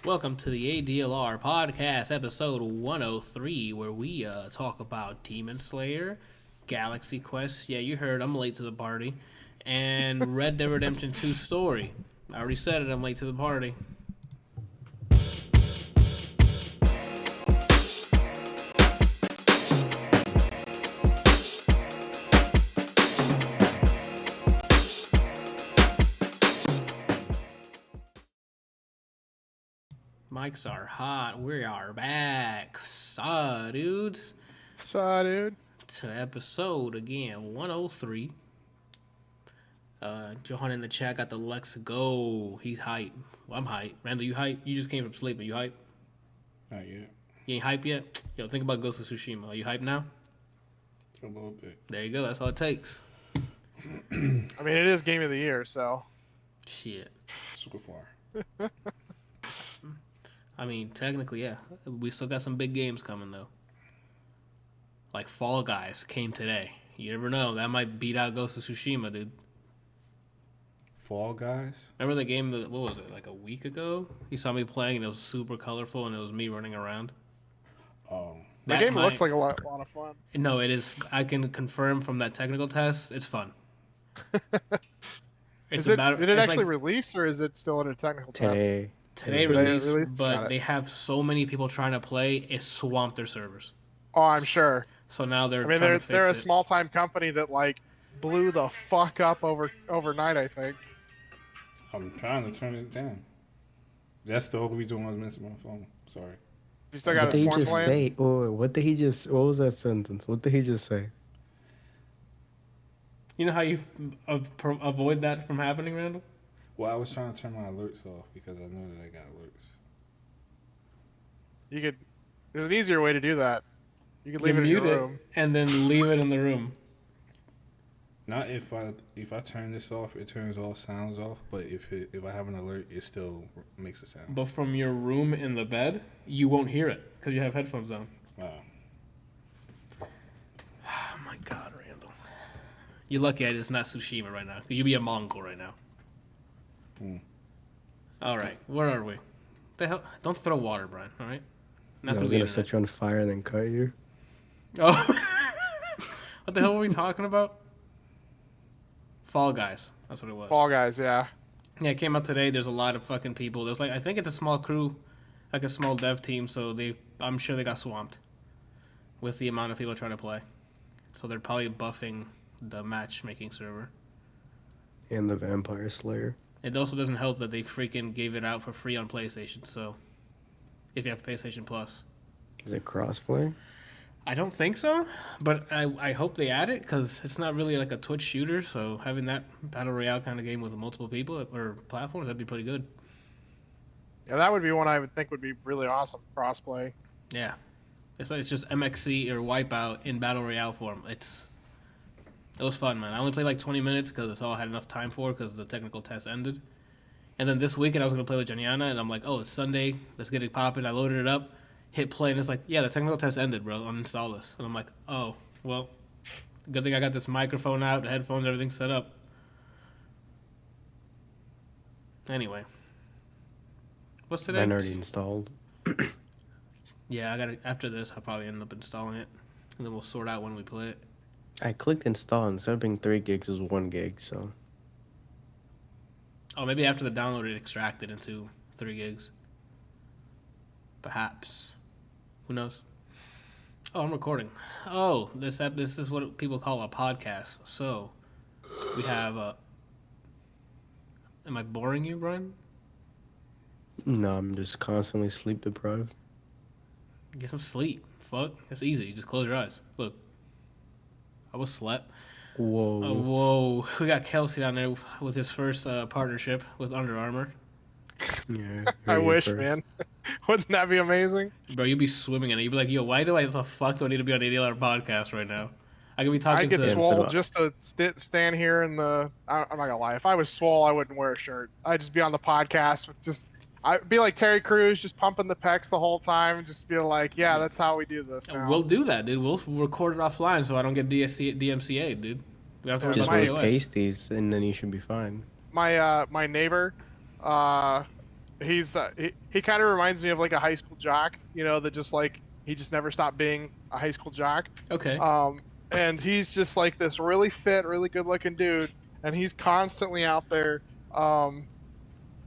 Welcome to the ADLR Podcast, episode 103, where we talk about Demon Slayer, Galaxy Quest. Yeah, you heard, I'm late to the party. And Red Dead Redemption 2 story. I already said it, I'm late to the party. Mics are hot. We are back. Saw, dudes. Dude. To episode, again, 103. Johan in the chat got the Let's Go. He's hype. Well, I'm hype. Randall, you hype? You just came from sleep. Are you hype? Not yet. You ain't hype yet? Yo, think about Ghost of Tsushima. Are you hype now? A little bit. There you go. That's all it takes. I mean, it is game of the year, so. Shit. Super far. I mean, technically, yeah. We still got some big games coming, though. Like Fall Guys came today. You never know. That might beat out Ghost of Tsushima, dude. Fall Guys? Remember the game that, what was it, like a week ago? You saw me playing and it was super colorful and it was me running around. Oh. The game looks like a lot of fun. No, it is. I can confirm from that technical test, it's fun. Did it actually release or is it still in a technical test? Today released, but they have so many people trying to play, it swamped their servers. Oh, I'm sure. So now they're they're a small time company that like blew the fuck up overnight, I think. I'm trying to turn it down. That's the whole reason why I was missing my phone. Sorry. You still got his porn plan? What was that sentence? What did he just say? You know how you avoid that from happening, Randall? Well, I was trying to turn my alerts off because I know that I got alerts. There's an easier way to do that. You could leave it in your room. And then leave it in the room. Not if I turn this off, it turns all sounds off. But if I have an alert, it still makes a sound. But from your room in the bed, you won't hear it because you have headphones on. Wow. Oh my God, Randall. You're lucky it's not Tsushima right now. You'd be a Mongol right now. All right, where are we? The hell? Don't throw water, Brian. All right. I was gonna set you on fire and then cut you. Oh. What the hell were we talking about? Fall Guys. That's what it was. Fall Guys, yeah. Yeah, it came out today. There's a lot of fucking people. There's I think it's a small crew, like a small dev team. So I'm sure they got swamped with the amount of people trying to play. So they're probably buffing the matchmaking server. And the Vampire Slayer. It also doesn't help that they freaking gave it out for free on PlayStation. So, if you have PlayStation Plus. Is it crossplay? I don't think so, but I hope they add it because it's not really like a Twitch shooter. So having that battle royale kind of game with multiple people or platforms, that'd be pretty good. Yeah, that would be one I would think would be really awesome. Crossplay. Yeah, it's just MXC or Wipeout in battle royale form. It was fun, man. I only played like 20 minutes because that's all I had enough time for because the technical test ended. And then this weekend I was going to play with Janiana, and I'm like, oh, it's Sunday. Let's get it popping. I loaded it up, hit play, and it's like, yeah, the technical test ended, bro. Uninstall this. And I'm like, oh, well, good thing I got this microphone out, the headphones, everything set up. Anyway. What's today? Mine already installed. Yeah, I got it. After this, I'll probably end up installing it, and then we'll sort out when we play it. I clicked install, instead of being 3 gigs, it was 1 gig, so. Oh, maybe after the download it extracted into 3 gigs. Perhaps. Who knows? Oh, I'm recording. Oh, this is what people call a podcast. So, we have am I boring you, Brian? No, I'm just constantly sleep deprived. Get some sleep. Fuck. That's easy. You just close your eyes. Look. I was slept. Whoa. Whoa. We got Kelsey down there with his first partnership with Under Armour. Yeah, I wish, man. Wouldn't that be amazing? Bro, you'd be swimming in it. You'd be like, yo, the fuck do I need to be on ADLR Podcast right now? I could be talking I'd get swole just to stand here in the... I'm not going to lie. If I was swole, I wouldn't wear a shirt. I'd just be on the podcast with just... I'd be like Terry Crews, just pumping the pecs the whole time and just be like, yeah, that's how we do this now. We'll do that, dude. We'll record it offline so I don't get DMCA, dude. We don't have to worry just about paste these, and then you should be fine. My neighbor, he kind of reminds me of like a high school jock, that just like he just never stopped being a high school jock. Okay. And he's just like this really fit, really good looking dude, and he's constantly out there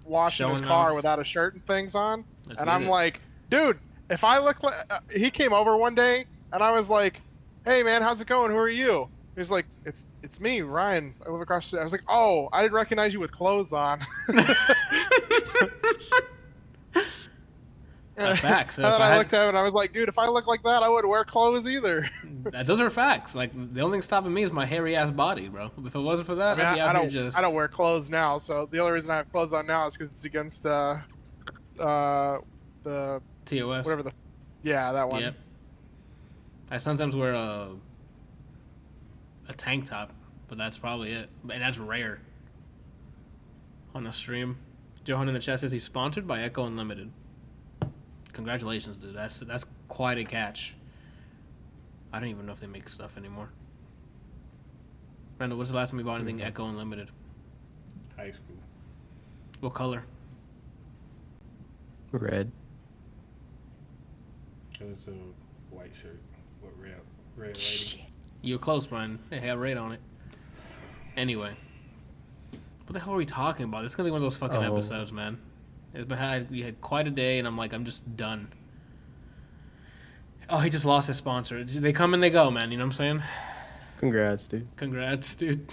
washing his Showing car off. without a shirt and things on. Let's And get I'm it. like, dude, if I look like he came over one day and I was like, hey man, how's it going? Who are you? He's like, it's me, Ryan. I live across the street. I was like, oh, I didn't recognize you with clothes on. Facts. And then I looked at him and I was like, dude, if I look like that, I wouldn't wear clothes either. Those are facts. Like the only thing stopping me is my hairy ass body, bro. If it wasn't for that, I'd be out here just. I don't wear clothes now, so the only reason I have clothes on now is because it's against the TOS. whatever that one. Yep. I sometimes wear a tank top, but that's probably it. And that's rare. On a stream. Johan in the chat says he's sponsored by Echo Unlimited. Congratulations, dude. That's quite a catch. I don't even know if they make stuff anymore. Randall, what's the last time you bought anything Echo Unlimited? High school. What color? Red. It was a white shirt with red lady. You were close, Brian. It had red on it. Anyway. What the hell are we talking about? This is going to be one of those fucking episodes, man. We had quite a day, and I'm done. Oh, he just lost his sponsor. They come and they go, man. You know what I'm saying? Congrats, dude. Congrats, dude.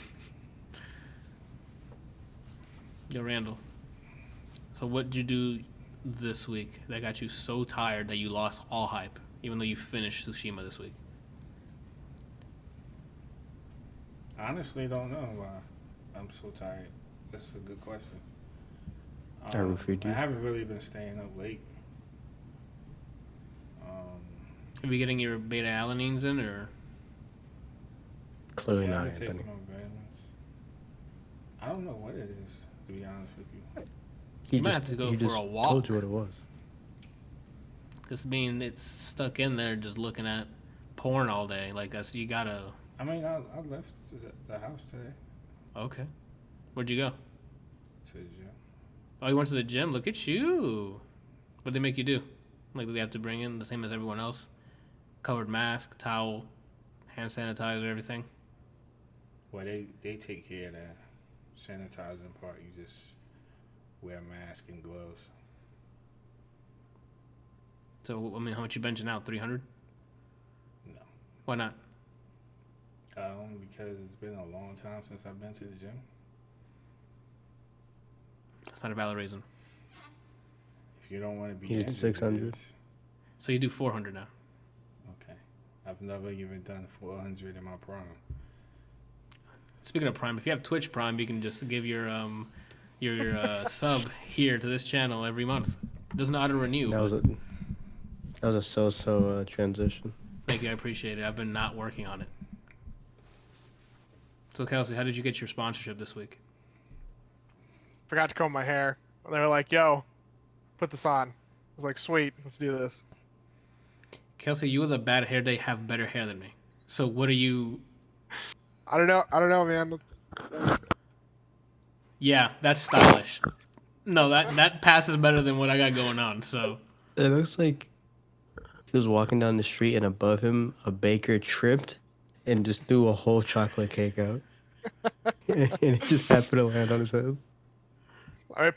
Yo, Randall. So what'd you do this week that got you so tired that you lost all hype, even though you finished Tsushima this week? Honestly, don't know why I'm so tired. That's a good question. I root for you, dude. I haven't really been staying up late. Are you getting your beta alanines in, or? Clearly Yeah, not, I've been Anthony. taking my vitamins. I don't know what it is, to be honest with you. He You might just, have to go he for just a walk. told you what it was. Just being it's stuck in there, just looking at porn all day. Like that's you gotta. I mean, I left the house today Okay, where'd you go? to the gym. Oh, you went to the gym. Look at you. What'd they make you do? Like, do they have to bring in the same as everyone else? Covered mask, towel, hand sanitizer, everything. Well, they take care of that sanitizing part. You just wear a mask and gloves. So, I mean, how much you benching out? 300? No. Why not? Because it's been a long time since I've been to the gym. That's not a valid reason. If you don't want to be You did injured, 600. it is. So you do 400 now. Okay. I've never even done 400 in my prime. Speaking of Prime, if you have Twitch Prime, you can just give your sub here to this channel every month. It doesn't auto renew. That was a so-so transition. Thank you, I appreciate it. I've been not working on it. So Kelsey, how did you get your sponsorship this week? Forgot to comb my hair. And they were like, yo, put this on. I was like, sweet, let's do this. Kelsey, you with a bad hair day have better hair than me. So what are you? I don't know, man. Yeah, that's stylish. No, that passes better than what I got going on. So It looks like he was walking down the street and above him, a baker tripped and just threw a whole chocolate cake out. And it just happened to land on his head. I mean,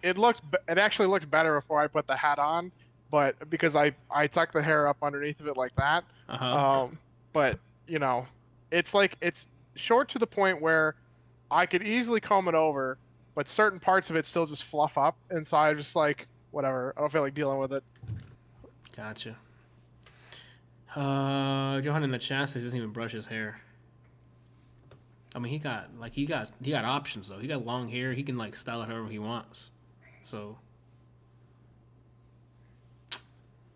it actually looked better before I put the hat on, but because I tucked the hair up underneath of it like that. But it's short to the point where I could easily comb it over, but certain parts of it still just fluff up, and so I just like whatever. I don't feel like dealing with it. Gotcha. Johan in the chat says he doesn't even brush his hair. I mean, he got options though. He got long hair. He can like style it however he wants. So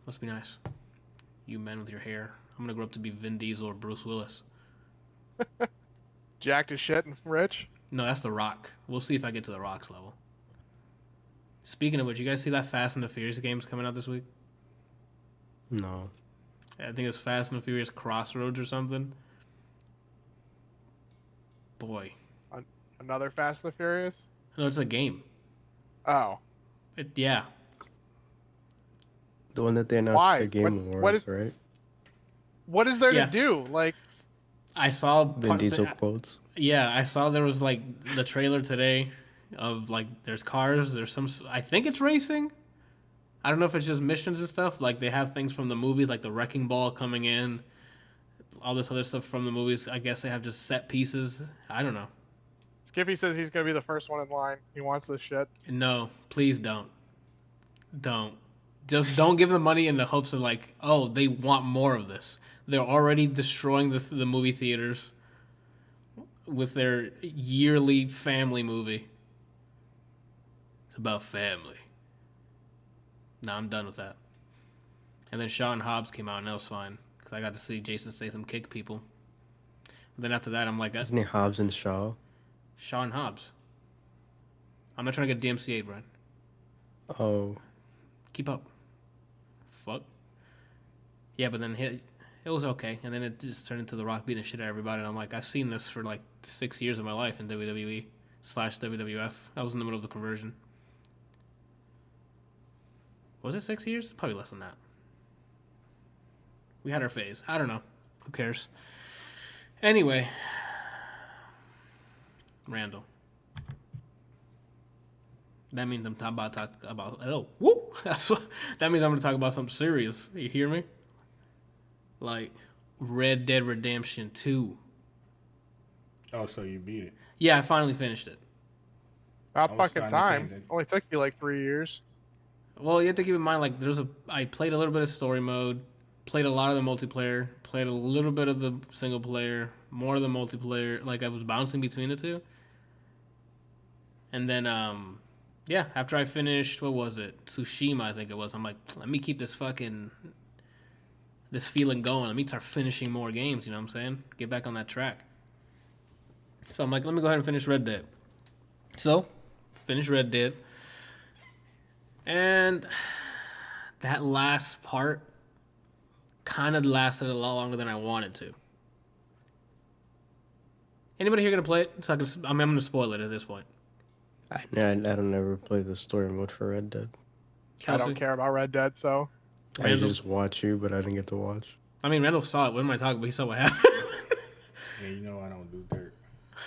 must be nice. You men with your hair. I'm gonna grow up to be Vin Diesel or Bruce Willis. Jacked as shit and rich. No, that's The Rock. We'll see if I get to The Rock's level. Speaking of which, you guys see that Fast and the Furious game's coming out this week? No. I think it's Fast and the Furious Crossroads or something. Boy. Another Fast and the Furious. No, it's a game. Oh, Yeah. The one that they announced Why? at the Game Awards, right? What is there Yeah. to do? Like, I saw Vin Diesel quotes. Yeah, I saw there was like the trailer today of like there's cars, there's some I think it's racing. I don't know if it's just missions and stuff. Like they have things from the movies like the wrecking ball coming in, all this other stuff from the movies. I guess they have just set pieces. I don't know. Skippy says he's gonna be the first one in line. He wants this shit. No, please don't. Don't. Just don't give them money in the hopes of like, oh, they want more of this. They're already destroying the movie theaters with their yearly family movie. It's about family. Nah, I'm done with that. And then Shaw and Hobbs came out, and that was fine because I got to see Jason Statham kick people. But then after that, I'm like, Isn't it Hobbs and Shaw? Shaw and Hobbs. I'm not trying to get DMCA, Brian. Oh, Keep up. Fuck. Yeah, but then it was okay, and then it just turned into The Rock beating the shit out of everybody, and I'm like, I've seen this for like 6 years of my life in WWE/WWF. I was in the middle of the conversion. Was it 6 years? Probably less than that. We had our phase. I don't know. Who cares? Anyway, Randall. That means I'm about to talk about. Oh, woo! That means I'm going to talk about something serious. You hear me? Like Red Dead Redemption 2. Oh, so you beat it? Yeah, I finally finished it. About I was fucking starting to time. think that- Only took you like 3 years. Well, you have to keep in mind, like, I played a little bit of story mode, played a lot of the multiplayer, played a little bit of the single player, more of the multiplayer. Like, I was bouncing between the two. And then, yeah, after I finished, what was it? Tsushima, I think it was. I'm like, let me keep this feeling going. Let me start finishing more games, you know what I'm saying? Get back on that track. So I'm like, let me go ahead and finish Red Dead. So, finish Red Dead. And that last part kind of lasted a lot longer than I wanted to. Anybody here gonna play it? So I'm gonna spoil it at this point. I don't ever play the story mode for Red Dead. Kelsey? I don't care about Red Dead, so I Randall? just watch you, but I didn't get to watch. I mean, Randall saw it. What am I talking about? He saw what happened. Yeah, you know I don't do dirt.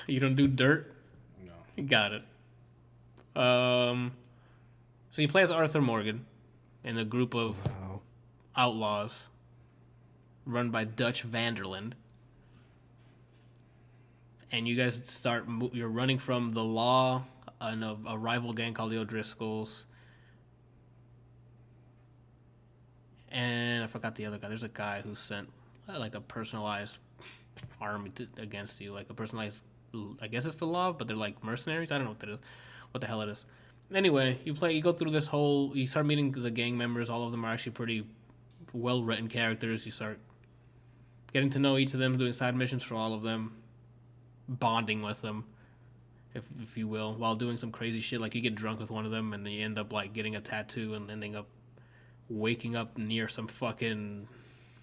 You don't do dirt? No. You got it. So you play as Arthur Morgan in a group of Wow. outlaws run by Dutch Vanderland. And you guys you're running from the law and a rival gang called the O'Driscolls. And I forgot the other guy. There's a guy who sent like a personalized army against you, like a personalized. I guess it's the law, but they're like mercenaries. I don't know what the hell it is. Anyway, you go through this whole. You start meeting the gang members. All of them are actually pretty well written characters. You start getting to know each of them, doing side missions for all of them, bonding with them, if you will, while doing some crazy shit. Like you get drunk with one of them, and then you end up like getting a tattoo and ending up waking up near some fucking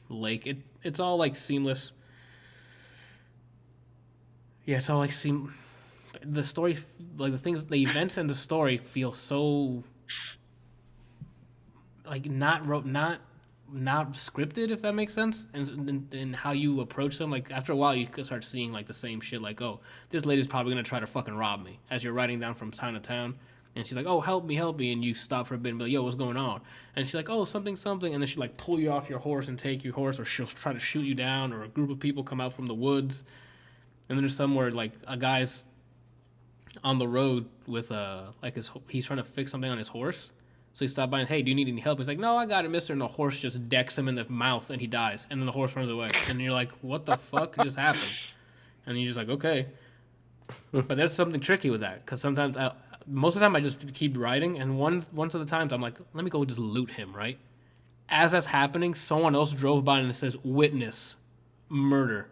lake. It's all like seamless. Yeah, it's all like the story, like the events and the story feel so like not scripted, if that makes sense, and how you approach them. Like after a while, you could start seeing like the same shit. Like, oh, this lady's probably gonna try to fucking rob me as you're riding down from town to town. And she's like, oh, help me, and you stop for a bit and be like, yo, what's going on? And she's like, oh, something, and then she like pull you off your horse and take your horse, or she'll try to shoot you down, or a group of people come out from the woods. And then there's somewhere like a guy's on the road with he's trying to fix something on his horse. So he stopped by and, hey, do you need any help? He's like, no, I got it, mister. And the horse just decks him in the mouth and he dies. And then the horse runs away. And you're like, what the fuck just happened? And you're just like, okay. But there's something tricky with that, because sometimes most of the time I just keep riding, and once of the times I'm like, let me go just loot him, right? As that's happening, someone else drove by and it says, witness, murder.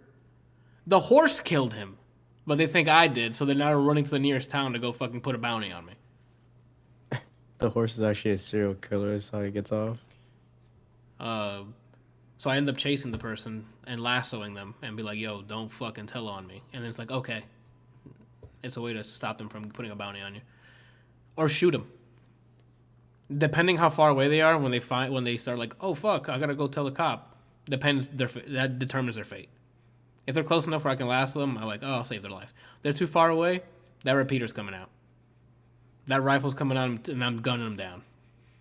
The horse killed him, but they think I did, so they're now running to the nearest town to go fucking put a bounty on me. The horse is actually a serial killer. That's how he gets off. So I end up chasing the person and lassoing them and be like, yo, don't fucking tell on me. And then it's like, okay. It's a way to stop them from putting a bounty on you. Or shoot them. Depending how far away they are, when they start like, oh fuck, I gotta go tell the cop. That determines their fate. If they're close enough where I can last them, I'm like, oh, I'll save their lives. They're too far away, that repeater's coming out. That rifle's coming out, and I'm gunning them down.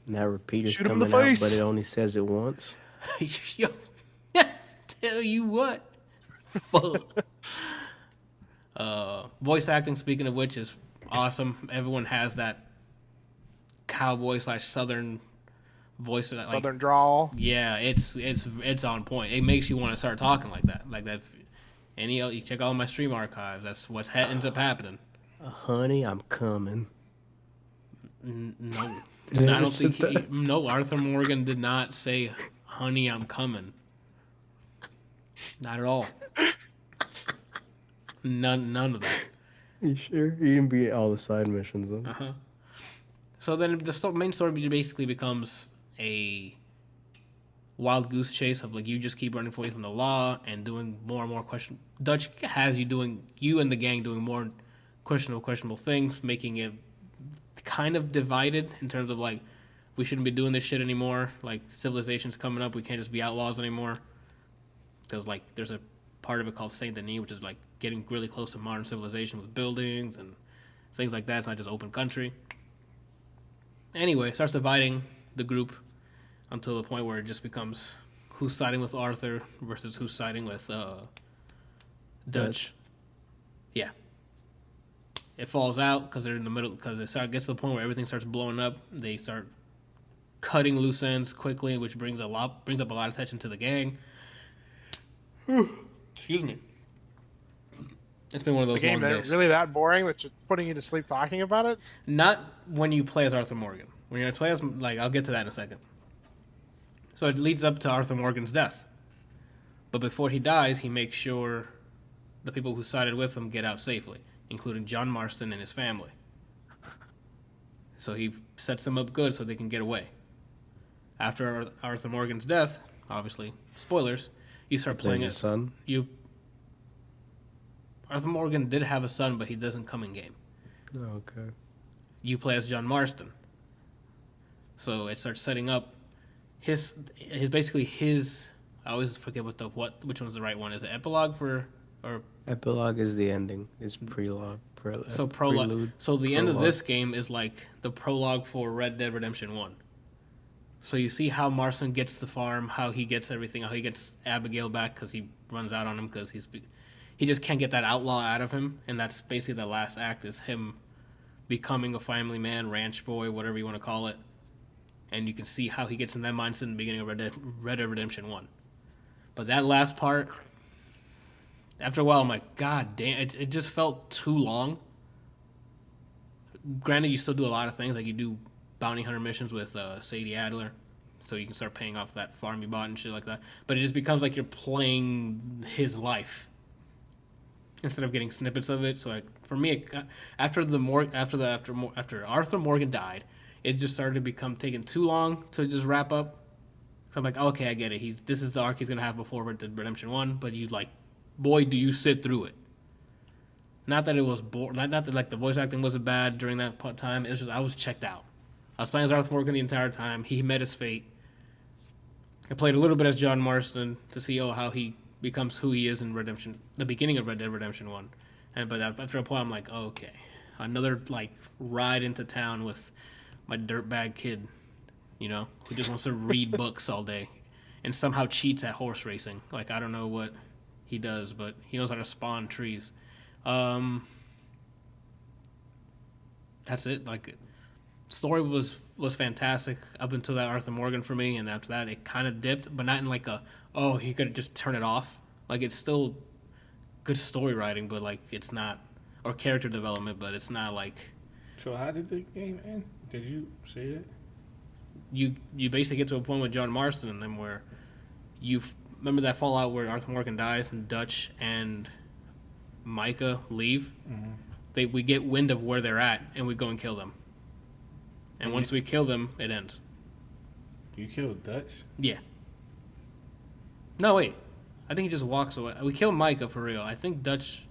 And that repeater's Shoot him in the coming out, face. but it only says it once. Yo, tell you what. Fuck. Voice acting, speaking of which, is awesome. Everyone has that cowboy/southern voice. Like, Southern drawl. yeah, it's on point. It makes you want to start talking like that. Like that. You check all my stream archives. That's what ends up happening. Honey, I'm coming. No, Did I I don't think. say that? No, Arthur Morgan did not say, "Honey, I'm coming." Not at all. None of that. You sure? You didn't be at all the side missions, though. So then the main story basically becomes a wild goose chase of like you just keep running away from the law and doing more and more Dutch has you and the gang doing more questionable things, making it kind of divided in terms of like we shouldn't be doing this shit anymore. Like civilization's coming up, we can't just be outlaws anymore. Because like there's a part of it called Saint Denis, which is like getting really close to modern civilization with buildings and things like that. It's not just open country. Anyway, starts dividing the group until the point where it just becomes who's siding with Arthur versus who's siding with Dutch. Yeah. It falls out because they're in the middle, because it gets to the point where everything starts blowing up. They start cutting loose ends quickly, which brings up a lot of attention to the gang. Excuse me. It's been one of those The game long that days. really that boring that you're putting you to sleep talking about it. Not when you play as Arthur Morgan. When you play as, like, I'll get to that in a second. So it leads up to Arthur Morgan's death. But before he dies, he makes sure the people who sided with him get out safely, including John Marston and his family. So he sets them up good so they can get away. After Arthur Morgan's death, obviously, spoilers, you start playing There's as a son. Arthur Morgan did have a son, but he doesn't come in game. Oh, okay. You play as John Marston. So it starts setting up his basically his. I always forget which one's the right one. Is it epilogue or Epilogue is the ending. It's prologue. so prologue? Prelude. So the end of Prologue. this game is like the prologue for Red Dead Redemption 1. So you see how Marston gets the farm, how he gets everything, how he gets Abigail back because he runs out on him because he just can't get that outlaw out of him, and that's basically the last act is him becoming a family man, ranch boy, whatever you want to call it. And you can see how he gets in that mindset in the beginning of Red Dead Redemption 1. But that last part, after a while, I'm like, God damn, it just felt too long. Granted, you still do a lot of things, like you do bounty hunter missions with Sadie Adler, so you can start paying off that farm you bought and shit like that. But it just becomes like you're playing his life instead of getting snippets of it. So for me, after Arthur Morgan died, it just started to become taking too long to just wrap up. So I'm like, okay, I get it. This is the arc he's gonna have before Red Dead Redemption 1, but you like, boy, do you sit through it. Not that it was boring. Not that like the voice acting wasn't bad during that time. It was just I was checked out. I was playing as Arthur Morgan the entire time. He met his fate. I played a little bit as John Marston to see how he becomes who he is in the beginning of Red Dead Redemption 1. But after a point, I'm like, oh, okay, another like ride into town with my dirtbag kid, who just wants to read books all day and somehow cheats at horse racing. Like, I don't know what he does, but he knows how to spawn trees. That's it. Like, story was fantastic up until that Arthur Morgan for me, and after that it kind of dipped, but not in like he could just turn it off. Like, it's still good story writing, but like it's not, or character development, but it's not like. So how did the game end? Did you say that? You basically get to a point with John Marston and them where remember that fallout where Arthur Morgan dies and Dutch and Micah leave. Mm-hmm. We get wind of where they're at and we go and kill them. And once we kill them, it ends. You killed Dutch? Yeah. No, wait. I think he just walks away. We kill Micah for real. I think Dutch.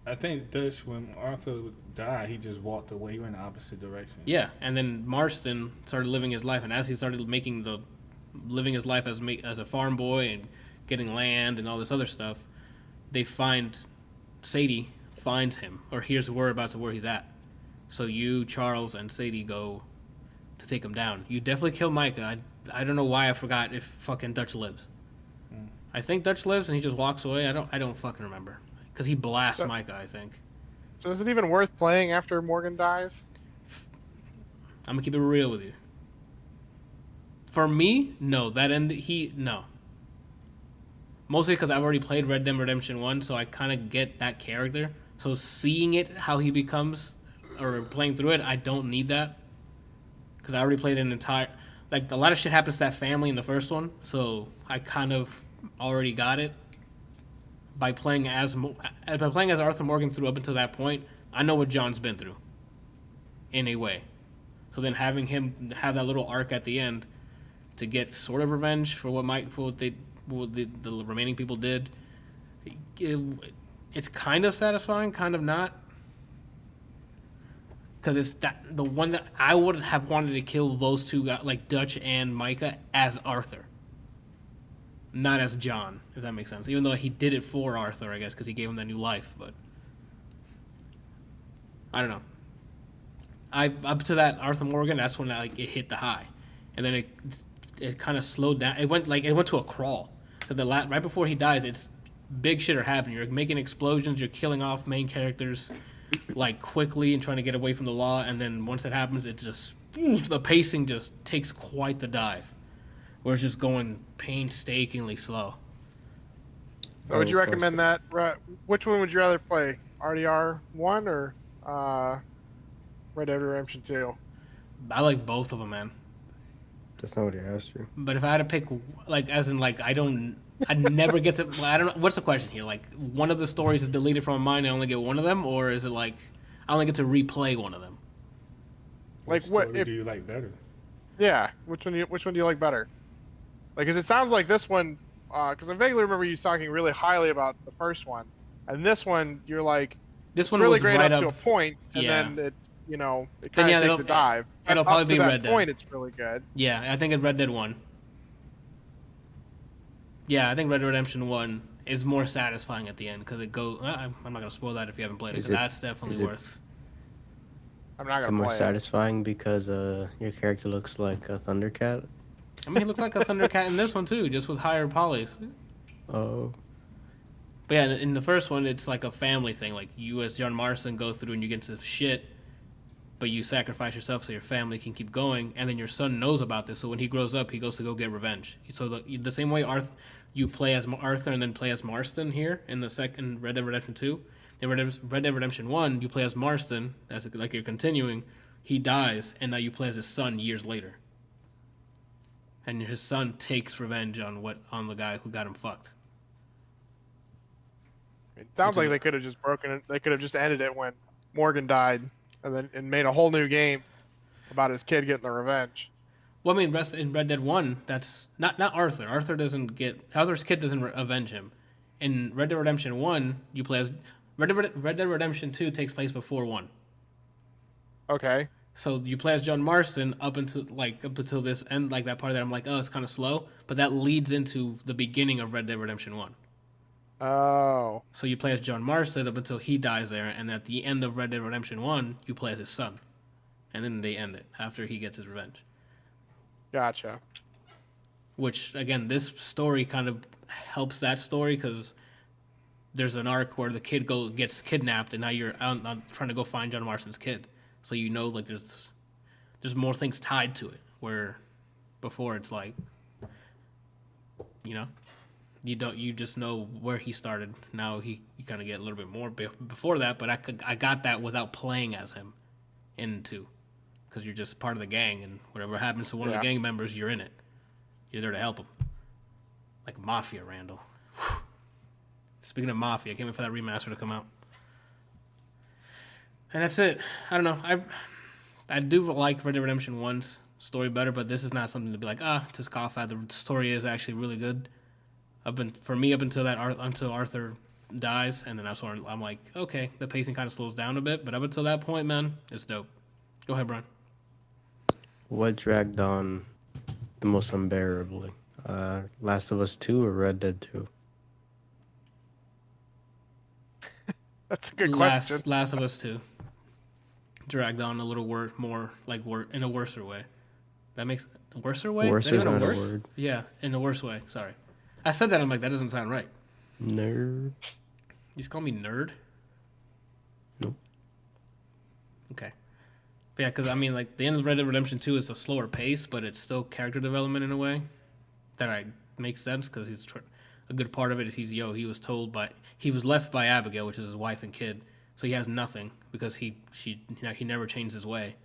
I think this when Arthur died, he just walked away. He went the opposite direction. Yeah, and then Marston started living his life, and as he started living his life as a farm boy and getting land and all this other stuff, Sadie finds him or hears word about where he's at. So you, Charles, and Sadie go to take him down. You definitely kill Micah. I don't know why I forgot if fucking Dutch lives. I think Dutch lives and he just walks away. I don't fucking remember because he blasts Micah, I think. So is it even worth playing after Morgan dies? I'm gonna keep it real with you. For me, no. No. Mostly because I've already played Red Dead Redemption 1, so I kind of get that character. So seeing it, how he becomes, or playing through it, I don't need that. Because I already played an entire... Like, a lot of shit happens to that family in the first one, so I kind of already got it. By playing as Arthur Morgan through up until that point, I know what John's been through. In a way. So then having him have that little arc at the end to get sort of revenge for what the remaining people did, it's kind of satisfying, kind of not. Because it's the one that I would have wanted to kill those two guys, like Dutch and Micah, as Arthur. Not as John, if that makes sense. Even though he did it for Arthur, I guess, because he gave him that new life. But I don't know. Up to that Arthur Morgan, that's when it hit the high, and then it kind of slowed down. It went to a crawl. So right before he dies, it's big shit are happening. You're making explosions. You're killing off main characters like quickly and trying to get away from the law. And then once that happens, it just the pacing just takes quite the dive, where it's just going painstakingly slow. So would you recommend that? Which one would you rather play? RDR 1 or Red Dead Redemption 2? I like both of them, man. That's not what he asked you. But if I had to pick, I never get to. I don't know. What's the question here? Like, one of the stories is deleted from my mind. I only get one of them, or is it like I only get to replay one of them? Like, what do you like better? Yeah, which one do you like better? Like, because it sounds like this one. Because I vaguely remember you talking really highly about the first one, and this one you're like, this one really was great right up to a point, and then it kind of takes a dive. It'll probably be Red Dead. Point, it's really good. Yeah, I think it's Red Dead 1. Yeah, I think Red Dead Redemption 1 is more satisfying at the end because it goes. I'm not gonna spoil that if you haven't played it. Because that's definitely worth. I'm not gonna play more satisfying because your character looks like a Thundercat. I mean, he looks like a Thundercat in this one too, just with higher polys. Oh. But yeah, in the first one, it's like a family thing. Like you, as John Marston, go through and you get into shit, but you sacrifice yourself so your family can keep going. And then your son knows about this, so when he grows up, he goes to go get revenge. So the same way you play as Arthur and then play as Marston here in the second Red Dead Redemption 2. In Red Dead Redemption 1, you play as Marston, like you're continuing. He dies, and now you play as his son years later. And his son takes revenge on the guy who got him fucked. It sounds like they could have just broken it. They could have just ended it when Morgan died, and made a whole new game about his kid getting the revenge. Well, I mean, in Red Dead 1, that's not Arthur. Arthur's kid doesn't avenge him. In Red Dead Redemption 1, you play as Red Dead Redemption 2 takes place before 1. Okay. So you play as John Marston up until this end, like that part that I'm like, oh, it's kind of slow, but that leads into the beginning of Red Dead Redemption 1. Oh. So you play as John Marston up until he dies there, and at the end of Red Dead Redemption 1, you play as his son. And then they end it after he gets his revenge. Gotcha. Which, again, this story kind of helps that story because there's an arc where the kid gets kidnapped, and now you're out trying to go find John Marston's kid. So you know, like, there's more things tied to it, where before it's like, you just know where he started. Now you kind of get a little bit more before that, but I got that without playing as him in 2. Because you're just part of the gang, and whatever happens to one of the gang members, you're in it. You're there to help them. Like Mafia, Randall. Whew. Speaking of Mafia, I can't wait for that remaster to come out. And that's it. I don't know. I do like Red Dead Redemption 1's story better, but this is not something to be like, to scoff at. The story is actually really good. Up until Arthur dies, and then that's when I'm like, okay, the pacing kind of slows down a bit. But up until that point, man, it's dope. Go ahead, Brian. What dragged on the most unbearably? Last of Us 2 or Red Dead 2? That's a good question. Last of Us 2 dragged on a little more like in a worser way. That makes a worser way. Worse is not a word. Yeah, in the worst way. Sorry, I said that. I'm like, that doesn't sound right. Nerd. You just call me nerd. Nope. Okay. But yeah, because I mean, like the end of Red Dead Redemption 2 is a slower pace, but it's still character development in a way that makes sense because a good part of it is he was left by Abigail, which is his wife and kid, so he has nothing because he never changed his way,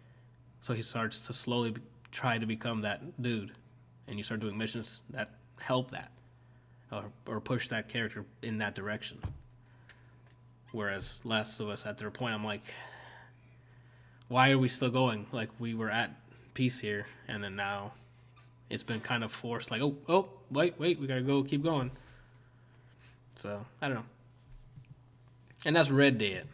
so he starts to slowly try to become that dude, and you start doing missions that help that or push that character in that direction. Whereas Last of Us, at their point, I'm like, why are we still going? Like, we were at peace here, and then now it's been kind of forced. Like, oh, wait, we gotta go, keep going. So, I don't know. And that's Red Dead.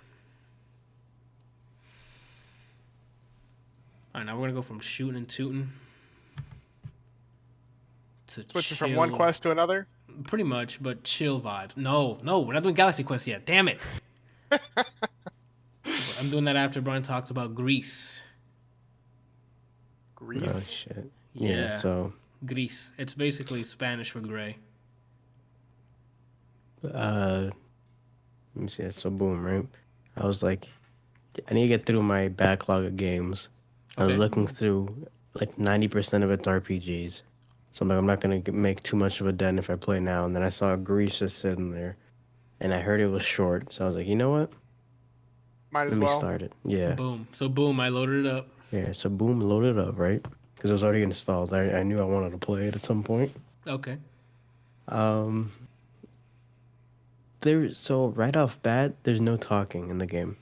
Alright, now we're gonna go from shooting and tooting to Switching from one quest to another. Pretty much, but chill vibes. No, we're not doing Galaxy Quest yet. Damn it. I'm doing that after Brian talks about Greece. Greece. Oh shit. Yeah. So. Gris. It's basically Spanish for gray. Let me see. So boom, right? I was like, I need to get through my backlog of games. I was looking through like 90% of it's RPGs. So I'm like, I'm not gonna make too much of a dent if I play now. And then I saw Greece just sitting there, and I heard it was short. So I was like, you know what? Might as Let me well. start it. Yeah. Boom. So boom, I loaded it up. Yeah. So boom, load it up, right? Because it was already installed. I knew I wanted to play it at some point. Okay. So right off bat, there's no talking in the game.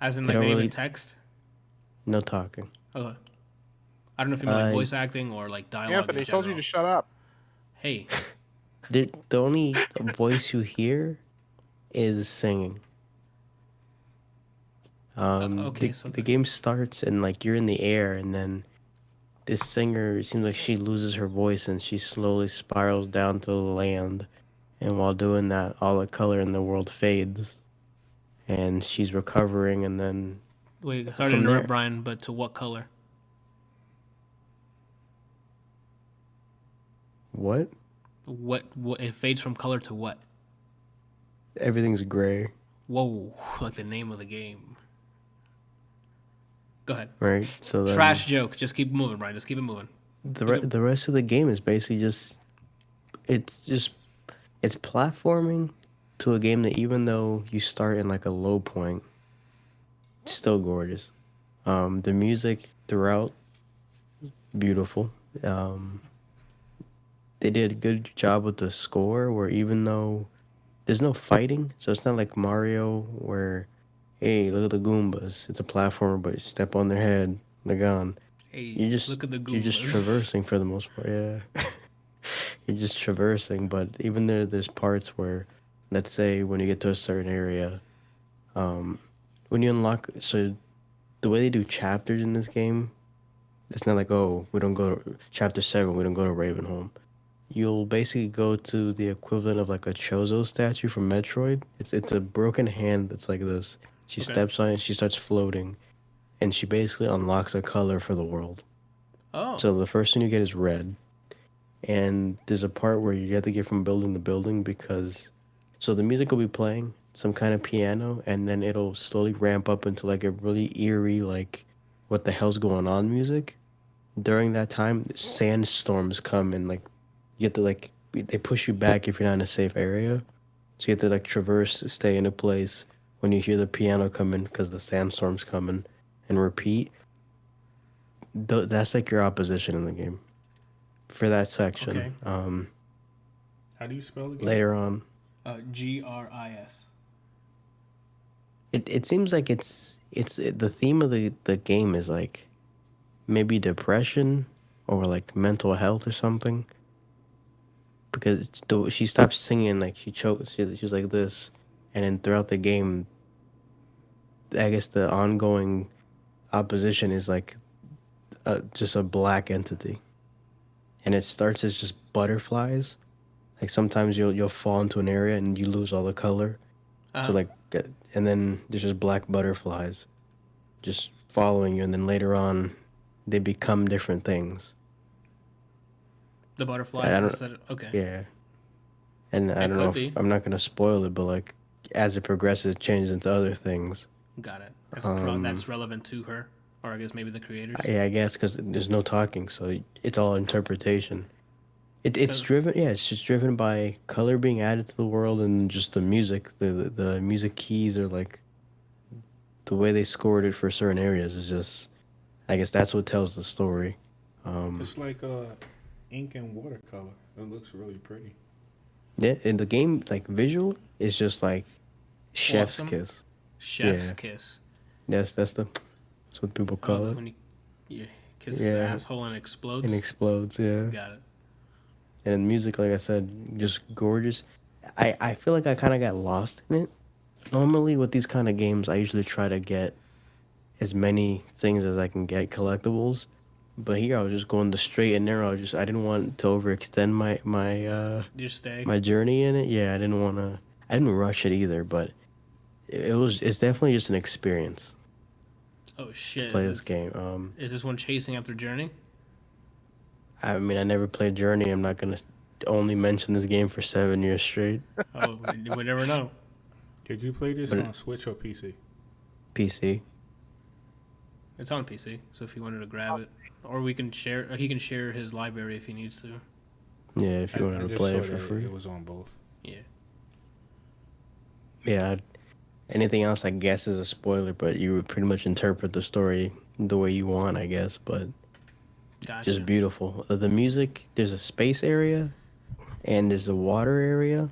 As in They like don't any really- text? No talking. Okay. I don't know if you mean like voice acting or like dialogue. Anthony in told you general. to shut up. Hey. The only voice you hear is singing. Okay, the game starts and like you're in the air, and then this singer, it seems like she loses her voice and she slowly spirals down to the land, and while doing that, all the color in the world fades, and she's recovering, and then Wait, sorry to From interrupt, there- Brian, but to what color? what? What it fades from color to what? Everything's gray, Whoa, like the name of the game. Go ahead. right? So then Trash joke. Just keep moving, Brian. Just keep it moving. the rest of the game is basically it's platforming to a game that, even though you start in like a low point, it's still gorgeous. The music throughout, beautiful. They did a good job with the score, where even though there's no fighting, so it's not like Mario where, hey, look at the Goombas. It's a platformer, but you step on their head, they're gone. Hey, You're just traversing for the most part. Yeah, you're just traversing. But even there's parts where, let's say, when you get to a certain area, when you unlock, so the way they do chapters in this game, it's not like, oh, we don't go to chapter 7, we don't go to Ravenholm. You'll basically go to the equivalent of like a Chozo statue from Metroid. It's a broken hand that's like this. She Okay. steps on it, she starts floating, and she basically unlocks a color for the world. Oh. So the first one you get is red. And there's a part where you have to get from building to building because... So the music will be playing, some kind of piano, and then it'll slowly ramp up into like a really eerie, like, what the hell's going on music. During that time, sandstorms come and like, you have to like, they push you back if you're not in a safe area. So you have to like traverse, stay in a place when you hear the piano coming because the sandstorm's coming, and repeat. That's like your opposition in the game for that section. Okay. How do you spell it? Later on, GRIS. it seems like it's the theme of the game is like maybe depression or like mental health or something. because she stopped singing, like she choked. She was like this, and then throughout the game, I guess the ongoing opposition is like just a black entity, and it starts as just butterflies. Like sometimes you'll fall into an area and you lose all the color, so like, and then there's just black butterflies, just following you, and then later on, they become different things. The butterflies. I don't. Instead Okay. Yeah. And I don't know if I'm not gonna spoil it, but like as it progresses, it changes into other things. Got it. That's relevant to her, or I guess maybe the creators. Yeah, I guess because there's no talking, so it's all interpretation. It's driven. Yeah, it's just driven by color being added to the world and just the music. The music keys are like the way they scored it for certain areas is just. I guess that's what tells the story. It's like ink and watercolor. It looks really pretty. Yeah, in the game, like visual, it's just like chef's kiss. Chef's kiss. Yes, that's what people call it. When you kiss the asshole and it explodes. And explodes, yeah. Got it. And the music, like I said, just gorgeous. I feel like I kind of got lost in it. Normally, with these kind of games, I usually try to get as many things as I can get, collectibles. But here, I was just going the straight and narrow. I didn't want to overextend my journey in it. Yeah, I didn't rush it either. But it's definitely just an experience. Oh shit! To play this game. Is this one chasing after Journey? I mean, I never played Journey. I'm not gonna only mention this game for 7 years straight. Oh, we never know. Did you play this on Switch or PC? PC. It's on PC, so if you wanted to grab it, or we can share, he can share his library if he needs to. Yeah, if you wanted to play it for free. It was on both. Yeah. Yeah. Anything else, I guess, is a spoiler, but you would pretty much interpret the story the way you want, I guess. But gotcha. Just beautiful. The music, there's a space area, and there's a water area,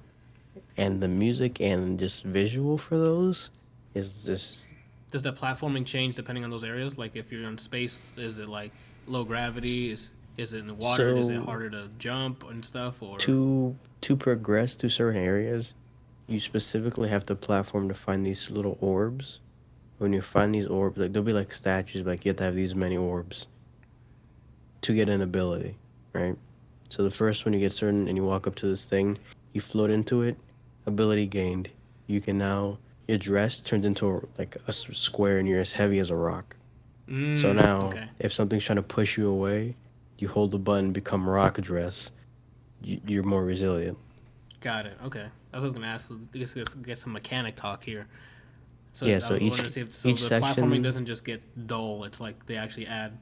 and the music and just visual for those is just. Does the platforming change depending on those areas? Like if you're in space, is it like low gravity? Is it in the water? Is it harder to jump and stuff? Or to progress to certain areas, you specifically have to platform to find these little orbs. When you find these orbs, like there'll be like statues, like you have to have these many orbs to get an ability, right? So the first one you get certain, and you walk up to this thing, you float into it, ability gained. You can now. Your dress turns into like a square and you're as heavy as a rock. So now, if something's trying to push you away, you hold the button, become rock dress. You're more resilient. Got it. Okay. I was gonna ask. Let's get some mechanic talk here. So yeah. So each the section, platforming doesn't just get dull. It's like they actually add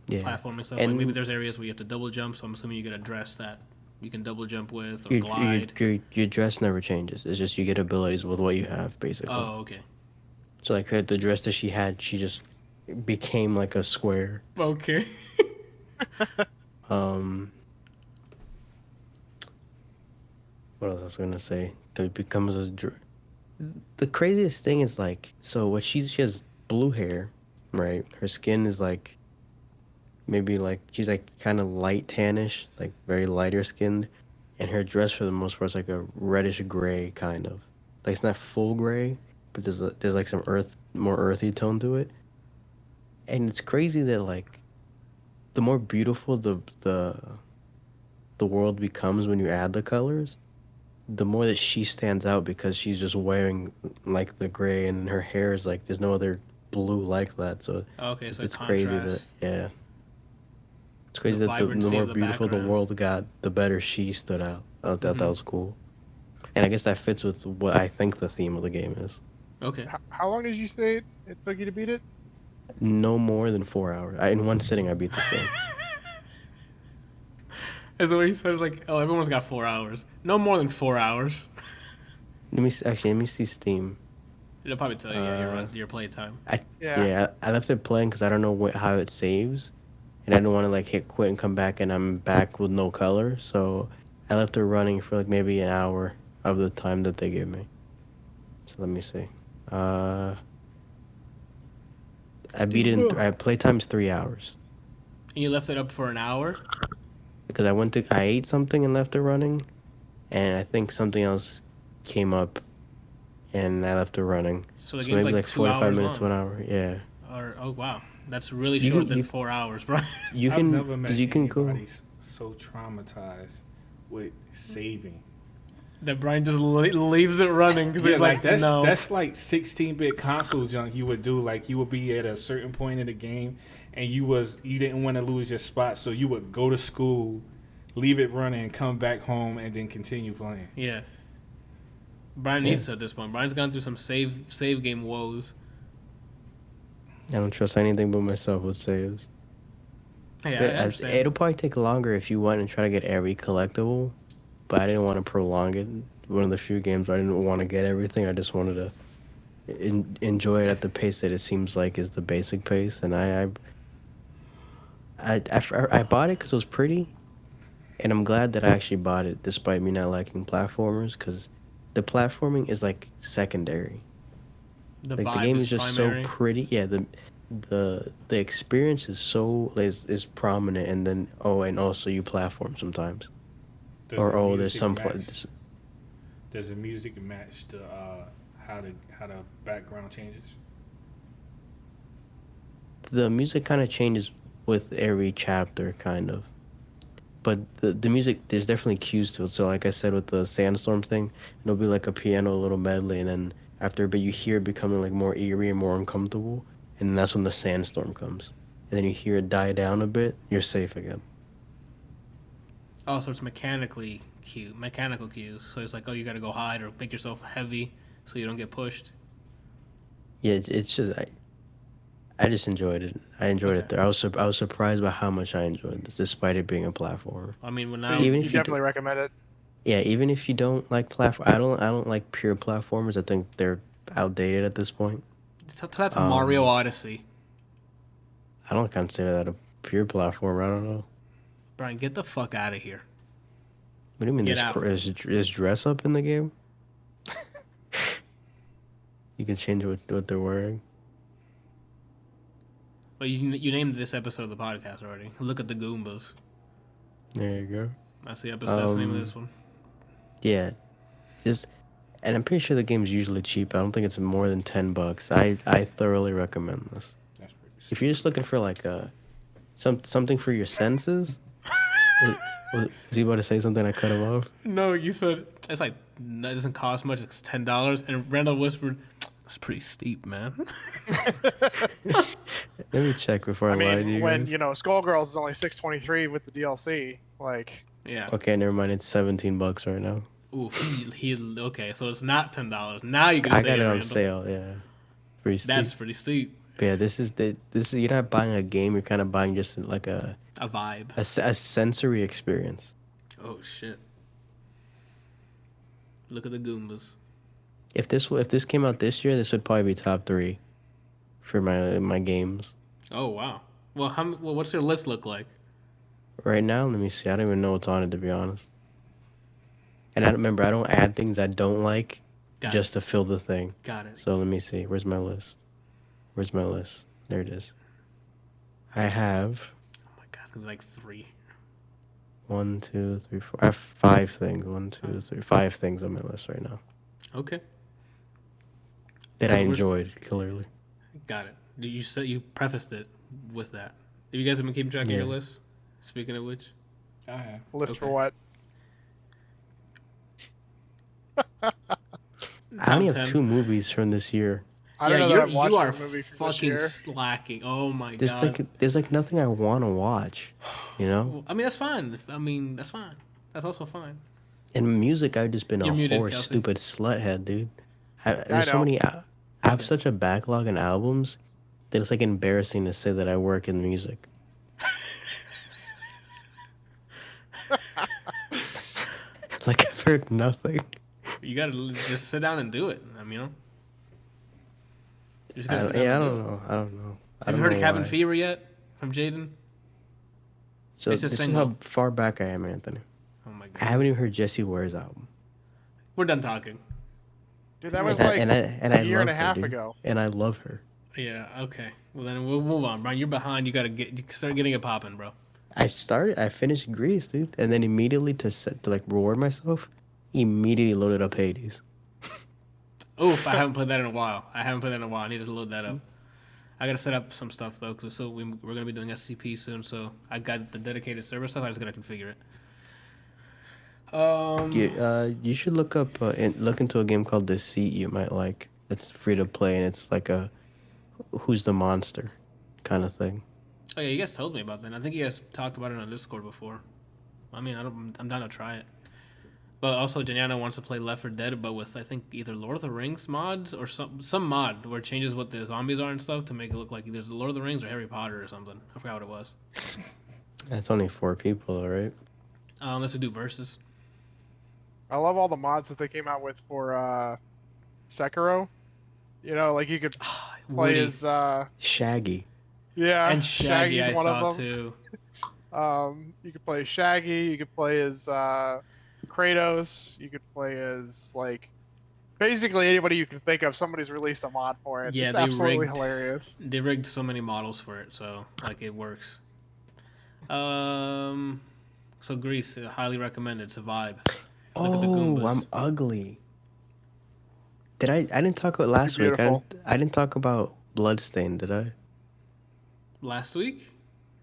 platforming stuff. And like maybe there's areas where you have to double jump. So I'm assuming you get a dress that you can double jump with or glide. Your dress never changes. It's just you get abilities with what you have, basically. Oh, okay. So like the dress that she had, she just became like a square. Okay. What else I was gonna say? It becomes the craziest thing is like, so she has blue hair, right? Her skin is like. Maybe like she's like kind of light tannish, like very lighter skinned, and her dress for the most part is like a reddish gray kind of. Like it's not full gray, but there's like some more earthy tone to it. And it's crazy that like, the more beautiful the world becomes when you add the colors, the more that she stands out because she's just wearing like the gray, and her hair is like there's no other blue like that. So okay, so it's crazy that It's crazy that the more beautiful the world got, the better she stood out. I thought that was cool. And I guess that fits with what I think the theme of the game is. Okay. How long did you say it took you to beat it? No more than 4 hours. In one sitting, I beat this game. Is the way you said it's like, oh, everyone's got 4 hours. No more than 4 hours. Let me see Steam. It'll probably tell you your play time. I left it playing because I don't know how it saves. And I didn't want to like hit quit and come back, and I'm back with no color. So I left it running for like maybe an hour of the time that they gave me. So let me see. I beat it in playtime's 3 hours. And you left it up for an hour? Because I ate something and left it running, and I think something else came up, and I left it running. So the So game's maybe like like 2 45 hours minutes, long. 1 hour. Yeah. Or oh wow, that's really You short can- than you- 4 hours, bro. You I've can, never met you can go. anybody so traumatized with saving. That Brian just leaves it running because Yeah, he's like like, no. that's like 16-bit console junk you would do. Like you would be at a certain point in the game, and you didn't want to lose your spot, so you would go to school, leave it running, and come back home, and then continue playing. Yeah. Brian needs to at this point. Brian's gone through some save game woes. I don't trust anything but myself with saves. Hey, I But understand. it'll probably take longer if you went and try to get every collectible, but I didn't want to prolong it. One of the few games where I didn't want to get everything. I just wanted to enjoy it at the pace that it seems like is the basic pace. And I bought it because it was pretty, and I'm glad that I actually bought it despite me not liking platformers, because the platforming is like secondary. The Like vibe the game is is just primary. so pretty. Yeah, the experience is prominent, and then and also you platform sometimes. Does Or the there's music some match- Does the music match the how the background changes? the music kind of changes with every chapter, kind of. But the music, there's definitely cues to it. So like I said with the sandstorm thing, it'll be like a piano little medley, and then after a bit you hear it becoming like more eerie and more uncomfortable, and then that's when the sandstorm comes. And then you hear it die down a bit, you're safe again. Oh, so it's mechanical cues. So it's like, oh, you got to go hide or make yourself heavy so you don't get pushed. Yeah, it's just I just enjoyed it. I enjoyed it Okay. there. I was surprised by how much I enjoyed this, despite it being a platformer. I mean, well, So now Even you if you definitely recommend it. Yeah, even if you don't like platform, I don't like pure platformers. I think they're outdated at this point. so that's Mario Odyssey. I don't consider that a pure platformer. I don't know. Brian, get the fuck out of here. What do you mean? Get out. Is dress up in the game? You can change what they're wearing. Well, you named this episode of the podcast already. Look at the Goombas. There you go. That's the episode. That's the name of this one. Yeah, and I'm pretty sure the game's usually cheap. I don't think it's more than $10. I thoroughly recommend this. That's pretty. If you're just looking for like something for your senses. Was he about to say something? I cut him off. No, you said it's like it doesn't cost much. It's $10, and Randall whispered, "It's pretty steep, man." Let me check before I, I lie to mean, you when guys. Skullgirls is only $6.23 with the DLC, like Yeah. Okay, never mind. It's $17 right now. Ooh, he okay. So it's not $10. Now you can I say got it on Randall. sale. Yeah, pretty steep. That's pretty steep. But yeah, this is you're not buying a game. You're kind of buying just like A vibe. a sensory experience. Oh shit. Look at the Goombas. If this came out this year, this would probably be top 3 for my games. Oh wow. Well, what's your list look like? Right now, let me see. I don't even know what's on it, to be honest. And I don't add things I don't like Got just to fill the thing. Got it. So let me see. Where's my list? There it is. I have Oh my god, it's gonna be like 3. 1, 2, 3, 4. I have 5 things. 1, 2, 3, 5 things on my list right now Okay. that I Where's- enjoyed clearly. Got it. You said you prefaced it with that. Have you guys been keeping track of your Yeah. list? Speaking of which, I have. list for Okay. what? I Top only have 10. 2 movies from this year. I don't know that you're, I've watched you are a movie from this fucking year. slacking. Oh my There's god. there's nothing I want to watch, you know. Well, I mean, that's fine. I mean, that's fine. That's also fine. And music, I've just been You're a muted, whore, Kelsey. stupid sluthead, dude. There's so know. many. I have such a backlog in albums that it's like embarrassing to say that I work in music. Like I've heard nothing. You gotta just sit down and do it. I mean, you know. You just gotta sit down I and do don't it. know. I don't know. I Have you don't heard of know Cabin why. Fever yet? From Jaden? So It's a this is single. how far back I am, Anthony. Oh my god. I haven't even heard Jesse Ware's album. We're done talking. Dude, that was And like I a year and a love her, half dude. ago. And I love her. Yeah, okay. Well, then we'll move on, Brian. You're behind. You start getting it popping, bro. I finished Grease, dude, and then immediately to like reward myself, Immediately loaded up Hades. Oof, I haven't played that in a while. I need to load that up. I gotta set up some stuff though, because we're gonna be doing SCP soon. So I got the dedicated server stuff. I just gotta configure it. You should look up look into a game called Deceit you might like. It's free to play and it's like a who's the monster kind of thing. Oh yeah, you guys told me about that. I think you guys talked about it on Discord before. I mean, I'm down to try it. But also, Janiana wants to play Left 4 Dead, but with I think either Lord of the Rings mods or some mod where it changes what the zombies are and stuff to make it look like either the Lord of the Rings or Harry Potter or something. I forgot what it was. That's only 4 people, all right? Unless we do versus. I love all the mods that they came out with for Sekiro. You know, like you could play Woody. as Shaggy. yeah, And Shaggy I Shaggy's one saw of them. too. You could play as Shaggy. You could play as Kratos. You could play as like basically anybody you can think of. Somebody's released a mod for it. Yeah, it's they absolutely rigged- hilarious. They rigged so many models for it, so like it works. So Greece, highly recommended. It's a vibe. Look at the Goombas. I'm ugly. Did I didn't talk about last You're week. beautiful. I didn't talk about Bloodstained, did I? Last week,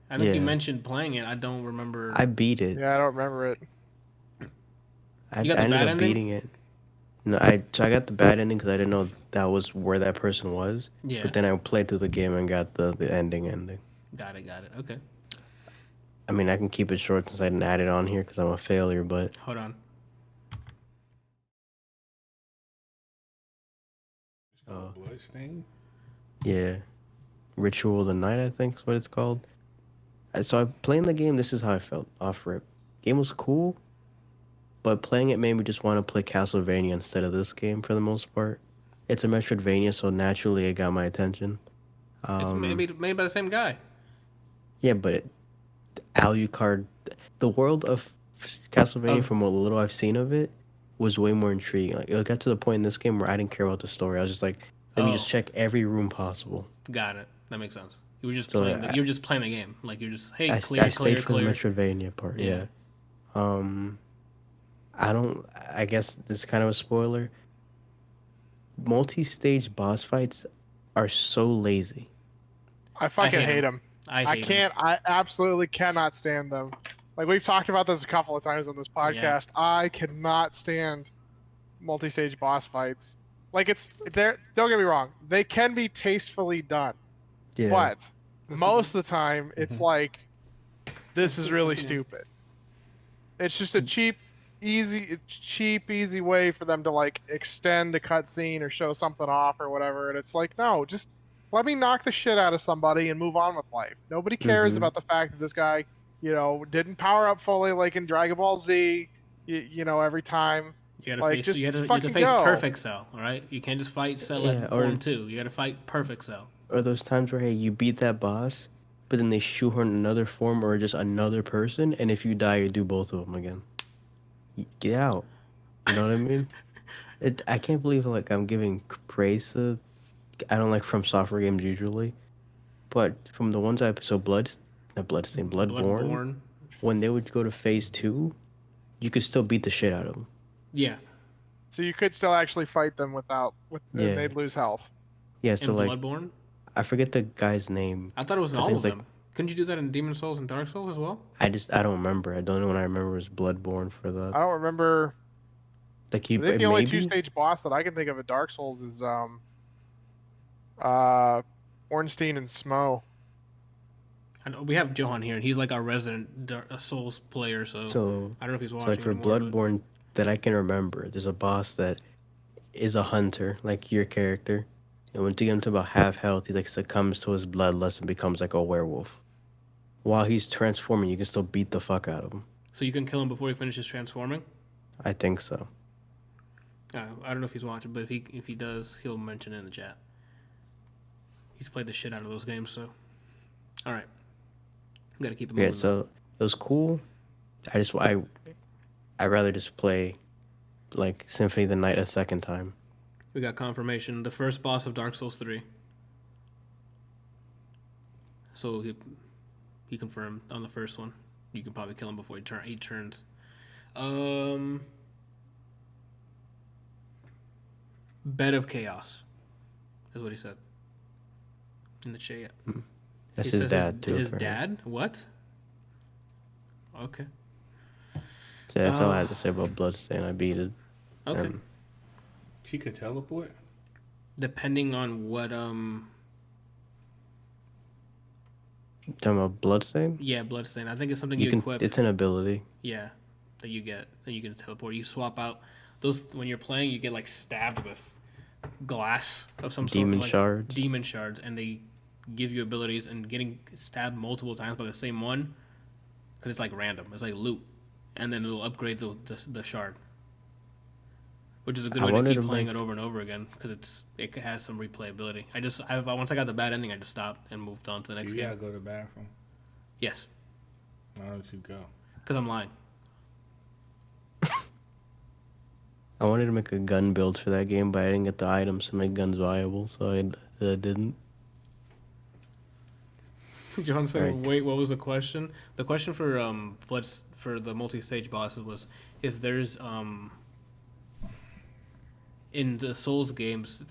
I think you Yeah. mentioned playing it. I don't remember. I beat it. Yeah, I don't remember it. I You got the ended bad up ending? beating it. No, so I got the bad ending because I didn't know that was where that person was. Yeah. But then I played through the game and got the ending. Got it. Okay. I mean, I can keep it short since I didn't add it on here because I'm a failure. But Hold on. Bloodstained. yeah, Ritual of the Night, I think is what it's called. So I playing the game. This is how I felt off rip. Game was cool, but playing it made me just want to play Castlevania instead of this game for the most part. It's a Metroidvania, so naturally it got my attention. It's made by the same guy. Yeah, but Alucard, the world of Castlevania, from what little I've seen of it, was way more intriguing. Like it got to the point in this game where I didn't care about the story. I was just like, let me just check every room possible. Got it. That makes sense. You were just So, playing. You were just playing a game. Like you're just I clear. stayed for the Metroidvania part. Yeah. I guess this is kind of a spoiler. Multi-stage boss fights are so lazy. I fucking hate hate 'em. them. I I hate 'em. can't. I absolutely cannot stand them. Like we've talked about this a couple of times on this podcast. I cannot stand multi-stage boss fights. Like it's there. Don't get me wrong. They can be tastefully done, Yeah. but most of the time it's like this is really stupid. It's just a cheap, easy way for them to like extend a cutscene or show something off or whatever. And it's like, no, just let me knock the shit out of somebody and move on with life. Nobody cares about the fact that this guy, didn't power up fully like in Dragon Ball Z. Every time. You gotta Like, face. just You have to fucking face go. Perfect Cell. All right. You can't just fight Cell at Form 2. You gotta fight Perfect Cell. Or those times where, hey, you beat that boss, but then they shoehorn another form or just another person, and if you die, you do both of them again. Get out. You know what I mean? I can't believe like I'm giving praise to. I don't like From Software games usually, but from the ones Bloodborne. When they would go to phase 2, you could still beat the shit out of them. Yeah. So you could still actually fight them and Yeah. they'd lose health. Yeah, so In like Bloodborne. I forget the guy's name. I thought it was in I all think of it's them. Couldn't you do that in Demon Souls and Dark Souls as well? I don't remember. The only one I remember is Bloodborne for the. I don't remember. Like I think the only two-stage boss that I can think of at Dark Souls is Ornstein and Smo. I know we have Johan here, and he's like our resident Souls player. So I don't know if he's So watching. like for anymore, Bloodborne, that I can remember, there's a boss that is a hunter, like your character. And when you get him to about half health, he like succumbs to his bloodlust and becomes like a werewolf. While he's transforming, you can still beat the fuck out of him. So you can kill him before he finishes transforming. I think so. I don't know if he's watching, but if he does, he'll mention it in the chat. He's played the shit out of those games, so. All right. We gotta keep it moving. Yeah, so it was cool. I'd rather just play like Symphony of the Night a second time. We got confirmation. The first boss of Dark Souls 3. So he confirmed on the first one. You can probably kill him before he turns. Bed of Chaos, is what he said in the chat. That's He his says dad too. His apparently. dad? What? Okay. So that's all I had to say about Bloodstained. I beat it. Okay. She could teleport. Depending on what Talking about Bloodstained? yeah, Bloodstain. I think it's something You you can. equip. It's an ability. Yeah, that you get, that you can teleport. You swap out those when you're playing. You get like stabbed with glass of some Demon sort, like shards. demon shards, and they give you abilities. And getting stabbed multiple times by the same one, because it's like random. It's like loot, and then it'll upgrade the shard, which is a good I way to wanted keep to playing make- it over and over again because it has some replayability. Once I got the bad ending, I just stopped and moved on to the next You game. gotta go to the bathroom. Yes, Why don't you go? because I'm lying. I wanted to make a gun build for that game, but I didn't get the items to make guns viable, so I didn't. John said, Right. "Wait, what was the question?" The question for for the multi-stage bosses was if there's in the Souls games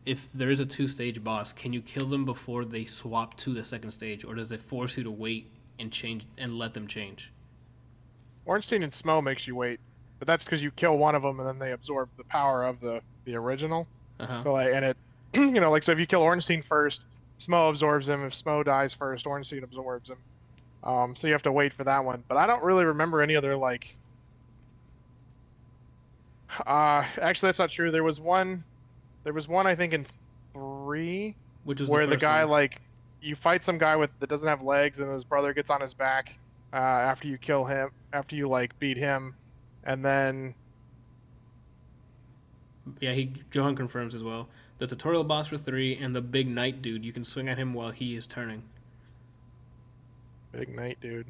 if there is a 2-stage boss, can you kill them before they swap to the second stage, or does it force you to wait and change and let them change? Ornstein and Smo makes you wait, but that's because you kill one of them and then they absorb the power of the original. Uh-huh. So like, and it, like, so if you kill Ornstein first, Smo absorbs him. If Smo dies first, Ornstein absorbs him. So you have to wait for that one. But I don't really remember any other like. Actually, that's not true. There was one I think in 3 Which was where the the first guy one. like you fight some guy that doesn't have legs and his brother gets on his back after you kill him, after you like beat him, and then Yeah, Johan confirms as well. The tutorial boss for 3 and the big knight dude, you can swing at him while he is turning. Big Knight dude.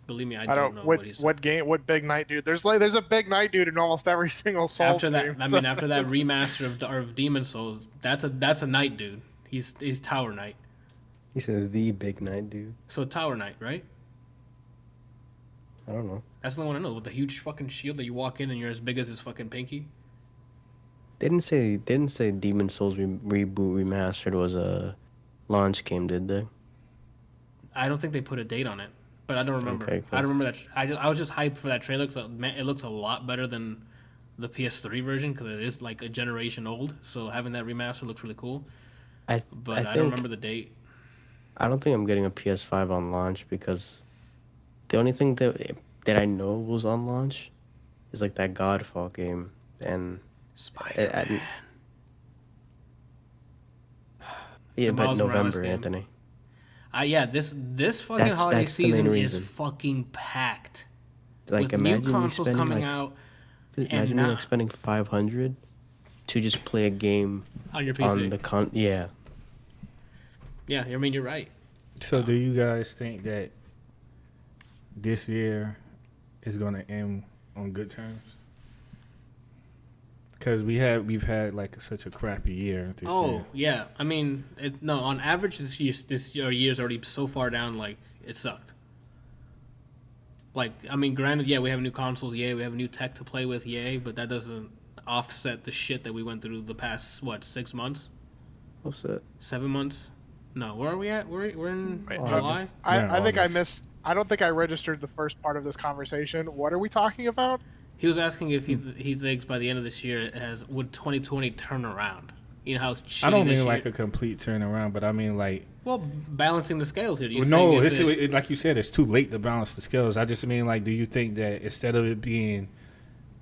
Believe me, I I don't don't know what what he's. what game what Big Knight dude. There's a Big Knight dude in almost every single Souls After that, game. I mean, after that remaster of Demon Souls, that's a knight dude. He's Tower Knight. He said the big knight, dude. So Tower Knight, right? I don't know. That's the only one I know. With the huge fucking shield that you walk in and you're as big as his fucking pinky. They didn't say Demon Souls reboot remastered was a launch game, did they? I don't think they put a date on it, but I don't remember. Okay, I don't remember that. I was just hyped for that trailer because it looks a lot better than the PS3 version because it is like a generation old. So having that remaster looks really cool. But I don't remember the date. I don't think I'm getting a PS5 on launch because the only thing that I know was on launch is like that Godfall game, and Spider-Man. Yeah, The but Miles Morales November, game. Anthony. Yeah, this fucking holiday that's the main season is reason. fucking packed. Like with imagine new consoles me spending coming like, out imagine me like spending $500 to just play a game on your PC. on the yeah. Yeah, I mean, you're right. So, do you guys think that this year is going to end on good terms? Because we've had like such a crappy year this year. Yeah. I mean, no. On average, this year's already so far down. Like it sucked. Like, I mean, granted, yeah, we have new consoles. Yeah, we have new tech to play with. Yay, but that doesn't offset the shit that we went through the past 6 months, What's that? 7 months. No, where are we at? We're in Wait, July. I think I August. missed. I don't think I registered the first part of this conversation. What are we talking about? He was asking if he thinks by the end of this year would 2020 turn around. You know how shitty I don't this mean year. like a complete turnaround, but I mean like Well, balancing the scales here. no, like you said, it's too late to balance the scales. I just mean like, do you think that instead of it being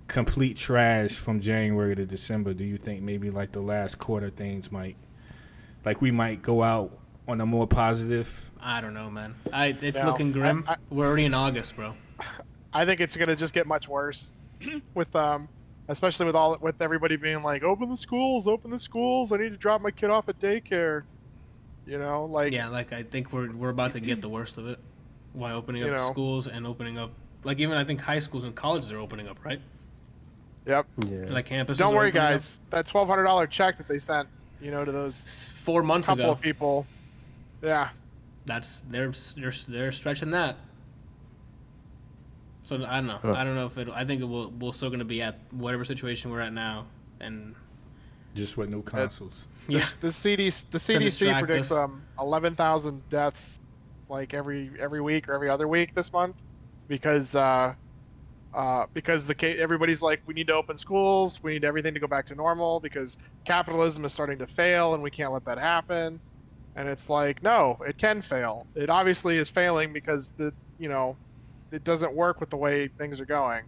complete trash from January to December, do you think maybe like the last quarter things we might go out on a more positive? I don't know, man. It's No, looking grim. We're already in August, bro. I think it's gonna just get much worse, with especially with everybody being like, open the schools. I need to drop my kid off at daycare. You know, like Yeah, like I think we're about to get the worst of it. Why opening up You know. schools and opening up, like even I think high schools and colleges are opening up, right? Yep. Yeah. Like campuses. Don't are worry, opening up. guys. That $1,200 check that they sent, to those 4 months couple ago. of people. Yeah. They're stretching that. So I don't know. Huh. I don't know if I think we're still going to be at whatever situation we're at now and Just with no consoles. yeah, The CDC distract predicts us. 11,000 deaths like every week or every other week this month because everybody's like, we need to open schools, we need everything to go back to normal because capitalism is starting to fail and we can't let that happen. And it's like, no, it can fail. It obviously is failing because it doesn't work with the way things are going,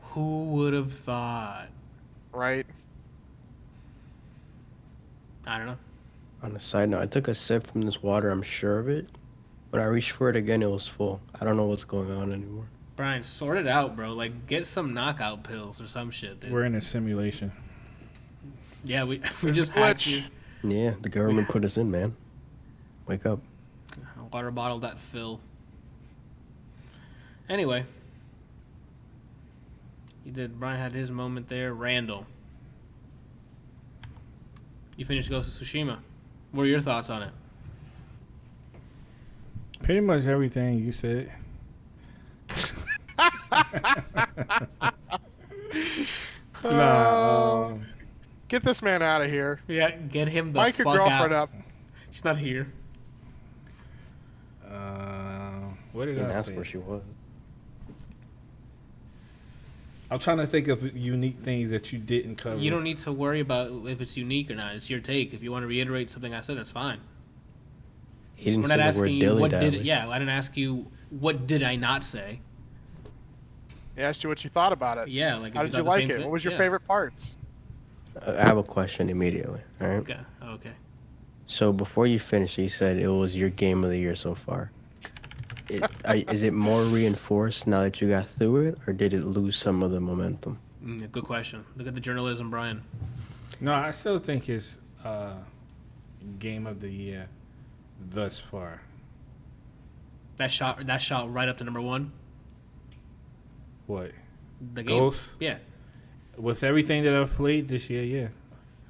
who would have thought? right? I don't know. On a side note, I took a sip from this water. I'm sure of it. When I reached for it again, it was full. I don't know what's going on anymore. Brian, sort it out, bro. Like, get some knockout pills or some shit, dude. We're in a simulation. Yeah, we just hacked you. Yeah, the government put us in, man. Wake up. A water bottle that fill. Anyway, Brian had his moment there. Randall, you finished Ghost of Tsushima. What are your thoughts on it? Pretty much everything you said. Get this man out of here. Yeah, get him the Mic your fuck girlfriend out. up. She's not here. What did Didn't I ask say? where she was. I'm trying to think of unique things that you didn't cover. You don't need to worry about if it's unique or not. It's your take. If you want to reiterate something I said, that's fine. He didn't We're say not the asking word you dilly what did. dally. Yeah, I didn't ask you what did I not say. He asked you what you thought about it. Yeah, like if How did thought you the like same it? thing- What was your yeah. favorite parts? I have a question immediately. All right. Okay. Okay. So before you finish, you said it was your game of the year so far. Is it more reinforced now that you got through it, or did it lose some of the momentum? Good question. Look at the journalism, Brian. No, I still think it's game of the year thus far. That shot right up to number one. What? The game. Ghost? Yeah. With everything that I've played this year, yeah.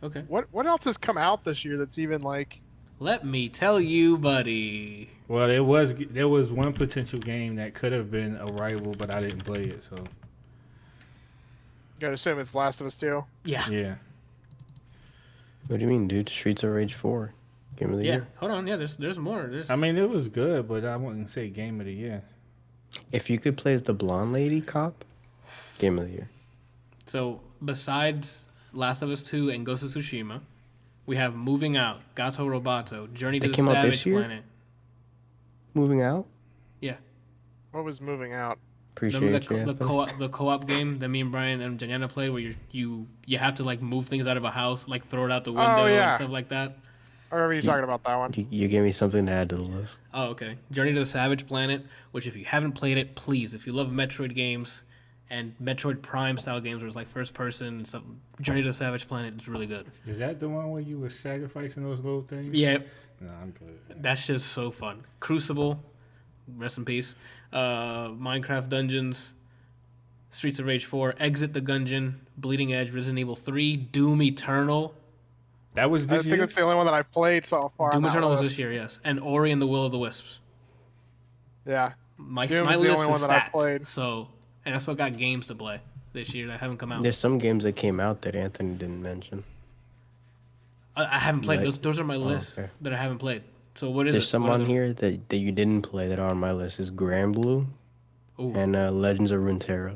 Okay. What else has come out this year that's even like? Let me tell you, buddy. Well, there was one potential game that could have been a rival, but I didn't play it, so You gotta assume it's Last of Us 2. Yeah. yeah. What do you mean, dude? Streets of Rage 4, game of the Yeah. year. Hold on. Yeah. There's more. I mean, it was good, but I wouldn't say game of the year. If you could play as the blonde lady cop, game of the year. So besides Last of Us 2 and Ghost of Tsushima, we have Moving Out, Gato Roboto, Journey to That the came out this Savage year? Planet. Moving out. Yeah. What was moving out? Appreciate Remember you. the co-op game that me and Brian and Janiana played, where you have to like move things out of a house, like throw it out the window yeah. and stuff like that. I remember you talking about that one. You gave me something to add to the list. Oh, okay. Journey to the Savage Planet, which if you haven't played it, please, if you love Metroid games and Metroid Prime style games where it's like first person and stuff, Journey to the Savage Planet is really good. Is that the one where you were sacrificing those little things? Yeah, No, I'm good. that's just so fun. Crucible, rest in peace. Minecraft Dungeons, Streets of Rage 4, Exit the Gungeon, Bleeding Edge, Resident Evil 3, Doom Eternal. That was I this think year? that's the only one that I played so far. Doom on that Eternal was list. this year, yes. And Ori and the Will of the Wisps. Yeah. My Doom's my the list only is one that I've stats. played. So, and I still got games to play this year that haven't come out. There's some games that came out that Anthony didn't mention. I haven't played. Like- Those are my lists okay. that I haven't played. So what is There's it? some What are on the- here that you didn't play that are on my list. Is Grand Blue Ooh. and Legends of Runeterra.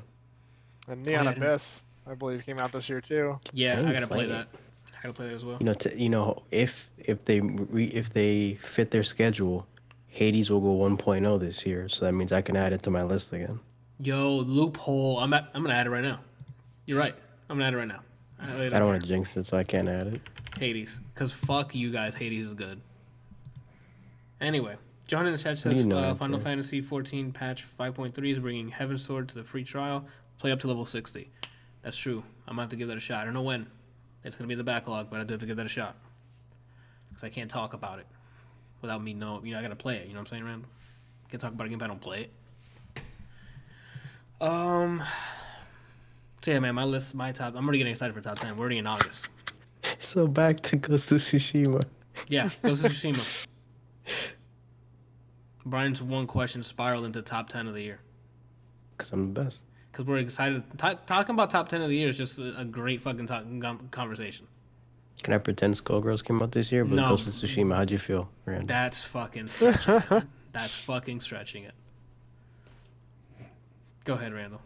And Neon Oh, yeah. Abyss, I believe, came out this year too. Yeah, I I didn't gotta play play it. that. I gotta play that as well. You know, if they fit their schedule, Hades will go 1.0 this year, so that means I can add it to my list again. Yo, loophole. I'm gonna add it right now. You're right. I'm gonna add it right now. I don't want to jinx it, so I can't add it. Hades, because fuck you guys. Hades is good. Anyway, John in the chat says You know that, Final bro. Fantasy 14 patch 5.3 is bringing Heaven's Sword to the free trial. Play up to level 60. That's true. I'm gonna have to give that a shot. I don't know when. It's gonna be in the backlog, but I do have to give that a shot because I can't talk about it without me know. I gotta play it. You know what I'm saying, Randall? Can't talk about a game if I don't play it. So yeah, man, my list, my top. I'm already getting excited for top 10. We're already in August. So back to Ghost of Tsushima. Yeah, Ghost of Tsushima. Brian's one question spiraled into top 10 of the year. Because I'm the best. because we're excited. Talking about top 10 of the year is just a great fucking conversation. Can I pretend Skullgirls came out this year? But No. Ghost of Tsushima, how'd you feel, Rand? That's fucking stretching it. That's fucking stretching it. Go ahead, Randall.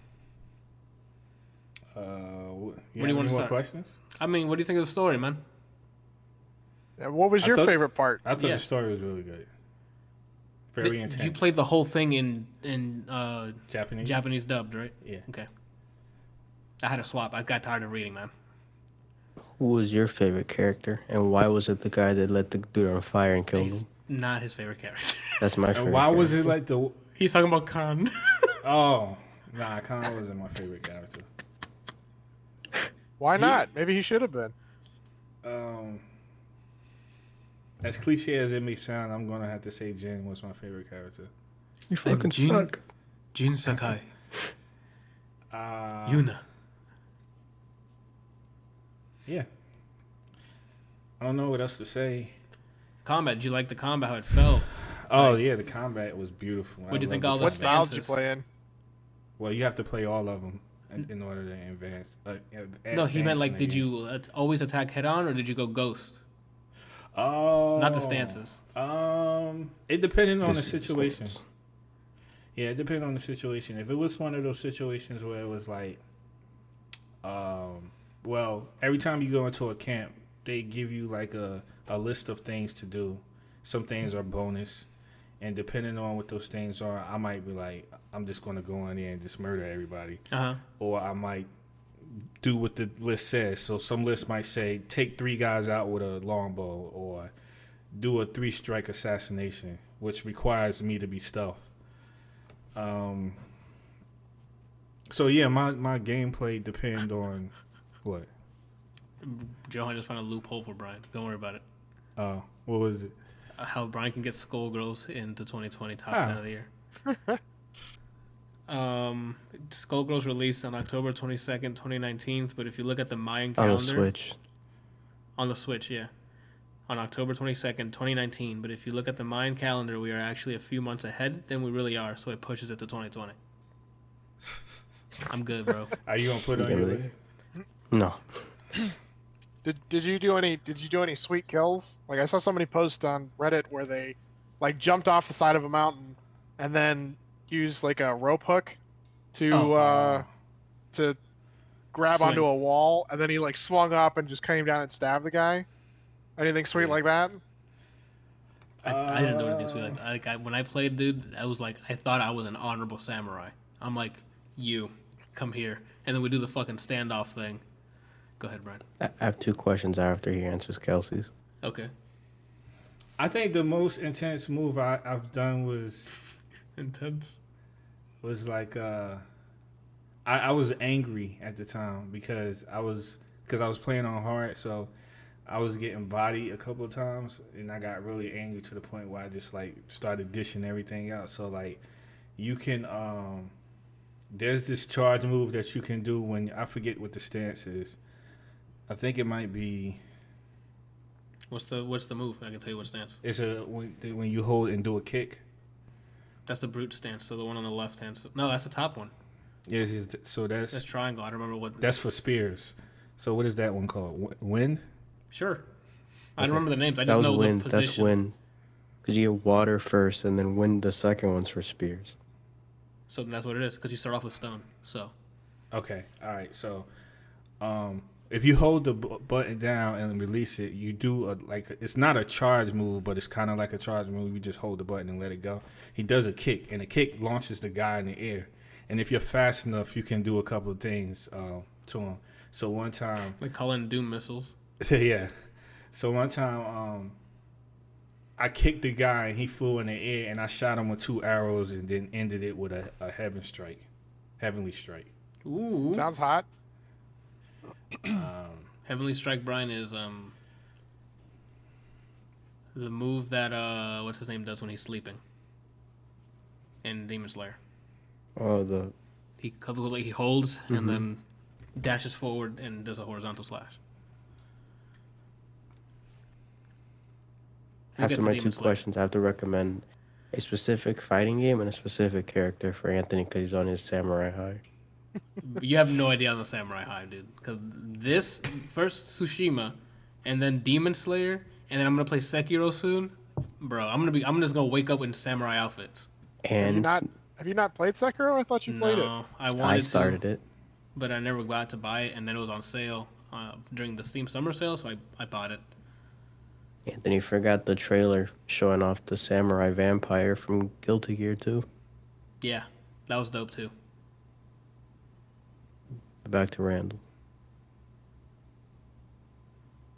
What do you want to more start? questions? I mean, what do you think of the story, man? And what was your favorite part? I thought Yeah. the story was really good. Very intense. You played the whole thing in Japanese dubbed, right? Yeah. Okay. I had to swap. I got tired of reading, man. Who was your favorite character, and why was it the guy that let the dude on fire and killed He's him? not his favorite character. That's my favorite. And why was it character. like the? He's talking about Khan. Oh, nah, Khan wasn't my favorite character. Why not? Maybe he should have been. As cliche as it may sound, I'm gonna have to say Jin was my favorite character. You fucking Jin. suck? Jin Sakai. Uh, Yuna. Yeah. I don't know what else to say. Combat. Did you like the combat? How it felt? Oh yeah, the combat was beautiful. What'd you think loved all the the What combat. styles did you stances. play in? Well, you have to play all of them in order to advance. No, he meant advance like, in the did game. you always attack head on, or did you go ghost? Oh, Not the stances. It depended on the This is situation. stance. Yeah, it depended on the situation. If it was one of those situations where it was like, well, every time you go into a camp, they give you like a list of things to do. Some things are bonus, and depending on what those things are, I might be like, I'm just going to go in there and just murder everybody. Or I might do what the list says. So some lists might say, take 3 guys out with a longbow, or do a 3-strike assassination, which requires me to be stealth. So yeah, my gameplay depend on what? Johan just found a loophole for Brian. Don't worry about it. What was it? How Brian can get Skullgirls into 2020 top Ah. 10 of the year. Skullgirls released on October 22nd, 2019. But if you look at the Mayan On calendar, the Switch. On the Switch, yeah. On October 22nd, 2019. But if you look at the Mayan calendar, we are actually a few months ahead than we really are. So it pushes it to 2020. I'm good, bro. Are you gonna put it on your list? No. Did you do any sweet kills? Like I saw somebody post on Reddit where they like jumped off the side of a mountain and then used like a rope hook to to grab Swing. onto a wall, and then he like swung up and just came down and stabbed the guy. Anything sweet like that? I didn't do anything sweet. When I played, dude, I was like, I thought I was an honorable samurai. I'm like, you, come here. And then we do the fucking standoff thing. Go ahead, Brian. I have 2 questions after he answers Kelsey's. Okay. I think the most intense move I've done was Intense. like I was angry at the time because I was playing on hard, so I was getting bodied a couple of times, and I got really angry to the point where I just like started dishing everything out. So like you can there's this charge move that you can do when I forget what the stance is. I think it might be. What's the move? I can tell you what stance. It's when you hold and do a kick. That's the brute stance. So the one on the left hand. No, that's the top one. Yes, so That's triangle. I don't remember what. that's for spears. So what is that one called? Wind? Sure. I don't remember the names. I That just was know wind. the position. That's wind. Because you get water first, and then wind the second one's for spears. So that's what it is. Because you start off with stone. So. Okay. All right. So, if you hold the button down and release it, you do it's not a charge move, but it's kind of like a charge move. You just hold the button and let it go. He does a kick, and the kick launches the guy in the air. And if you're fast enough, you can do a couple of things to him. So one time, Like calling Doom missiles. yeah. So one time, I kicked the guy and he flew in the air, and I shot him with 2 arrows and then ended it with a heavenly strike. Ooh. Sounds hot. Heavenly Strike, Brian, is the move that what's his name does when he's sleeping in Demon Slayer. Oh, He holds and then dashes forward and does a horizontal slash. We'll get after to my Demon 2 Slayer. questions, I have to recommend a specific fighting game and a specific character for Anthony because he's on his samurai high. You have no idea on the Samurai Hive, dude. Because this first Tsushima, and then Demon Slayer, and then I'm gonna play Sekiro soon, bro. I'm just gonna wake up in samurai outfits. And Have you not played Sekiro? I thought you played it. No, I wanted started to, it. but I never got to buy it, and then it was on sale during the Steam Summer Sale, so I bought it. Anthony forgot the trailer showing off the samurai vampire from Guilty Gear 2. Yeah, that was dope too. Back to Randall.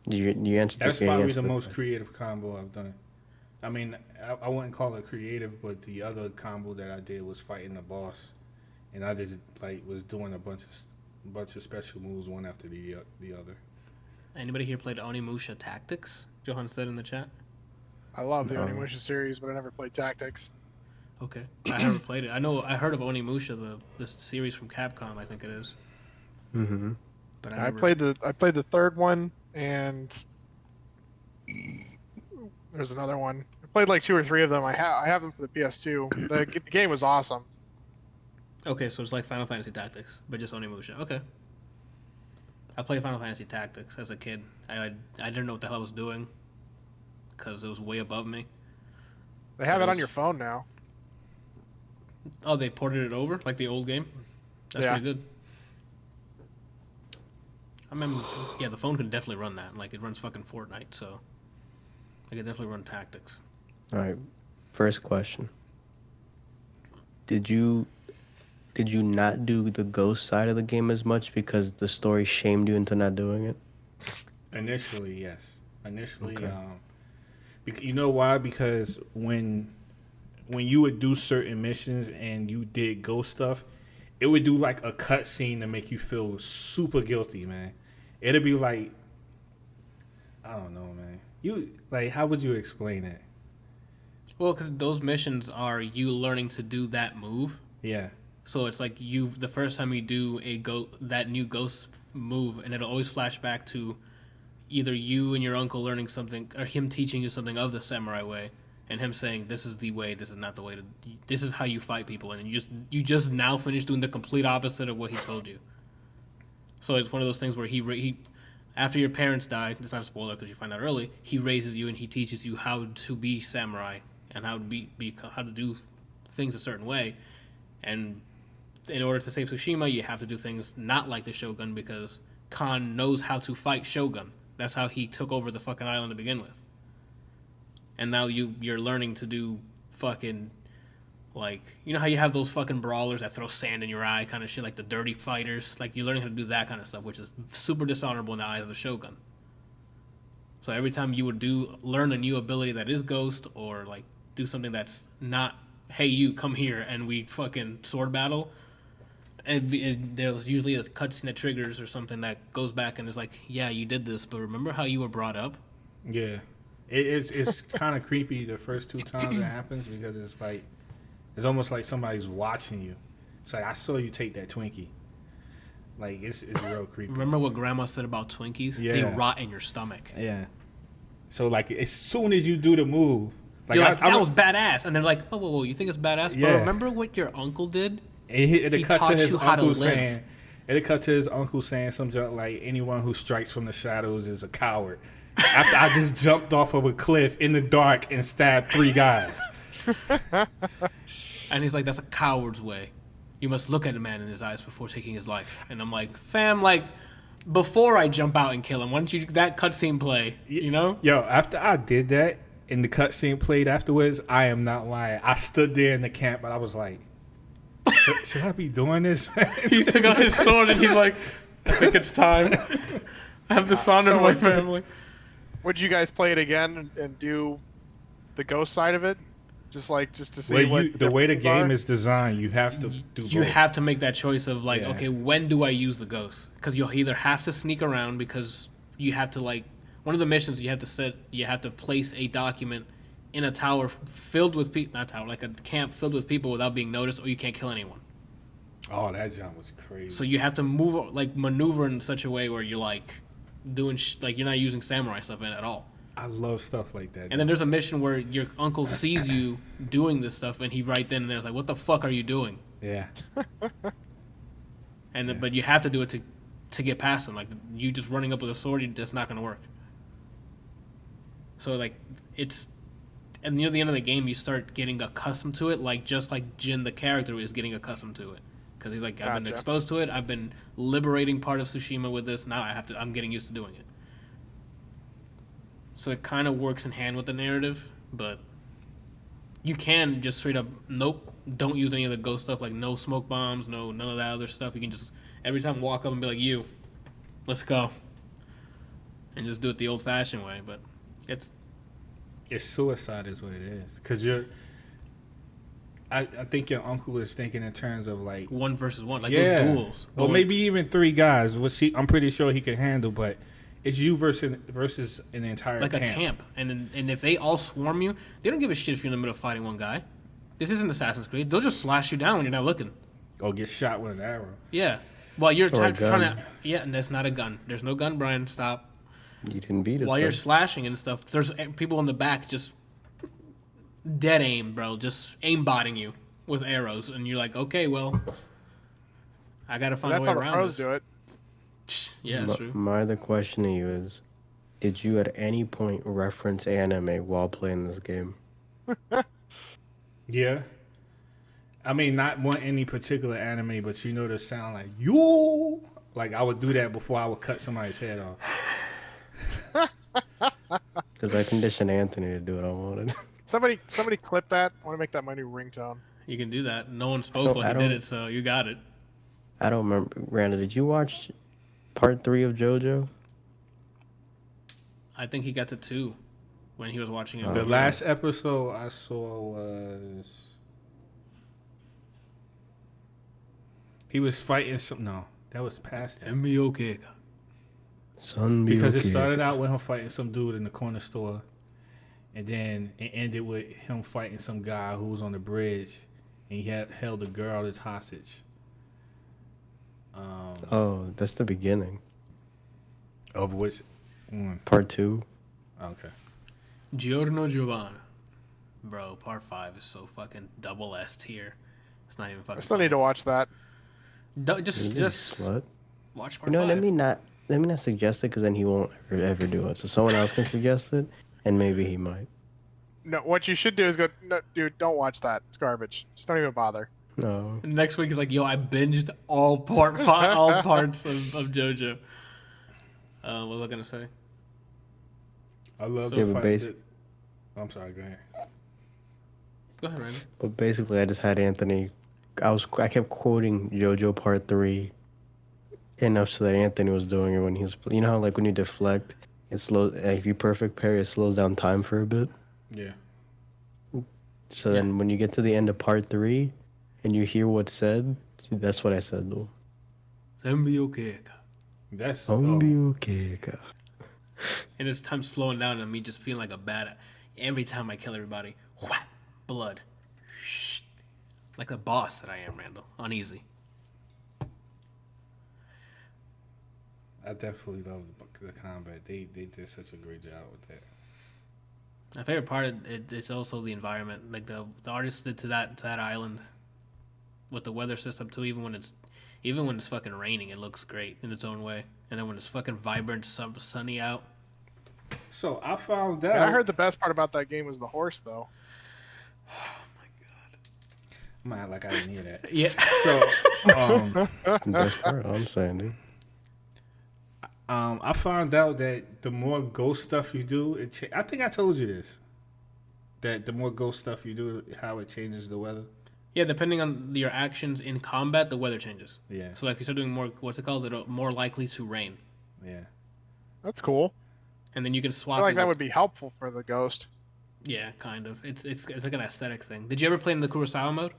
You answered That's the probably answer the the most question. creative combo I've done. I mean, I wouldn't call it creative, but the other combo that I did was fighting the boss, and I just like was doing a bunch of special moves one after the other. Anybody here played Onimusha Tactics? Johan said in the chat. I love the No. Onimusha series, but I never played Tactics. Okay, I never played it. I heard of Onimusha, the series from Capcom, I think it is. Mm-hmm. But I played the third one, and there's another one. I played like 2 or 3 of them. I have them for the PS2. The game was awesome. Okay, so it's like Final Fantasy Tactics, but just Onimusha. Okay. I played Final Fantasy Tactics as a kid. I didn't know what the hell I was doing because it was way above me. They have it on your phone now. Oh, they ported it over like the old game. That's Yeah. pretty good. I remember, yeah, the phone could definitely run that. Like it runs fucking Fortnite, so I could definitely run Tactics. All right. First question. Did you not do the ghost side of the game as much because the story shamed you into not doing it? Initially, yes. Initially, Okay. you know why? Because when you would do certain missions and you did ghost stuff, it would do like a cut scene to make you feel super guilty, man. It'd be like, I don't know, man. You like, how would you explain it? Well, because those missions are you learning to do that move. Yeah. So it's like the first time you do that new ghost move, and it'll always flash back to either you and your uncle learning something, or him teaching you something of the samurai way, and him saying, "This is the way. This is not the way to. This is how you fight people." And you just now finished doing the complete opposite of what he told you. So it's one of those things where he after your parents die, it's not a spoiler because you find out early. He raises you and he teaches you how to be samurai and how to do things a certain way, and in order to save Tsushima, you have to do things not like the Shogun because Khan knows how to fight Shogun. That's how he took over the fucking island to begin with. And now you're learning to do fucking, like, you know how you have those fucking brawlers that throw sand in your eye kind of shit, like the dirty fighters? Like, you're learning how to do that kind of stuff, which is super dishonorable in the eyes of the Shogun. So every time you would learn a new ability that is ghost, or like do something that's not, hey, you come here and we fucking sword battle, and there's usually a cutscene that triggers or something that goes back and is like, yeah, you did this, but remember how you were brought up? Yeah. It's kind of creepy the first 2 times it happens because it's almost like somebody's watching you. It's like, I saw you take that Twinkie. Like, it's real creepy. Remember what Grandma said about Twinkies? Yeah. They rot in your stomach. Yeah. So, like, as soon as you do the move, like, You're like, that was badass. And they're like, oh, whoa, you think it's badass? Yeah. But remember what your uncle did? It cut to taught his you how to uncle live. saying, it cut to his uncle saying some junk like, anyone who strikes from the shadows is a coward. After I just jumped off of a cliff in the dark and stabbed 3 guys. And he's like, that's a coward's way. You must look at a man in his eyes before taking his life. And I'm like, fam, like, before I jump out and kill him, why don't you that cutscene play, you know? Yo, after I did that and the cutscene played afterwards, I am not lying. I stood there in the camp, but I was like, should I be doing this? He took out his sword and he's like, I think it's time. I have dishonored my family. Would you guys play it again and do the ghost side of it? Just to see what the way the differences game are? is designed, you have to do You both. have to make that choice of like, Yeah. okay, when do I use the ghost? Because you'll either have to sneak around because you have to, like, one of the missions you have to place a document in a tower filled with people, not tower, like a camp filled with people without being noticed, or you can't kill anyone. Oh, that jump was crazy. So you have to maneuver in such a way where you're like doing like you're not using samurai stuff in it at all. I love stuff like that. And then there's a mission where your uncle sees you doing this stuff, and he right then and there's like, "What the fuck are you doing?" Yeah. and but you have to do it to get past them. Like you just running up with a sword, that's not gonna work. So like it's, and near the end of the game, you start getting accustomed to it, like just like Jin the character is getting accustomed to it, because he's like, I've been exposed to it, I've been liberating part of Tsushima with this. Now I'm getting used to doing it. So it kind of works in hand with the narrative, but you can just straight up, nope, don't use any of the ghost stuff, like no smoke bombs, none of that other stuff. You can just every time walk up and be like, let's go, and just do it the old-fashioned way. But it's suicide is what it is, because I think your uncle is thinking in terms of like 1 versus 1, like those duels. Or maybe even 3 guys, which I'm pretty sure he can handle, but it's you versus an entire like camp. a camp. And if they all swarm you, they don't give a shit if you're in the middle of fighting one guy. This isn't Assassin's Creed. They'll just slash you down when you're not looking. Or get shot with an arrow. Yeah. While you're trying gun. to... Yeah, and that's not a gun. There's no gun, Brian. Stop. You didn't beat it. While you're slashing and stuff, there's people in the back just dead aim, bro. Just aimbotting you with arrows. And you're like, okay, well, I got to find a way That's how the around pros this. do it. Yeah, that's true. My other question to you is, did you at any point reference anime while playing this game? Yeah. I mean, not one any particular anime, but you know the sound like, yo! Like, I would do that before I would cut somebody's head off. Because I conditioned Anthony to do what I wanted. Somebody clip that. I want to make that my new ringtone. You can do that. No one spoke while he did it, so you got it. I don't remember. Randa, did you watch part 3 of JoJo? I think he got to 2 when he was watching it. The last episode I saw was... He was fighting some... No, that was past that. Because it started out with him fighting some dude in the corner store. And then it ended with him fighting some guy who was on the bridge. And he had held a girl as hostage. Oh, that's the beginning. Of which... Part 2. Okay. Giorno Giovanna. Bro, part 5 is so fucking double S tier. It's not even fucking I still need to watch that. Just Slut. watch part You know, 5. let me not suggest it, because then he won't ever do it. So someone else can suggest it, and maybe he might. No, what you should do is go, no, dude, don't watch that. It's garbage. Just don't even bother. No. Next week is like, yo, I binged all parts of JoJo. What was I gonna say? I love So- the but fight. I'm sorry, go ahead. Go ahead, Randy. But basically, I just had Anthony. I kept quoting JoJo Part 3 enough so that Anthony was doing it when he was. You know how like when you deflect, it slows. If you perfect parry, it slows down time for a bit. Yeah. So then when you get to the end of Part 3, and you hear what's said, that's what I said though. That's... And it's time slowing down and me just feeling like a bad. Every time I kill everybody, whap, blood. Shh. Like the boss that I am, Randall. Uneasy. I definitely love the combat. They did such a great job with that. My favorite part of it is also the environment. Like the artist did to that island with the weather system too. Even when it's fucking raining, it looks great in its own way. And then when it's fucking vibrant, sunny out. So I found out... And I heard the best part about that game was the horse, though. Man, like I didn't hear that. Yeah. So, That's part I'm saying, dude. I found out that the more ghost stuff you do, I think I told you this. That the more ghost stuff you do, how it changes the weather. Yeah, depending on your actions in combat, the weather changes. Yeah. So like if you start doing more, what's it called? It'll more likely to rain. Yeah. That's cool. And then you can I swap. feel like it that with- would be helpful for the ghost. Yeah, kind of. It's like an aesthetic thing. Did you ever play in the Kurosawa mode?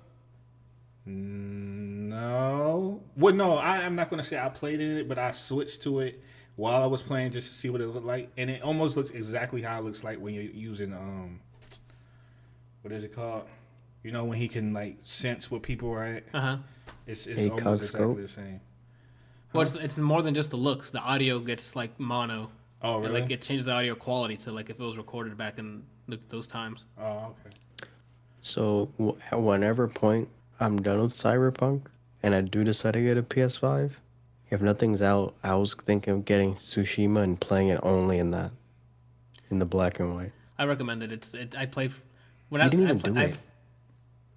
No. Well, no, I'm not going to say I played in it, but I switched to it while I was playing just to see what it looked like. And it almost looks exactly how it looks like when you're using, what is it called? You know, when he can, like, sense what people are at. Uh-huh. It's ACOG almost exactly scope? the same. Well, it's more than just the looks. The audio gets like mono. Oh, And, really? like it changes the audio quality to like if it was recorded back in those times. Oh, okay. So at whenever point I'm done with Cyberpunk, and I do decide to get a PS5, if nothing's out, I was thinking of getting Tsushima and playing it only in the black and white. I recommend it. I play when You didn't I even play, do it.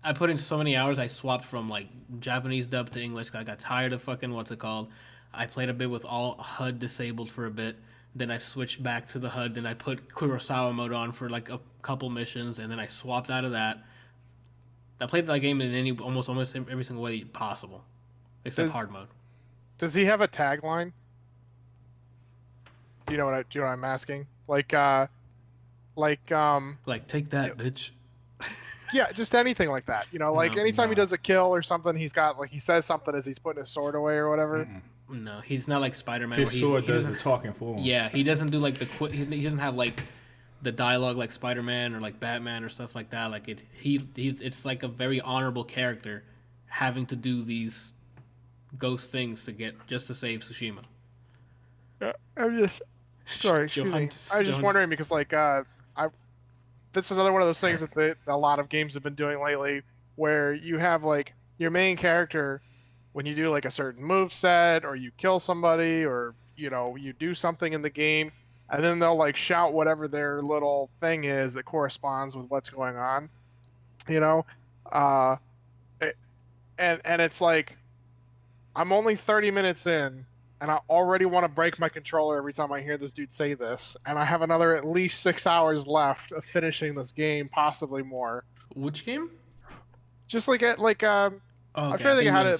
I put in so many hours. I swapped from like Japanese dub to English. 'Cause I got tired of fucking what's it called. I played a bit with all HUD disabled for a bit. Then I switched back to the HUD. Then I put Kurosawa mode on for like a couple missions, and then I swapped out of that. I played that game in almost every single way possible, except hard mode. Does he have a tagline? Do you know what I'm asking? Like Like take that, bitch. yeah, just anything like that. You know, like No, anytime he does a kill or something, he says something as he's putting his sword away or whatever. No, he's not like Spider-Man. His sword he does the doesn't- talking for him. Yeah, he doesn't do like he doesn't have like the dialogue like Spider-Man or like Batman or stuff like that. Like it's like a very honorable character having to do these ghost things just to save Tsushima. I'm just sorry, excuse me. I was just Johan's- wondering because like that's another one of those things that a lot of games have been doing lately, where you have like your main character when you do like a certain move set or you kill somebody or you know you do something in the game, and then they'll like shout whatever their little thing is that corresponds with what's going on, you know, and it's like I'm only 30 minutes in. And I already want to break my controller every time I hear this dude say this. And I have another at least 6 hours left of finishing this game, possibly more. Which game? Just like I'm Okay, trying to think how you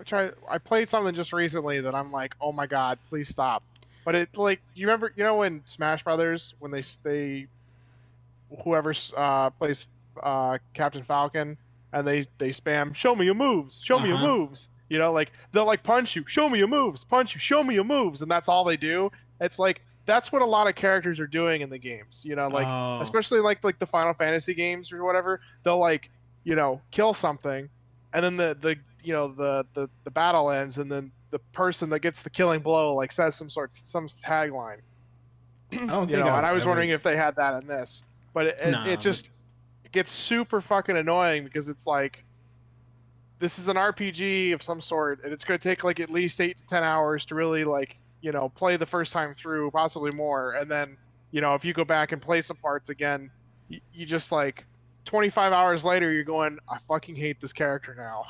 to. I played something just recently that I'm like, oh my god, please stop. But it like you know when Smash Brothers when they whoever plays Captain Falcon and they spam show me your moves, show me your moves. You know, like they'll like punch you, show me your moves, punch you, show me your moves, and that's all they do. It's like that's what a lot of characters are doing in the games. You know, like especially like the Final Fantasy games or whatever. They'll like you know kill something, and then the battle ends, and then the person that gets the killing blow like says some tagline. I don't You think know, and I was ever- wondering if they had that in this, but it just it gets super fucking annoying because it's like. This is an RPG of some sort, and it's going to take like at least 8 to 10 hours to really like, you know, play the first time through, possibly more. And then, you know, if you go back and play some parts again, you just like 25 hours later, you're going, I fucking hate this character now.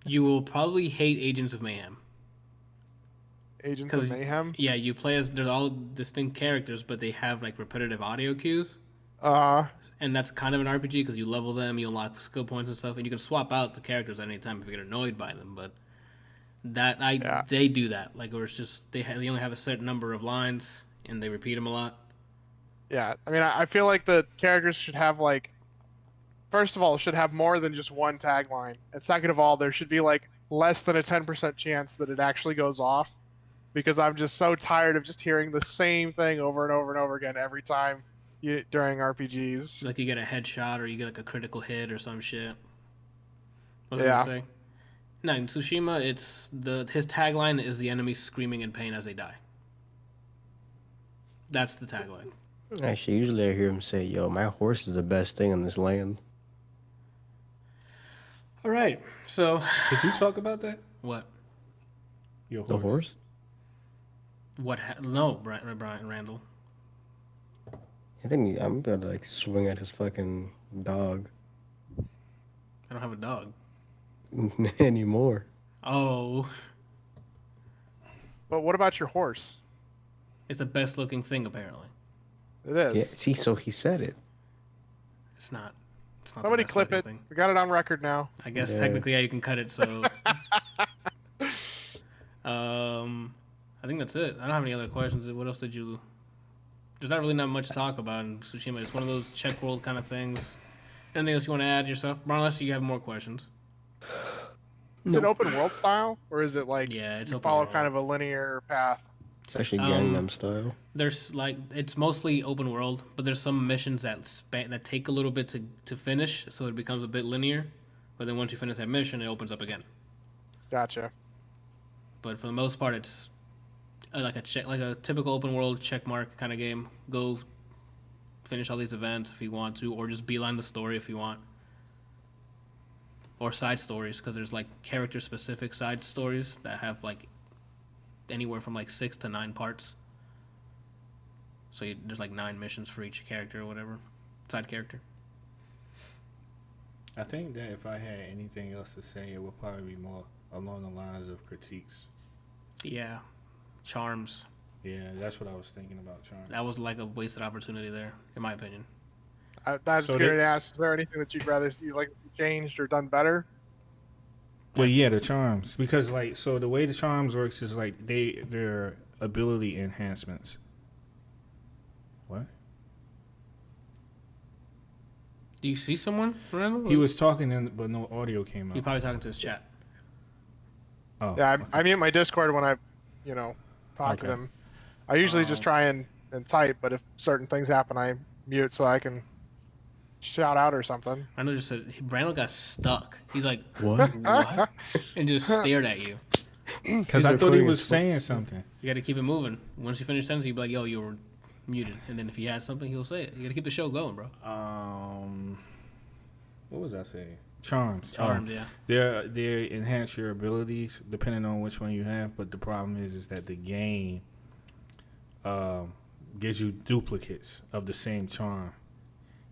You will probably hate Agents of Mayhem. Agents of Mayhem? Yeah, you play as they're all distinct characters, but they have like repetitive audio cues. And that's kind of an RPG because you level them, you unlock skill points and stuff, and you can swap out the characters at any time if you get annoyed by them. But they do that, like where it's just they only have a certain number of lines and they repeat them a lot. Yeah, I mean, I feel like the characters should have like, first of all, should have more than just one tagline, and second of all, there should be like less than a 10% chance that it actually goes off, because I'm just so tired of just hearing the same thing over and over and over again every time. During RPGs, Like you get a headshot or you get like a critical hit or some shit. What was Yeah. I gonna say? No, in Tsushima, his tagline is the enemy screaming in pain as they die. That's the tagline. Actually, usually I hear him say, "Yo, my horse is the best thing on this land." All right, so Did you talk about that? what? Your The horse? No, Bryant Randall. I think I'm gonna like swing at his fucking dog I don't have a dog. anymore. Oh, but what about your horse? it's the best looking thing apparently. It is. Yeah, see, so he said it. It's not. It's not. Somebody the best clip it. looking thing. We got it on record now. I guess Yeah. technically, yeah, you can cut it. So, I think that's it. I don't have any other questions. What else did you? There's not really much to talk about in Tsushima. It's one of those check world kind of things. Anything else you want to add yourself, unless you have more questions? Is it open world style, or is it like Yeah, it's you open follow world. kind of a linear path? It's actually Gangnam style. There's like it's mostly open world, but there's some missions that take a little bit to finish, so it becomes a bit linear. But then once you finish that mission, it opens up again. Gotcha. But for the most part, it's like a typical open world checkmark kind of game. Go finish all these events if you want to, or just beeline the story if you want. or side stories, because there's like character specific side stories that have like anywhere from like 6 to 9 parts. So there's like 9 missions for each character or whatever, side character. I think that if I had anything else to say, it would probably be more along the lines of critiques. Yeah, charms. Yeah, that's what I was thinking about, charms. That was like a wasted opportunity there, in my opinion. I'm So just going to ask, is there anything that you'd like to see changed or done better? Well, yeah, the charms, because like, so the way the charms works is like they're ability enhancements. What? Do you see someone, Randall? He was talking, but no audio came out. He's probably talking to his chat. Oh, Yeah, okay. I mute my Discord when I, talk to Okay. them. I usually just try and type, but if certain things happen, I mute so I can shout out or something. Randall just said Randall got stuck. He's like, What? what? And just stared at you. Because He's I thought he recording was his saying something. You got to keep it moving. Once you finish sentence, you be like, yo, you were muted. And then if he had something, he'll say it. You got to keep the show going, bro. What was I saying? Charms. Charmed, yeah. They enhance your abilities depending on which one you have, but the problem is that the game gives you duplicates of the same charm,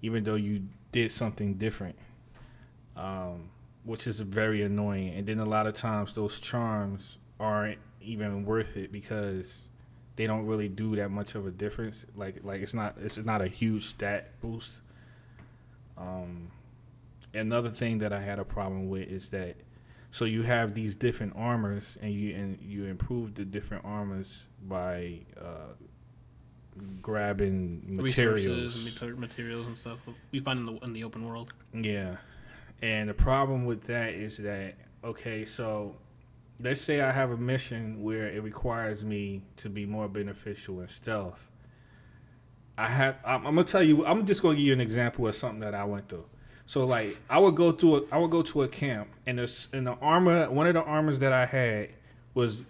even though you did something different, which is very annoying. And then a lot of times those charms aren't even worth it because they don't really do that much of a difference. Like it's not a huge stat boost. Another thing that I had a problem with is that, so you have these different armors, and you improve the different armors by grabbing materials, materials and stuff we find in the open world. Yeah, and the problem with that is that, okay, so let's say I have a mission where it requires me to be more beneficial in stealth. I'm gonna tell you. I'm just gonna give you an example of something that I went through. So like I would go to a camp, and the armor, one of the armors that I had was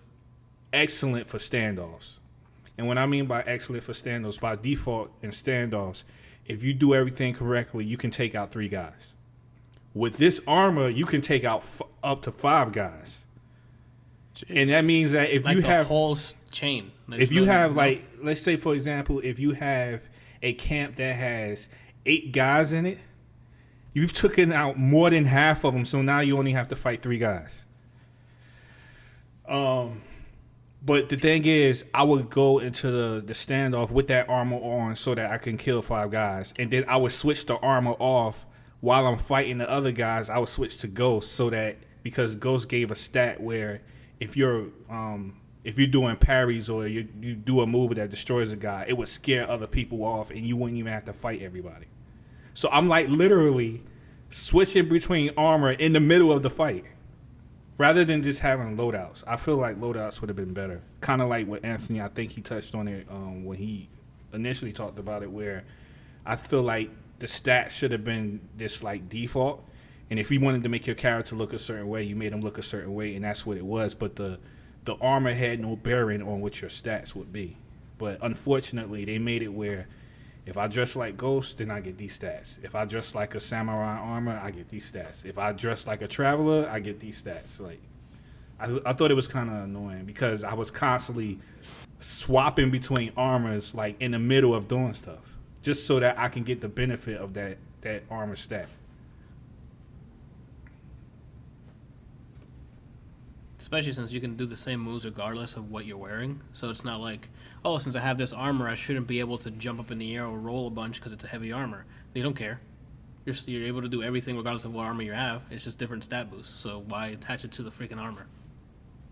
excellent for standoffs. And what I mean by excellent for standoffs, by default in standoffs, if you do everything correctly, you can take out 3 guys. With this armor, you can take out up to 5 guys. Jeez. And that means that if like you the have whole chain. if you have like, let's say for example, if you have a camp that has 8 guys in it, you've taken out more than half of them, so now you only have to fight 3 guys. But the thing is, I would go into the standoff with that armor on so that I can kill 5 guys, and then I would switch the armor off while I'm fighting the other guys. I would switch to Ghost, so that, because Ghost gave a stat where if you're doing parries or you do a move that destroys a guy, it would scare other people off, and you wouldn't even have to fight everybody. So I'm like literally switching between armor in the middle of the fight, rather than just having loadouts. I feel like loadouts would have been better. Kind of like what Anthony, I think he touched on it when he initially talked about it, where I feel like the stats should have been this like default. And if you wanted to make your character look a certain way, you made him look a certain way, and that's what it was. But the armor had no bearing on what your stats would be. But unfortunately, they made it where if I dress like Ghost, then I get these stats. If I dress like a samurai armor, I get these stats. If I dress like a traveler, I get these stats. Like, I thought it was kind of annoying because I was constantly swapping between armors, like in the middle of doing stuff, just so that I can get the benefit of that armor stat. Especially since you can do the same moves regardless of what you're wearing. So it's not like, oh, since I have this armor, I shouldn't be able to jump up in the air or roll a bunch because it's a heavy armor. They don't care. You're able to do everything regardless of what armor you have. It's just different stat boosts. So why attach it to the freaking armor?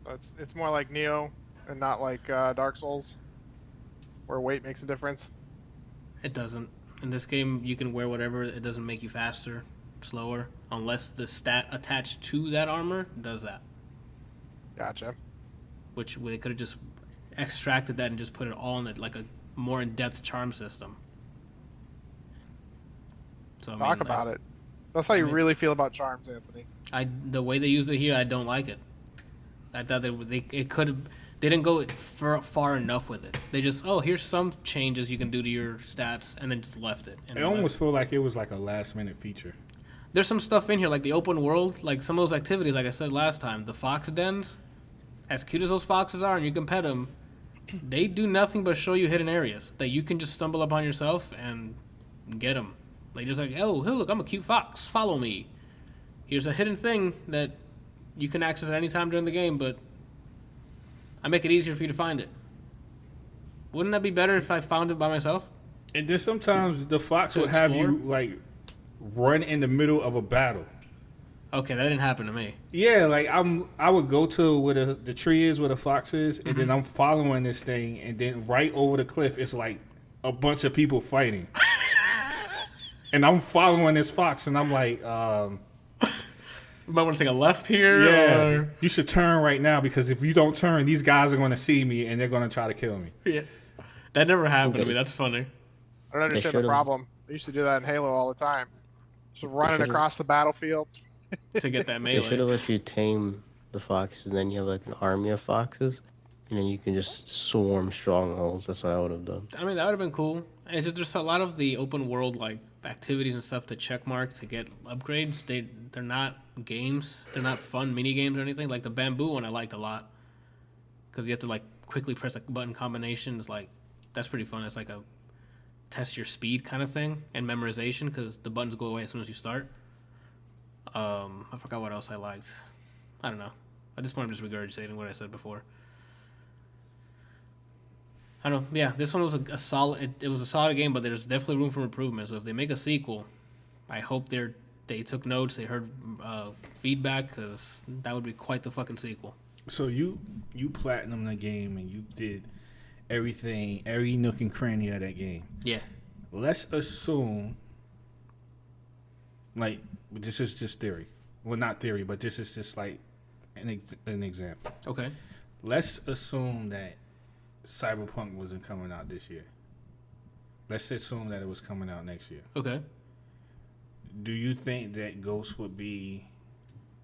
It's more like Neo and not like Dark Souls, where weight makes a difference. It doesn't. In this game, you can wear whatever. It doesn't make you faster, slower, unless the stat attached to that armor does that. Gotcha. Which they could have just extracted that and just put it all in it, like a more in-depth charm system. So Talk about it. That's how you really feel about charms, Anthony. The way they use it here, I don't like it. I thought they didn't go far enough with it. They just, here's some changes you can do to your stats, and then just left it. It almost felt like it was like a last-minute feature. there's some stuff in here like the open world, like some of those activities. Like I said last time, the fox dens, as cute as those foxes are, and you can pet them, they do nothing but show you hidden areas that you can just stumble upon yourself and get them. They just like, oh, hey, look, I'm a cute fox. Follow me. Here's a hidden thing that you can access at any time during the game, but I make it easier for you to find it. Wouldn't that be better if I found it by myself? And then sometimes the fox To will have explore? you like run in the middle of a battle. Okay, that didn't happen to me. Yeah, like I would go to where the tree is, where the fox is, and then I'm following this thing, and then right over the cliff, it's like a bunch of people fighting. And I'm following this fox, and I'm like, You might want to take a left here. yeah, Or... you should turn right now, because if you don't turn, these guys are going to see me, and they're going to try to kill me. Yeah. That never happened to Okay. me. That's funny. I don't understand the should've- problem. I used to do that in Halo all the time. Just running should've- across the battlefield. To get that They should have melee. let you tame the foxes, and then you have like an army of foxes, and then you can just swarm strongholds. That's what I would have done. I mean, that would have been cool. It's just there's a lot of the open world like activities and stuff to check mark to get upgrades. They're not games. They're not fun mini games or anything. Like the bamboo one, I liked a lot because you have to like quickly press a button combination. It's like that's pretty fun. It's like a test your speed kind of thing and memorization because the buttons go away as soon as you start. I forgot what else I liked. I don't know. At this point, I'm just regurgitating what I said before. I don't know. Yeah, this one was a solid. It was a solid game, but there's definitely room for improvement. So if they make a sequel, I hope they took notes. They heard feedback because that would be quite the fucking sequel. So you platinum the game, and you did everything, every nook and cranny of that game. Yeah. Let's assume, like, this is just theory. Well, not theory, but this is just like an example. Okay. Let's assume that Cyberpunk wasn't coming out this year. Let's assume that it was coming out next year. Okay. Do you think that Ghost would be